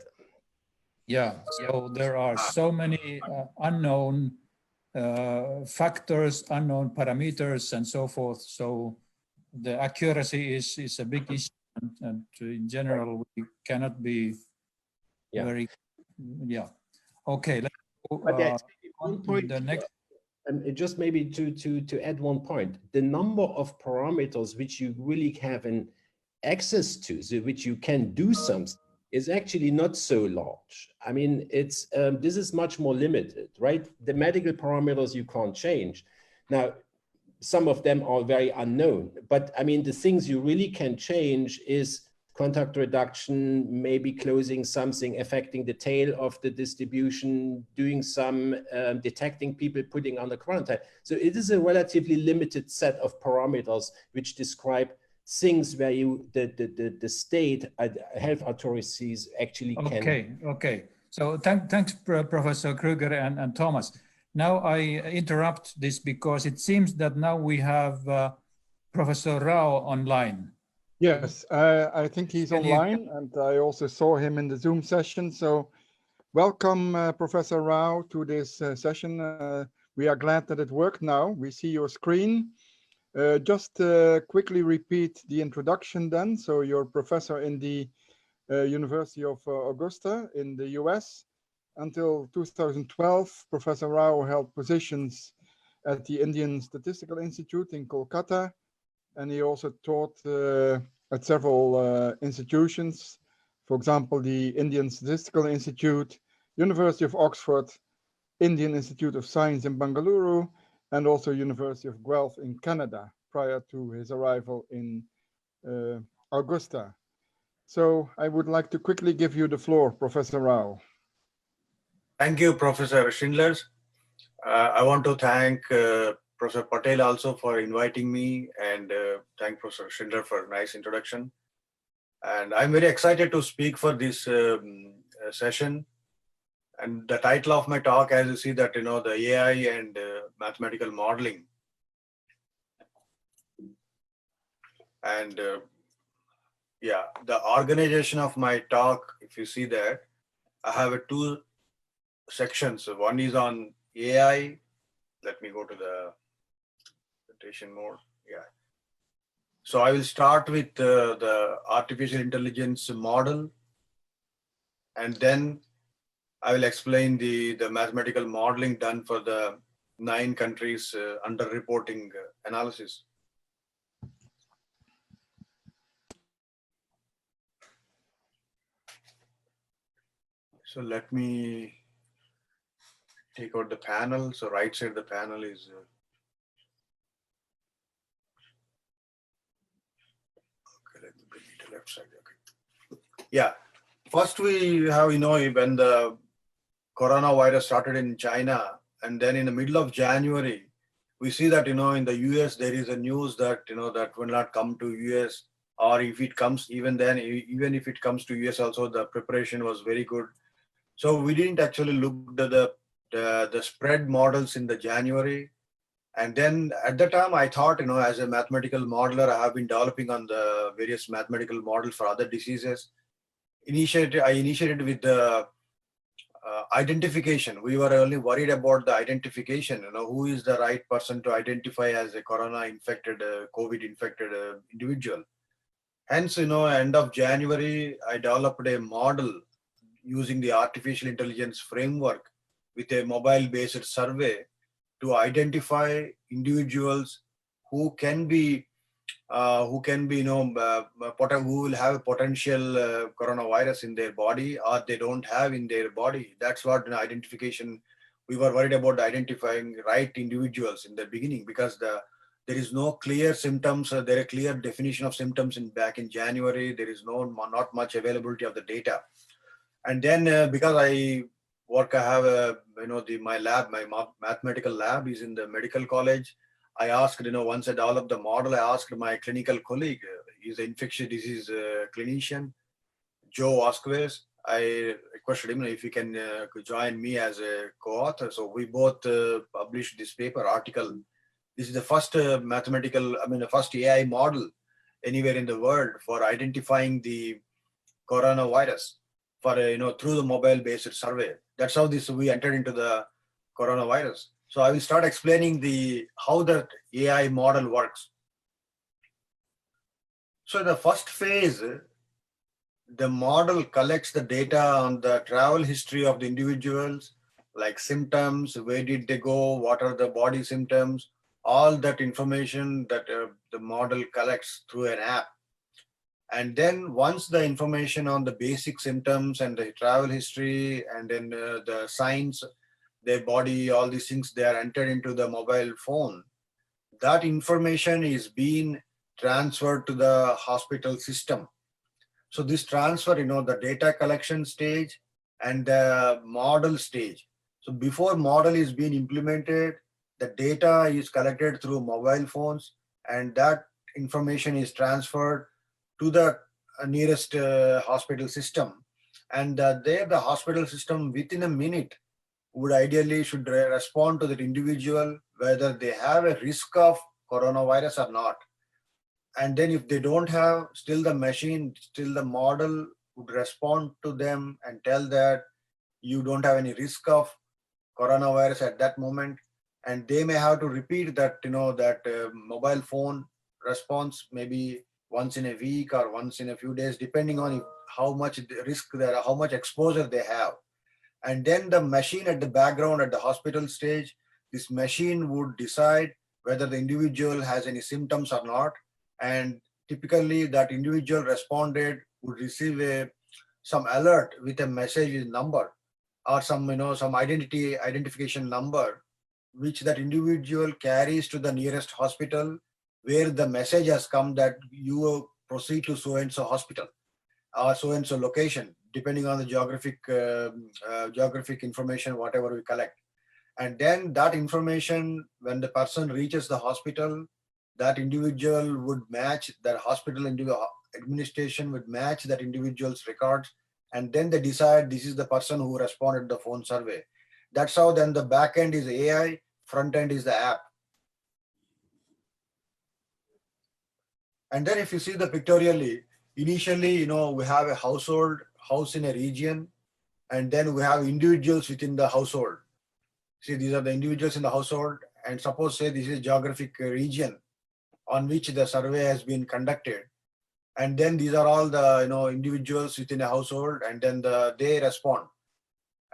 Yeah, so there are so many unknown factors, unknown parameters, and so forth. So the accuracy is a big issue, and in general, we cannot be very, Okay, let's go one point, the next. And just maybe to add one point, the number of parameters which you really have an access to, so which you can do something, is actually not so large. I mean, it's this is much more limited, right? The medical parameters you can't change. Now, some of them are very unknown, but I mean, the things you really can change is contact reduction, maybe closing something, affecting the tail of the distribution, doing some detecting people, putting under quarantine. So it is a relatively limited set of parameters which describe things where you, the state, health authorities actually can. Okay. So thanks, Professor Kruger and Thomas. Now I interrupt this because it seems that now we have Professor Rao online. Yes, I think he's online, and I also saw him in the Zoom session. So welcome, Professor Rao, to this session. We are glad that it worked now. We see your screen. Just quickly repeat the introduction then. So you're professor in the University of Augusta in the US. Until 2012, Professor Rao held positions at the Indian Statistical Institute in Kolkata, and he also taught at several institutions, for example, the Indian Statistical Institute, University of Oxford, Indian Institute of Science in Bangalore, and also University of Guelph in Canada prior to his arrival in Augusta. So I would like to quickly give you the floor, Professor Rao. Thank you, Professor Schindler. I want to thank Professor Patel also for inviting me, and thank Professor Schindler for a nice introduction. And I'm very excited to speak for this session. And the title of my talk, as you see that, the AI and mathematical modeling. And yeah, the organization of my talk, if you see that, I have two sections. One is on AI. Let me go to the presentation mode. Yeah. So I will start with the artificial intelligence model, and then I will explain the mathematical modeling done for the 9 countries under reporting analysis. So let me take out the panel. So right side of the panel is okay. Let me bring it to left side. Okay. Yeah. First, we have when the coronavirus started in China, and then in the middle of January, we see that in the US there is a news that that will not come to US, or if it comes, even if it comes to US also, the preparation was very good. So we didn't actually look at the spread models in the January. And then at the time I thought, as a mathematical modeler, I have been developing on the various mathematical models for other diseases. I initiated with the identification. We were only worried about the identification, who is the right person to identify as a corona-infected, COVID-infected individual. Hence, end of January, I developed a model using the artificial intelligence framework with a mobile-based survey to identify individuals who can be, who will have a potential coronavirus in their body, or they don't have in their body. That's what identification. We were worried about identifying right individuals in the beginning, because there is no clear symptoms. There is a clear definition of symptoms back in January. There is not much availability of the data. And then because I have my lab, my mathematical lab is in the medical college. I asked, once I developed the model, I asked my clinical colleague, he's an infectious disease clinician, Joe Vasquez. I requested him if he can join me as a co-author. So we both published this article. This is the first the first AI model anywhere in the world for identifying the coronavirus for through the mobile-based survey. That's how we entered into the coronavirus. So I will start explaining how the AI model works. So the first phase, the model collects the data on the travel history of the individuals, like symptoms, where did they go, what are the body symptoms, all that information that the model collects through an app. And then once the information on the basic symptoms and the travel history and then the signs, their body, all these things, they are entered into the mobile phone. That information is being transferred to the hospital system. So this transfer, the data collection stage and the model stage. So before model is being implemented, the data is collected through mobile phones, and that information is transferred to the nearest hospital system. And there the hospital system within a minute would ideally should respond to that individual whether they have a risk of coronavirus or not. And then if they don't have, still the model would respond to them and tell that you don't have any risk of coronavirus at that moment. And they may have to repeat that, mobile phone response maybe once in a week or once in a few days, depending on how much risk there, how much exposure they have. And then the machine at the background at the hospital stage, this machine would decide whether the individual has any symptoms or not. And typically that individual responded would receive some alert with a message number or some identification number, which that individual carries to the nearest hospital, where the message has come that you will proceed to so-and-so hospital or so-and-so location, depending on the geographic information, whatever we collect. And then that information, when the person reaches the hospital, that individual would match, that hospital administration would match that individual's records. And then they decide this is the person who responded to the phone survey. That's how then the back end is AI, front end is the app. And then if you see the pictorially, initially, we have a house in a region, and then we have individuals within the household. See, these are the individuals in the household, and suppose say this is a geographic region on which the survey has been conducted. And then these are all the individuals within a household, and then they respond.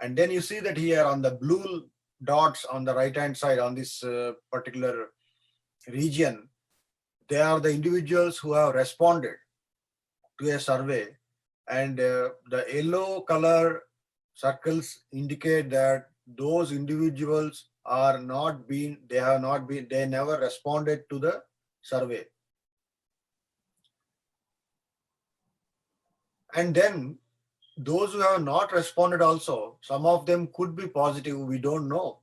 And then you see that here on the blue dots on the right hand side on this particular region, they are the individuals who have responded to a survey, and the yellow color circles indicate that those individuals they never responded to the survey. And then those who have not responded also, some of them could be positive, we don't know.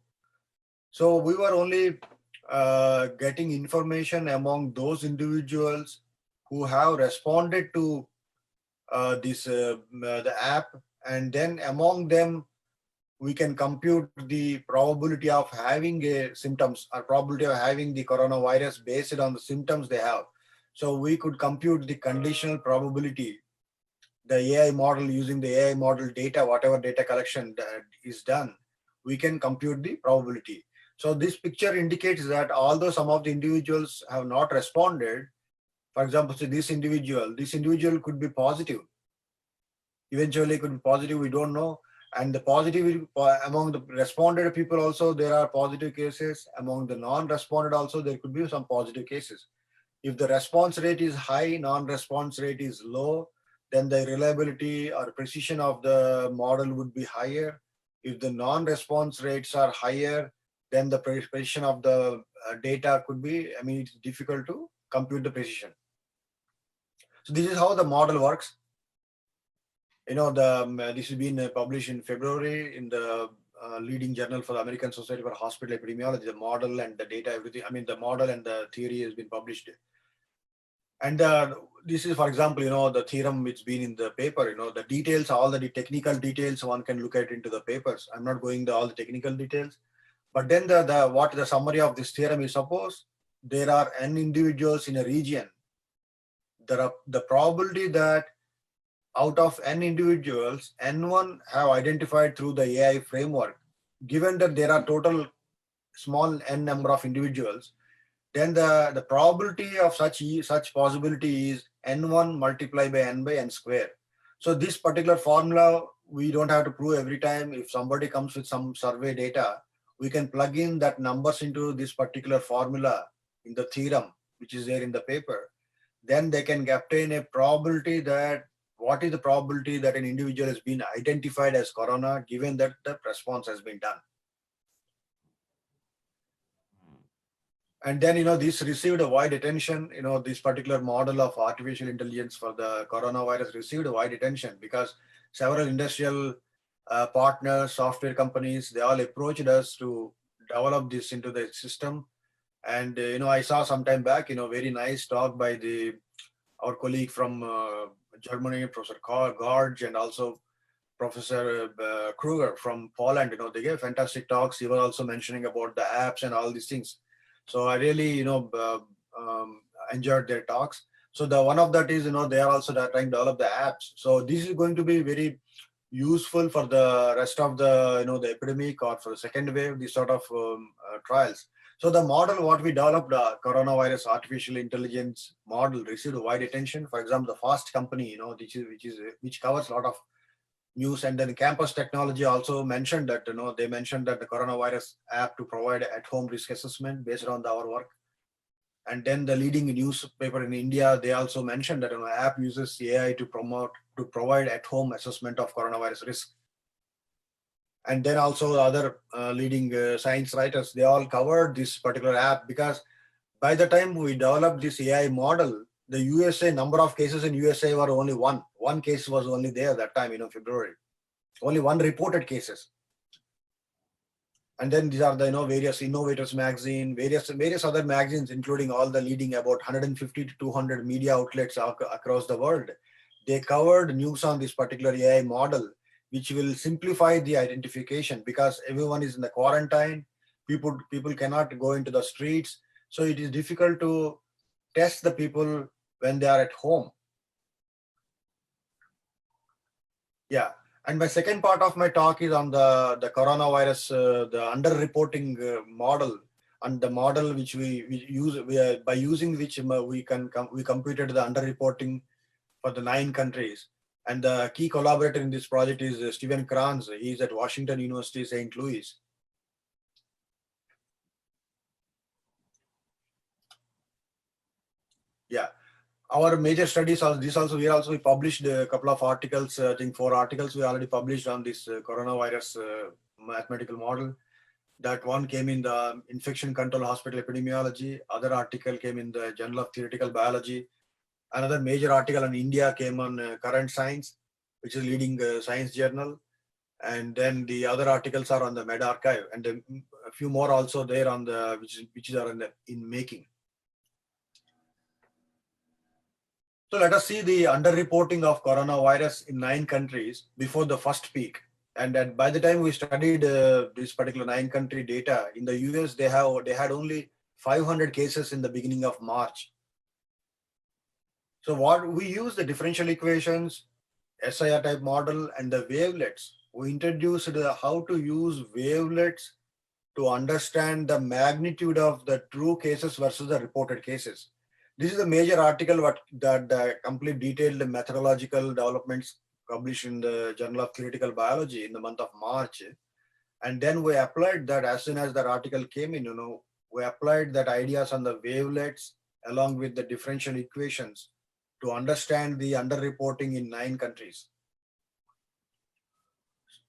So we were only getting information among those individuals who have responded to the app, and then among them we can compute the probability of having symptoms or probability of having the coronavirus based on the symptoms they have. So we could compute the conditional probability, the AI model, using the AI model data, whatever data collection that is done, we can compute the probability. So this picture indicates that although some of the individuals have not responded, for example, say this individual could be positive. Eventually could be positive, we don't know. And the positive among the responded people also, there are positive cases. Among the non-responded also, there could be some positive cases. If the response rate is high, non-response rate is low, then the reliability or precision of the model would be higher. If the non-response rates are higher, then the precision of the data could be, I mean, it's difficult to compute the precision. So this is how the model works. You know, this has been published in February in the leading journal for the American Society for Hospital Epidemiology. The model and the data, everything, I mean, the model and the theory has been published. And this is, for example, you know, the theorem which been in the paper, you know, the details, all the technical details one can look at into the papers. I'm not going to all the technical details, but then what the summary of this theorem is, suppose there are n individuals in a region. The probability that out of n individuals, n1 have identified through the AI framework, given that there are total small n number of individuals, then the probability of such possibility is n1 multiplied by n square. So this particular formula, we don't have to prove every time. If somebody comes with some survey data, we can plug in that numbers into this particular formula in the theorem, which is there in the paper. Then they can obtain a probability that what is the probability that an individual has been identified as corona, given that the response has been done. And then, you know, this received a wide attention. You know, this particular model of artificial intelligence for the coronavirus received a wide attention because several industrial partners, software companies, they all approached us to develop this into the system. And, you know, I saw some time back, you know, very nice talk by our colleague from Germany, Professor Gorge, and also Professor Kruger from Poland. You know, they gave fantastic talks. He was also mentioning about the apps and all these things. So I really, you know, enjoyed their talks. So the one of that is, you know, they are also trying to develop the apps. So this is going to be very useful for the rest of the, you know, the epidemic or for the second wave, these sort of trials. So the model what we developed, coronavirus artificial intelligence model, received wide attention. For example, the FAST company, you know, which covers a lot of news, and then Campus Technology also mentioned that, you know, they mentioned that the coronavirus app to provide at-home risk assessment based on our work. And then the leading newspaper in India, they also mentioned that an app uses AI to provide at-home assessment of coronavirus risk. And then also other leading science writers, they all covered this particular app, because by the time we developed this AI model, the USA number of cases in USA were only one. One case was only there that time, you know, February. Only one reported cases. And then these are the, you know, various Innovators magazine, various other magazines, including all the leading about 150 to 200 media outlets across the world. They covered news on this particular AI model, which will simplify the identification because everyone is in the quarantine. People cannot go into the streets. So it is difficult to test the people when they are at home. Yeah. And my second part of my talk is on the coronavirus, the underreporting model, and the model which we use, by using which we computed the underreporting for the 9 countries. And the key collaborator in this project is Stephen Kranz. He's at Washington University, St. Louis. Yeah. Our major studies, we published a couple of articles, I think 4 articles we already published on this coronavirus mathematical model. That one came in the Infection Control Hospital Epidemiology. Other article came in the Journal of Theoretical Biology. Another major article on India came on Current Science, which is leading science journal. And then the other articles are on the medRxiv, and a few more also there on the which are in making. So let us see the underreporting of coronavirus in 9 countries before the first peak. And by the time we studied this particular 9-country data, in the US, they had only 500 cases in the beginning of March. So what we use the differential equations, SIR type model, and the wavelets. We introduced how to use wavelets to understand the magnitude of the true cases versus the reported cases. This is a major article that the complete detailed methodological developments published in the Journal of Theoretical Biology in the month of March. And then we applied that as soon as that article came in, we applied that ideas on the wavelets along with the differential equations to understand the underreporting in 9 countries.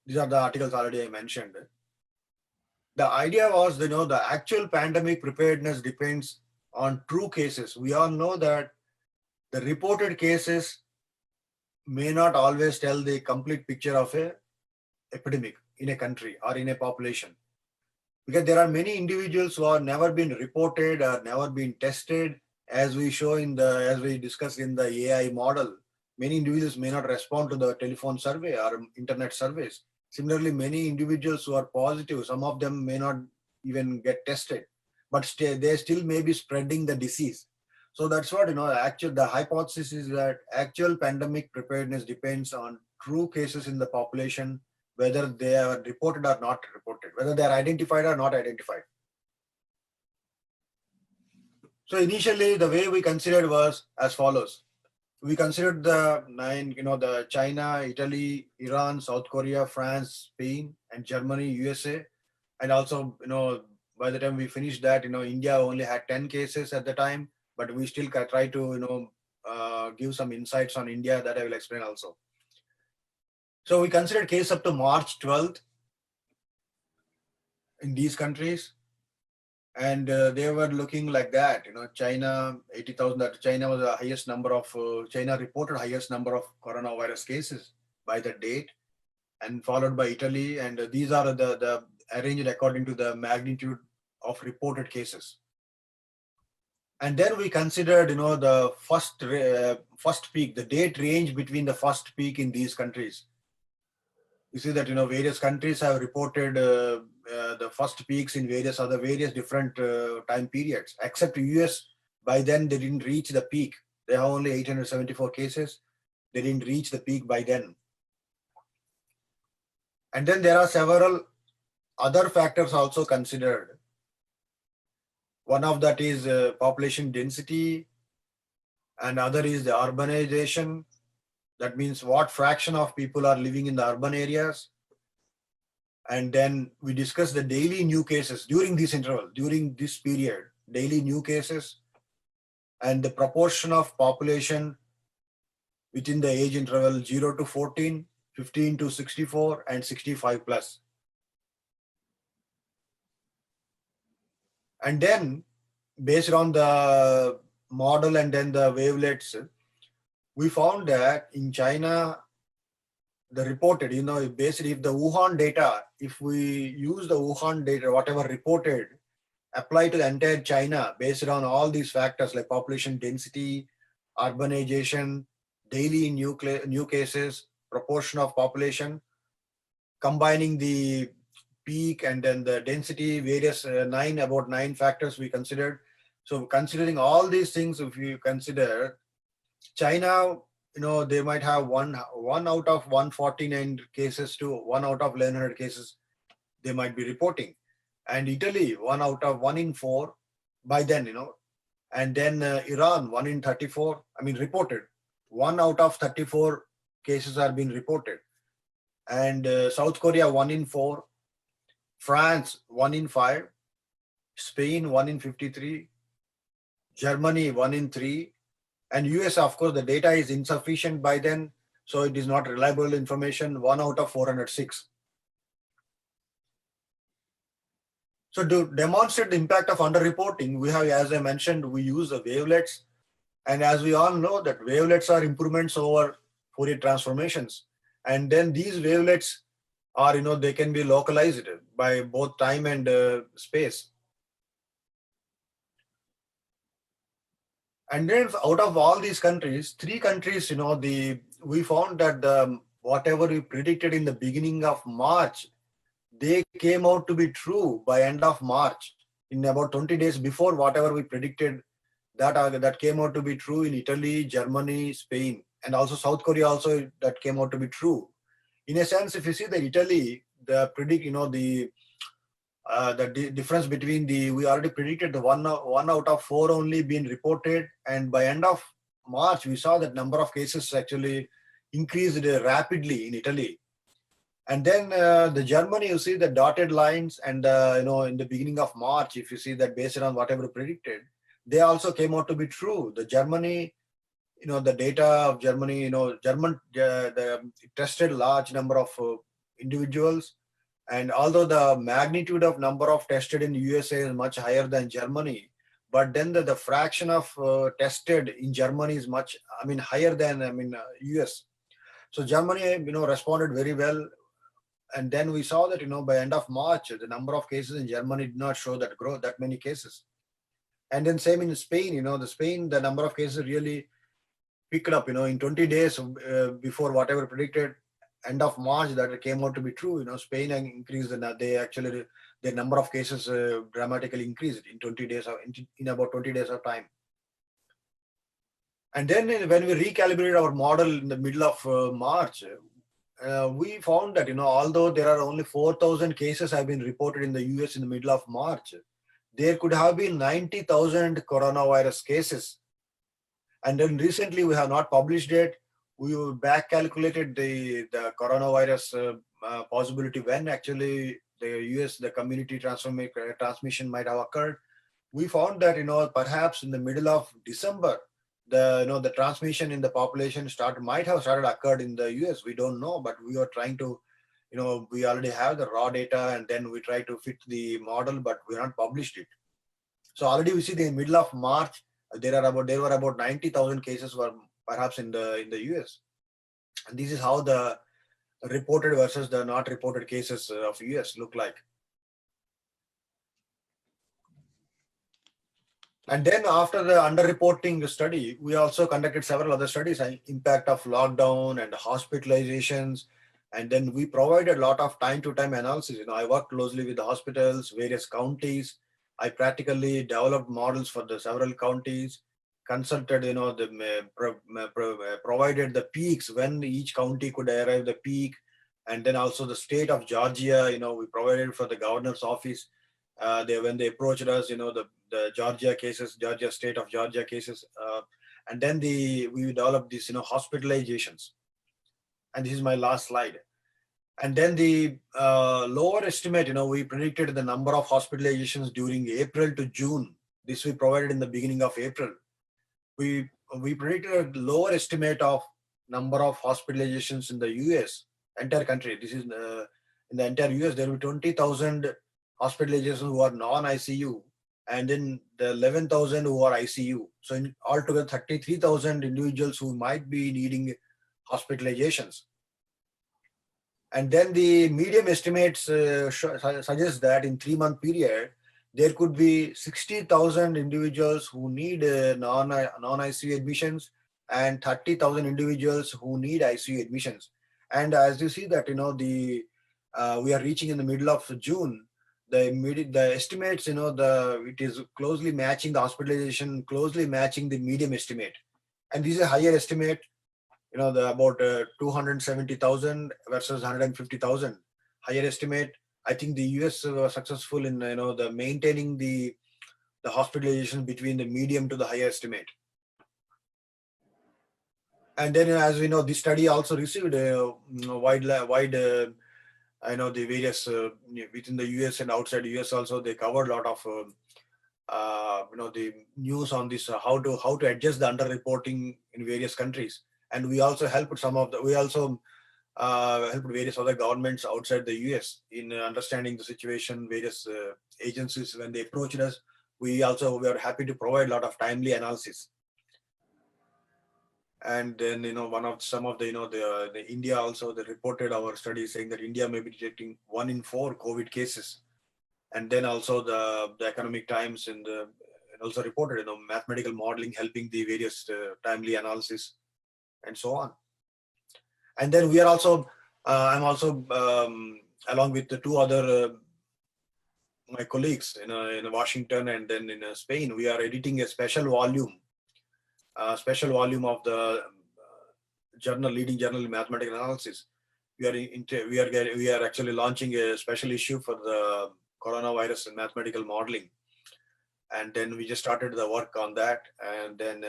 These are the articles already I mentioned. The idea was, the actual pandemic preparedness depends on true cases. We all know that the reported cases may not always tell the complete picture of an epidemic in a country or in a population. Because there are many individuals who have never been reported or never been tested, as we discussed in the AI model. Many individuals may not respond to the telephone survey or internet surveys. Similarly, many individuals who are positive, some of them may not even get tested, but they still may be spreading the disease. So that's what, the hypothesis is that actual pandemic preparedness depends on true cases in the population, whether they are reported or not reported, whether they are identified or not identified. So initially, the way we considered was as follows. We considered the 9, the China, Italy, Iran, South Korea, France, Spain, and Germany, USA. And also, by the time we finished that, India only had 10 cases at the time, but we still try to, give some insights on India that I will explain also. So we considered case up to March 12th in these countries. And they were looking like that, China, 80,000, that China was the highest number of, China reported highest number of coronavirus cases by the date, and followed by Italy. And these are the arranged according to the magnitude of reported cases. And then we considered, the first peak, the date range between the first peak in these countries. You see that, various countries have reported the first peaks in various different time periods, except US. By then, they didn't reach the peak. They have only 874 cases. They didn't reach the peak by then. And then there are several other factors also considered. One of that is population density, and other is the urbanization. That means what fraction of people are living in the urban areas. And then we discuss the daily new cases during this interval, during this period, daily new cases, and the proportion of population within the age interval 0 to 14, 15 to 64, and 65 plus. And then based on the model and then the wavelets, we found that in China, the reported, basically if the Wuhan data, if we use the Wuhan data, whatever reported, apply to the entire China based on all these factors like population density, urbanization, daily new cases, proportion of population, combining the peak and then the density, various about nine factors we considered. So considering all these things, if you consider China, they might have one out of 149 cases to 1 out of 1100 cases they might be reporting. And Italy, 1 out of 1 in 4 by then, and then Iran, 1 in 34, reported. 1 out of 34 cases are being reported. And South Korea, 1 in 4, France, 1 in 5, Spain, 1 in 53, Germany, 1 in 3, and US, of course, the data is insufficient by then, so it is not reliable information, 1 out of 406. So to demonstrate the impact of underreporting, we have, as I mentioned, we use the wavelets. And as we all know that wavelets are improvements over Fourier transformations. And then these wavelets are, they can be localized by both time and space. And then out of all these countries, 3 countries, we found that whatever we predicted in the beginning of March, they came out to be true by end of March. In about 20 days before whatever we predicted, that came out to be true in Italy, Germany, Spain, and also South Korea also that came out to be true. In a sense, if you see the Italy, the difference between we already predicted the 1 out of 4 only being reported, and by end of March we saw that number of cases actually increased rapidly in Italy. And then the Germany, you see the dotted lines, and in the beginning of March, if you see that based on whatever predicted, they also came out to be true. The Germany, the data of Germany, the tested large number of individuals, and although the magnitude of number of tested in USA is much higher than Germany, but then the fraction of tested in Germany is much, higher than US. So Germany, responded very well. And then we saw that, by end of March, the number of cases in Germany did not show that growth, that many cases. And then same in Spain, the number of cases really picked up, in 20 days before whatever predicted, end of March, that it came out to be true. Spain increased, and the number of cases dramatically increased in 20 days, in about 20 days of time. And then when we recalibrated our model in the middle of March, we found that, although there are only 4,000 cases have been reported in the US in the middle of March, there could have been 90,000 coronavirus cases. And then recently we have not published it. We back calculated the coronavirus possibility when actually the community transmission might have occurred. We found that, perhaps in the middle of December, the transmission in the population might have started occurred in the US. We don't know, but we are trying to, we already have the raw data, and then we try to fit the model, but we haven't published it. So already we see the middle of March, there were about 90,000 cases were perhaps in the US. And this is how the reported versus the not reported cases of US look like. And then after the underreporting study, we also conducted several other studies on impact of lockdown and hospitalizations. And then we provided a lot of time-to-time analysis. I worked closely with the hospitals, various counties. I practically developed models for the several counties, consulted, provided the peaks when each county could arrive the peak. And then also the state of Georgia, we provided for the governor's office. When they approached us, the Georgia cases, state of Georgia cases, and then we developed these, hospitalizations. And this is my last slide. And then the lower estimate, we predicted the number of hospitalizations during April to June. This we provided in the beginning of April. We predicted a lower estimate of number of hospitalizations in the US, entire country. This is in the entire US, there will be 20,000 hospitalizations who are non-ICU, and then the 11,000 who are ICU. So in altogether 33,000 individuals who might be needing hospitalizations. And then the medium estimates suggest that in 3-month period, there could be 60,000 individuals who need non-ICU admissions and 30,000 individuals who need ICU admissions. And as you see that, we are reaching in the middle of June, the estimates, it is closely matching the hospitalization, closely matching the medium estimate. And this is a higher estimate, about 270,000 versus 150,000. Higher estimate. I think the US was successful in, the maintaining the hospitalization between the medium to the higher estimate. And then, as we know, this study also received a wide the various within the US and outside US also, they covered a lot of the news on this, how to adjust the underreporting in various countries. And we also helped helped various other governments outside the US in understanding the situation. Various agencies, when they approached us, we are happy to provide a lot of timely analysis. And then, some of the India also, they reported our study saying that India may be detecting 1 in 4 COVID cases. And then also the Economic Times also reported, mathematical modeling helping the various timely analysis and so on. And then we are also, I'm also, along with the 2 other my colleagues in Washington and then in Spain, we are editing a special volume of the leading journal in mathematical analysis. We are actually launching a special issue for the coronavirus and mathematical modeling. And then we just started the work on that. And then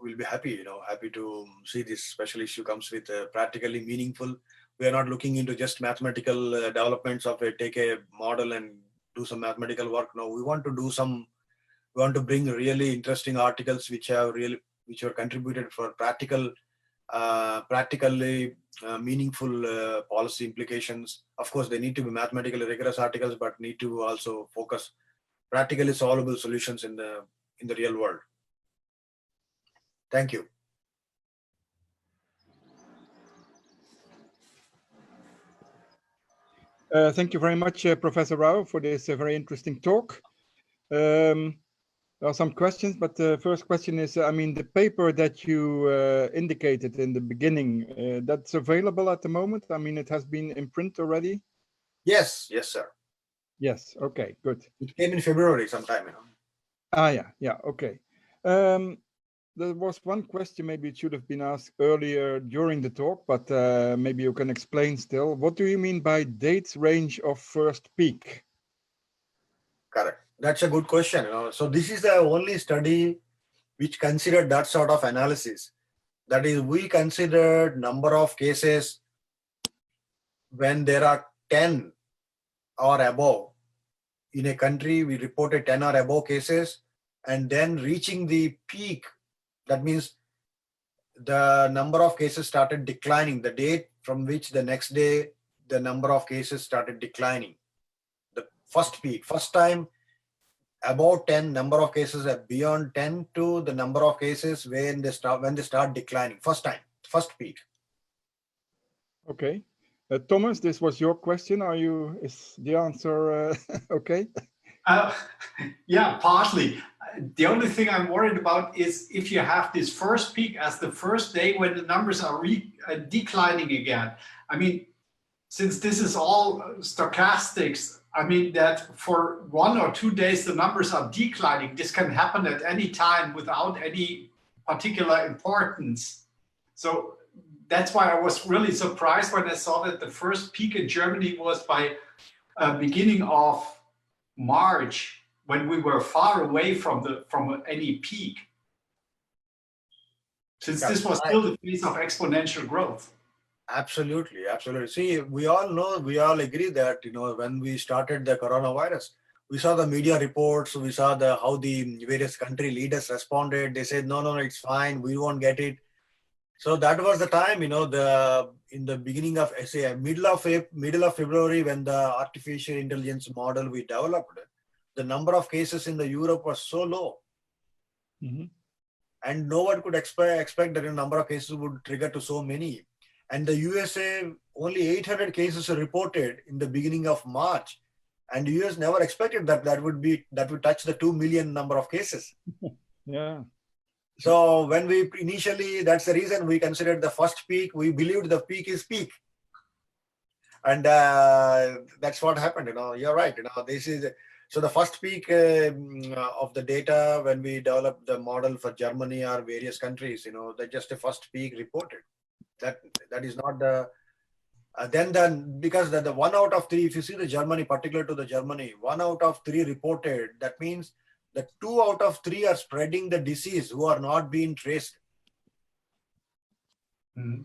we'll be happy, happy to see this special issue comes with practically meaningful. We are not looking into just mathematical developments of take a model and do some mathematical work. No, we want to do some. We want to bring really interesting articles which are contributed for practically meaningful policy implications. Of course, they need to be mathematically rigorous articles, but need to also focus practically solvable solutions in the real world. Thank you. Thank you very much, Professor Rao, for this very interesting talk. There are some questions, but the first question is, I mean, the paper that you indicated in the beginning, that's available at the moment? I mean, it has been in print already? Yes, sir. Yes, okay, good. It came in February sometime, Yeah, okay. There was one question, maybe it should have been asked earlier during the talk, but maybe you can explain still. What do you mean by dates range of first peak? Correct. That's a good question. So this is the only study which considered that sort of analysis. That is, we considered number of cases when there are 10 or above. In a country, we reported 10 or above cases, and then reaching the peak. That means the number of cases started declining, the date from which the next day the number of cases started declining. The first peak, first time about 10, number of cases are beyond 10 to the number of cases when they start declining. First time, first peak. Okay. Thomas, this was your question. Is the answer okay? Yeah, partly. The only thing I'm worried about is if you have this first peak as the first day when the numbers are declining again. I mean, since this is all stochastics, I mean that for 1 or 2 days the numbers are declining. This can happen at any time without any particular importance. So that's why I was really surprised when I saw that the first peak in Germany was by beginning of March, when we were far away from any peak. Since this was still the phase of exponential growth. Absolutely. See, we all agree that, when we started the coronavirus, we saw the media reports, we saw how the various country leaders responded. They said, no, it's fine, we won't get it. So that was the time, in the beginning of, say, middle of February, when the artificial intelligence model we developed, the number of cases in the Europe was so low. Mm-hmm. And no one could expect that the number of cases would trigger to so many. And the USA, only 800 cases are reported in the beginning of March. And the US never expected that would touch the 2 million number of cases. Yeah. So when we initially, that's the reason we considered the first peak, we believed the peak is peak. And that's what happened, you're right. So the first peak of the data when we developed the model for Germany or various countries, that's just the first peak reported. That is not the, because the 1 out of 3, if you see the Germany, particular to the Germany, 1 out of 3 reported, that means the 2 out of 3 are spreading the disease who are not being traced. Mm-hmm.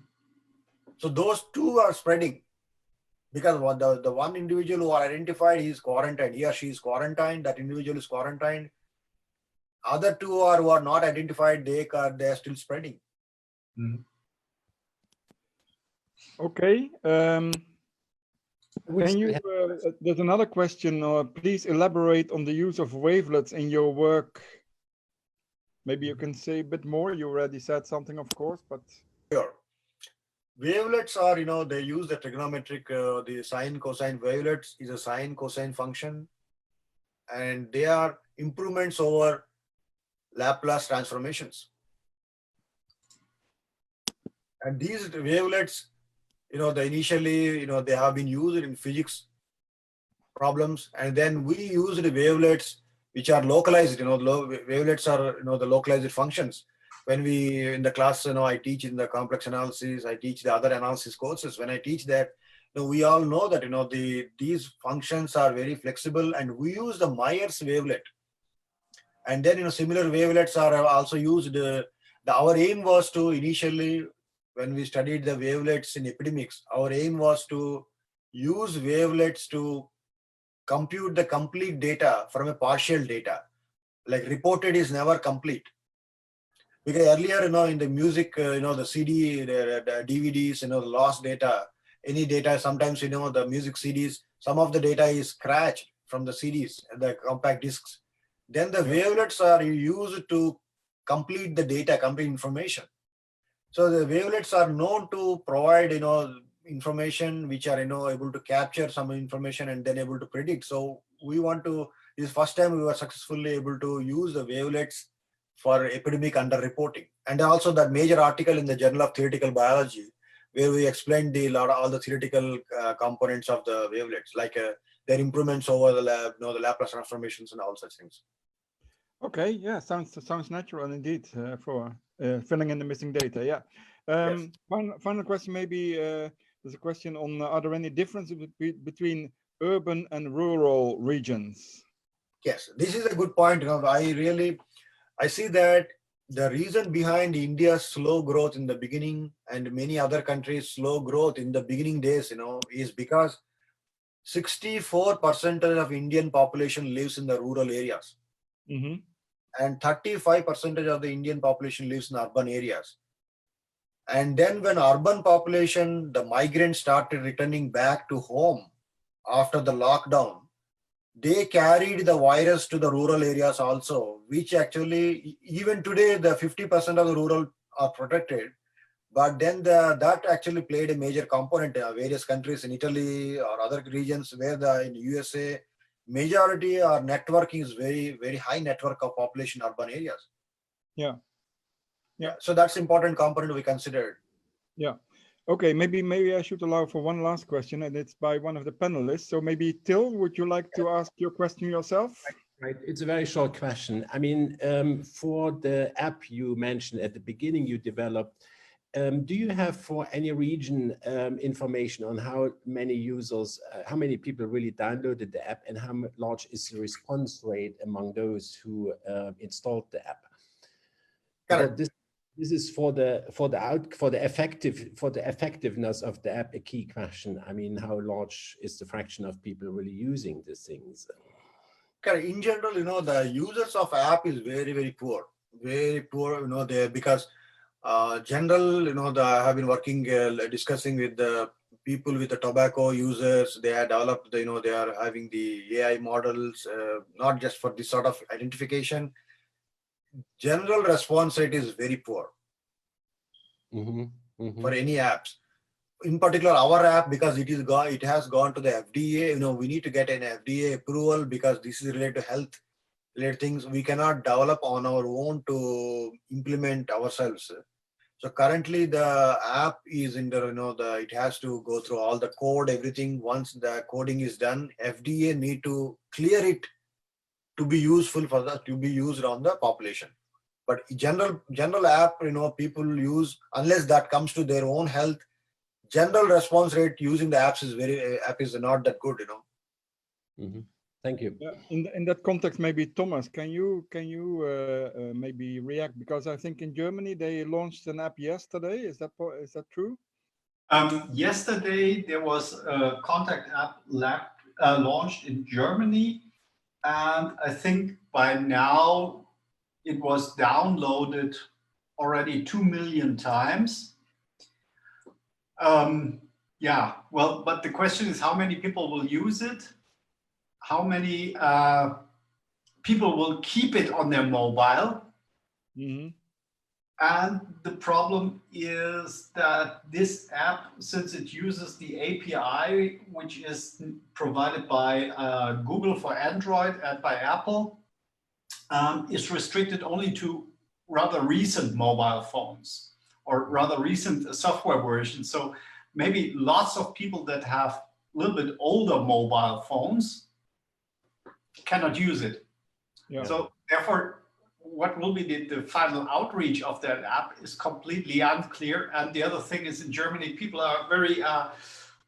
So those 2 are spreading because the one individual who are identified, he is quarantined. He or she is quarantined. That individual is quarantined. Other 2 who are not identified, they are still spreading. Mm-hmm. Okay. Can you, there's another question, please elaborate on the use of wavelets in your work. Maybe you can say a bit more. You already said something, of course, but. Sure. Wavelets are, they use the trigonometric, the sine cosine wavelets is a sine cosine function. And they are improvements over Laplace transformations. And these wavelets, initially, they have been used in physics problems, and then we used wavelets which are localized. Wavelets are, the localized functions. When we in the class, I teach in the complex analysis, I teach the other analysis courses. When I teach that, we all know that these functions are very flexible, and we use the Myers wavelet. And then, similar wavelets are also used. Our aim was to initially, when we studied the wavelets in epidemics, our aim was to use wavelets to compute the complete data from a partial data. Like reported is never complete. Because earlier, in the music, the CD, the DVDs, the lost data, any data, sometimes, the music CDs, some of the data is scratched from the CDs, the compact discs. Then the wavelets are used to complete the data, complete information. So the wavelets are known to provide, information which are, able to capture some information and then able to predict. So we want to, this first time we were successfully able to use the wavelets for epidemic underreporting. And also that major article in the Journal of Theoretical Biology, where we explained all the theoretical components of the wavelets, like their improvements over the the Laplace transformations and all such things. Okay, yeah, sounds natural indeed for filling in the missing data. Yeah. Yes. Final question, maybe there's a question on are there any differences between urban and rural regions? Yes, this is a good point. I see that the reason behind India's slow growth in the beginning and many other countries' slow growth in the beginning days, is because 64% of Indian population lives in the rural areas. Mm-hmm. And 35% of the Indian population lives in urban areas. And then when urban population, the migrants started returning back to home after the lockdown, they carried the virus to the rural areas also, which actually, even today, the 50% of the rural are protected. But then that actually played a major component in various countries in Italy or other regions where in USA, majority or networking is very, very high network of population urban areas. Yeah. So that's important component we considered. Yeah. Okay, maybe I should allow for one last question, and it's by one of the panelists. So maybe Till, would you like to ask your question yourself? Right. It's a very short question. I mean, for the app you mentioned at the beginning you developed, do you have for any region information on how many users, how many people really downloaded the app and how large is the response rate among those who installed the app? Correct. This is for the effectiveness of the app a key question. I mean, how large is the fraction of people really using these things? Correct. In general, the users of app is very, very poor. Very poor, because general, I have been working, discussing with the people with the tobacco users. They have developed, they are having the AI models, not just for this sort of identification. General response rate is very poor for any apps. In particular, our app, because it has gone to the FDA. We need to get an FDA approval because this is related to health related things. We cannot develop on our own to implement ourselves. So currently the app is in the, it has to go through all the code, everything. Once the coding is done, FDA need to clear it to be useful for that, to be used on the population. But general app, people use, unless that comes to their own health, general response rate using the apps is not that good, Thank you. Yeah, in that context, maybe Thomas, can you maybe react, because I think in Germany they launched an app yesterday. Is that true? Yesterday there was a contact app launched in Germany, and I think by now it was downloaded already 2 million times. Yeah, well, but the question is how many people will use it? How many people will keep it on their mobile? Mm-hmm. And the problem is that this app, since it uses the API, which is provided by Google for Android and by Apple, is restricted only to rather recent mobile phones or rather recent software versions. So maybe lots of people that have a little bit older mobile phones cannot use it. Yeah. So therefore, what will be the final outreach of that app is completely unclear. And the other thing is, in Germany, people are very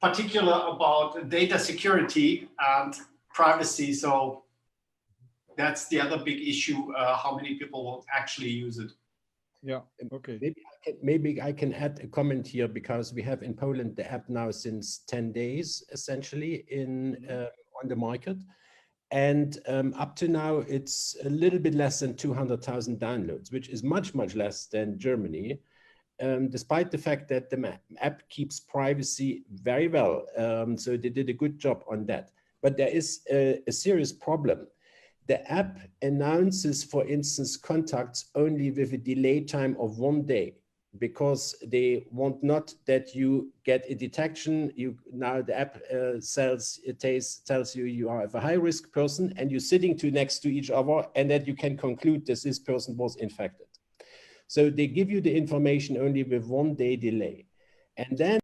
particular about data security and privacy. So that's the other big issue, how many people will actually use it. Yeah, okay. Maybe I can add a comment here, because we have in Poland the app now since 10 days, essentially, on the market. And up to now, it's a little bit less than 200,000 downloads, which is much, much less than Germany, despite the fact that the app keeps privacy very well. So they did a good job on that. But there is a serious problem. The app announces, for instance, contacts only with a delay time of 1 day, because they want not that you get a detection. Now the app tells you you are a high-risk person, and you're sitting next to each other, and that you can conclude that this person was infected. So they give you the information only with 1 day delay. And then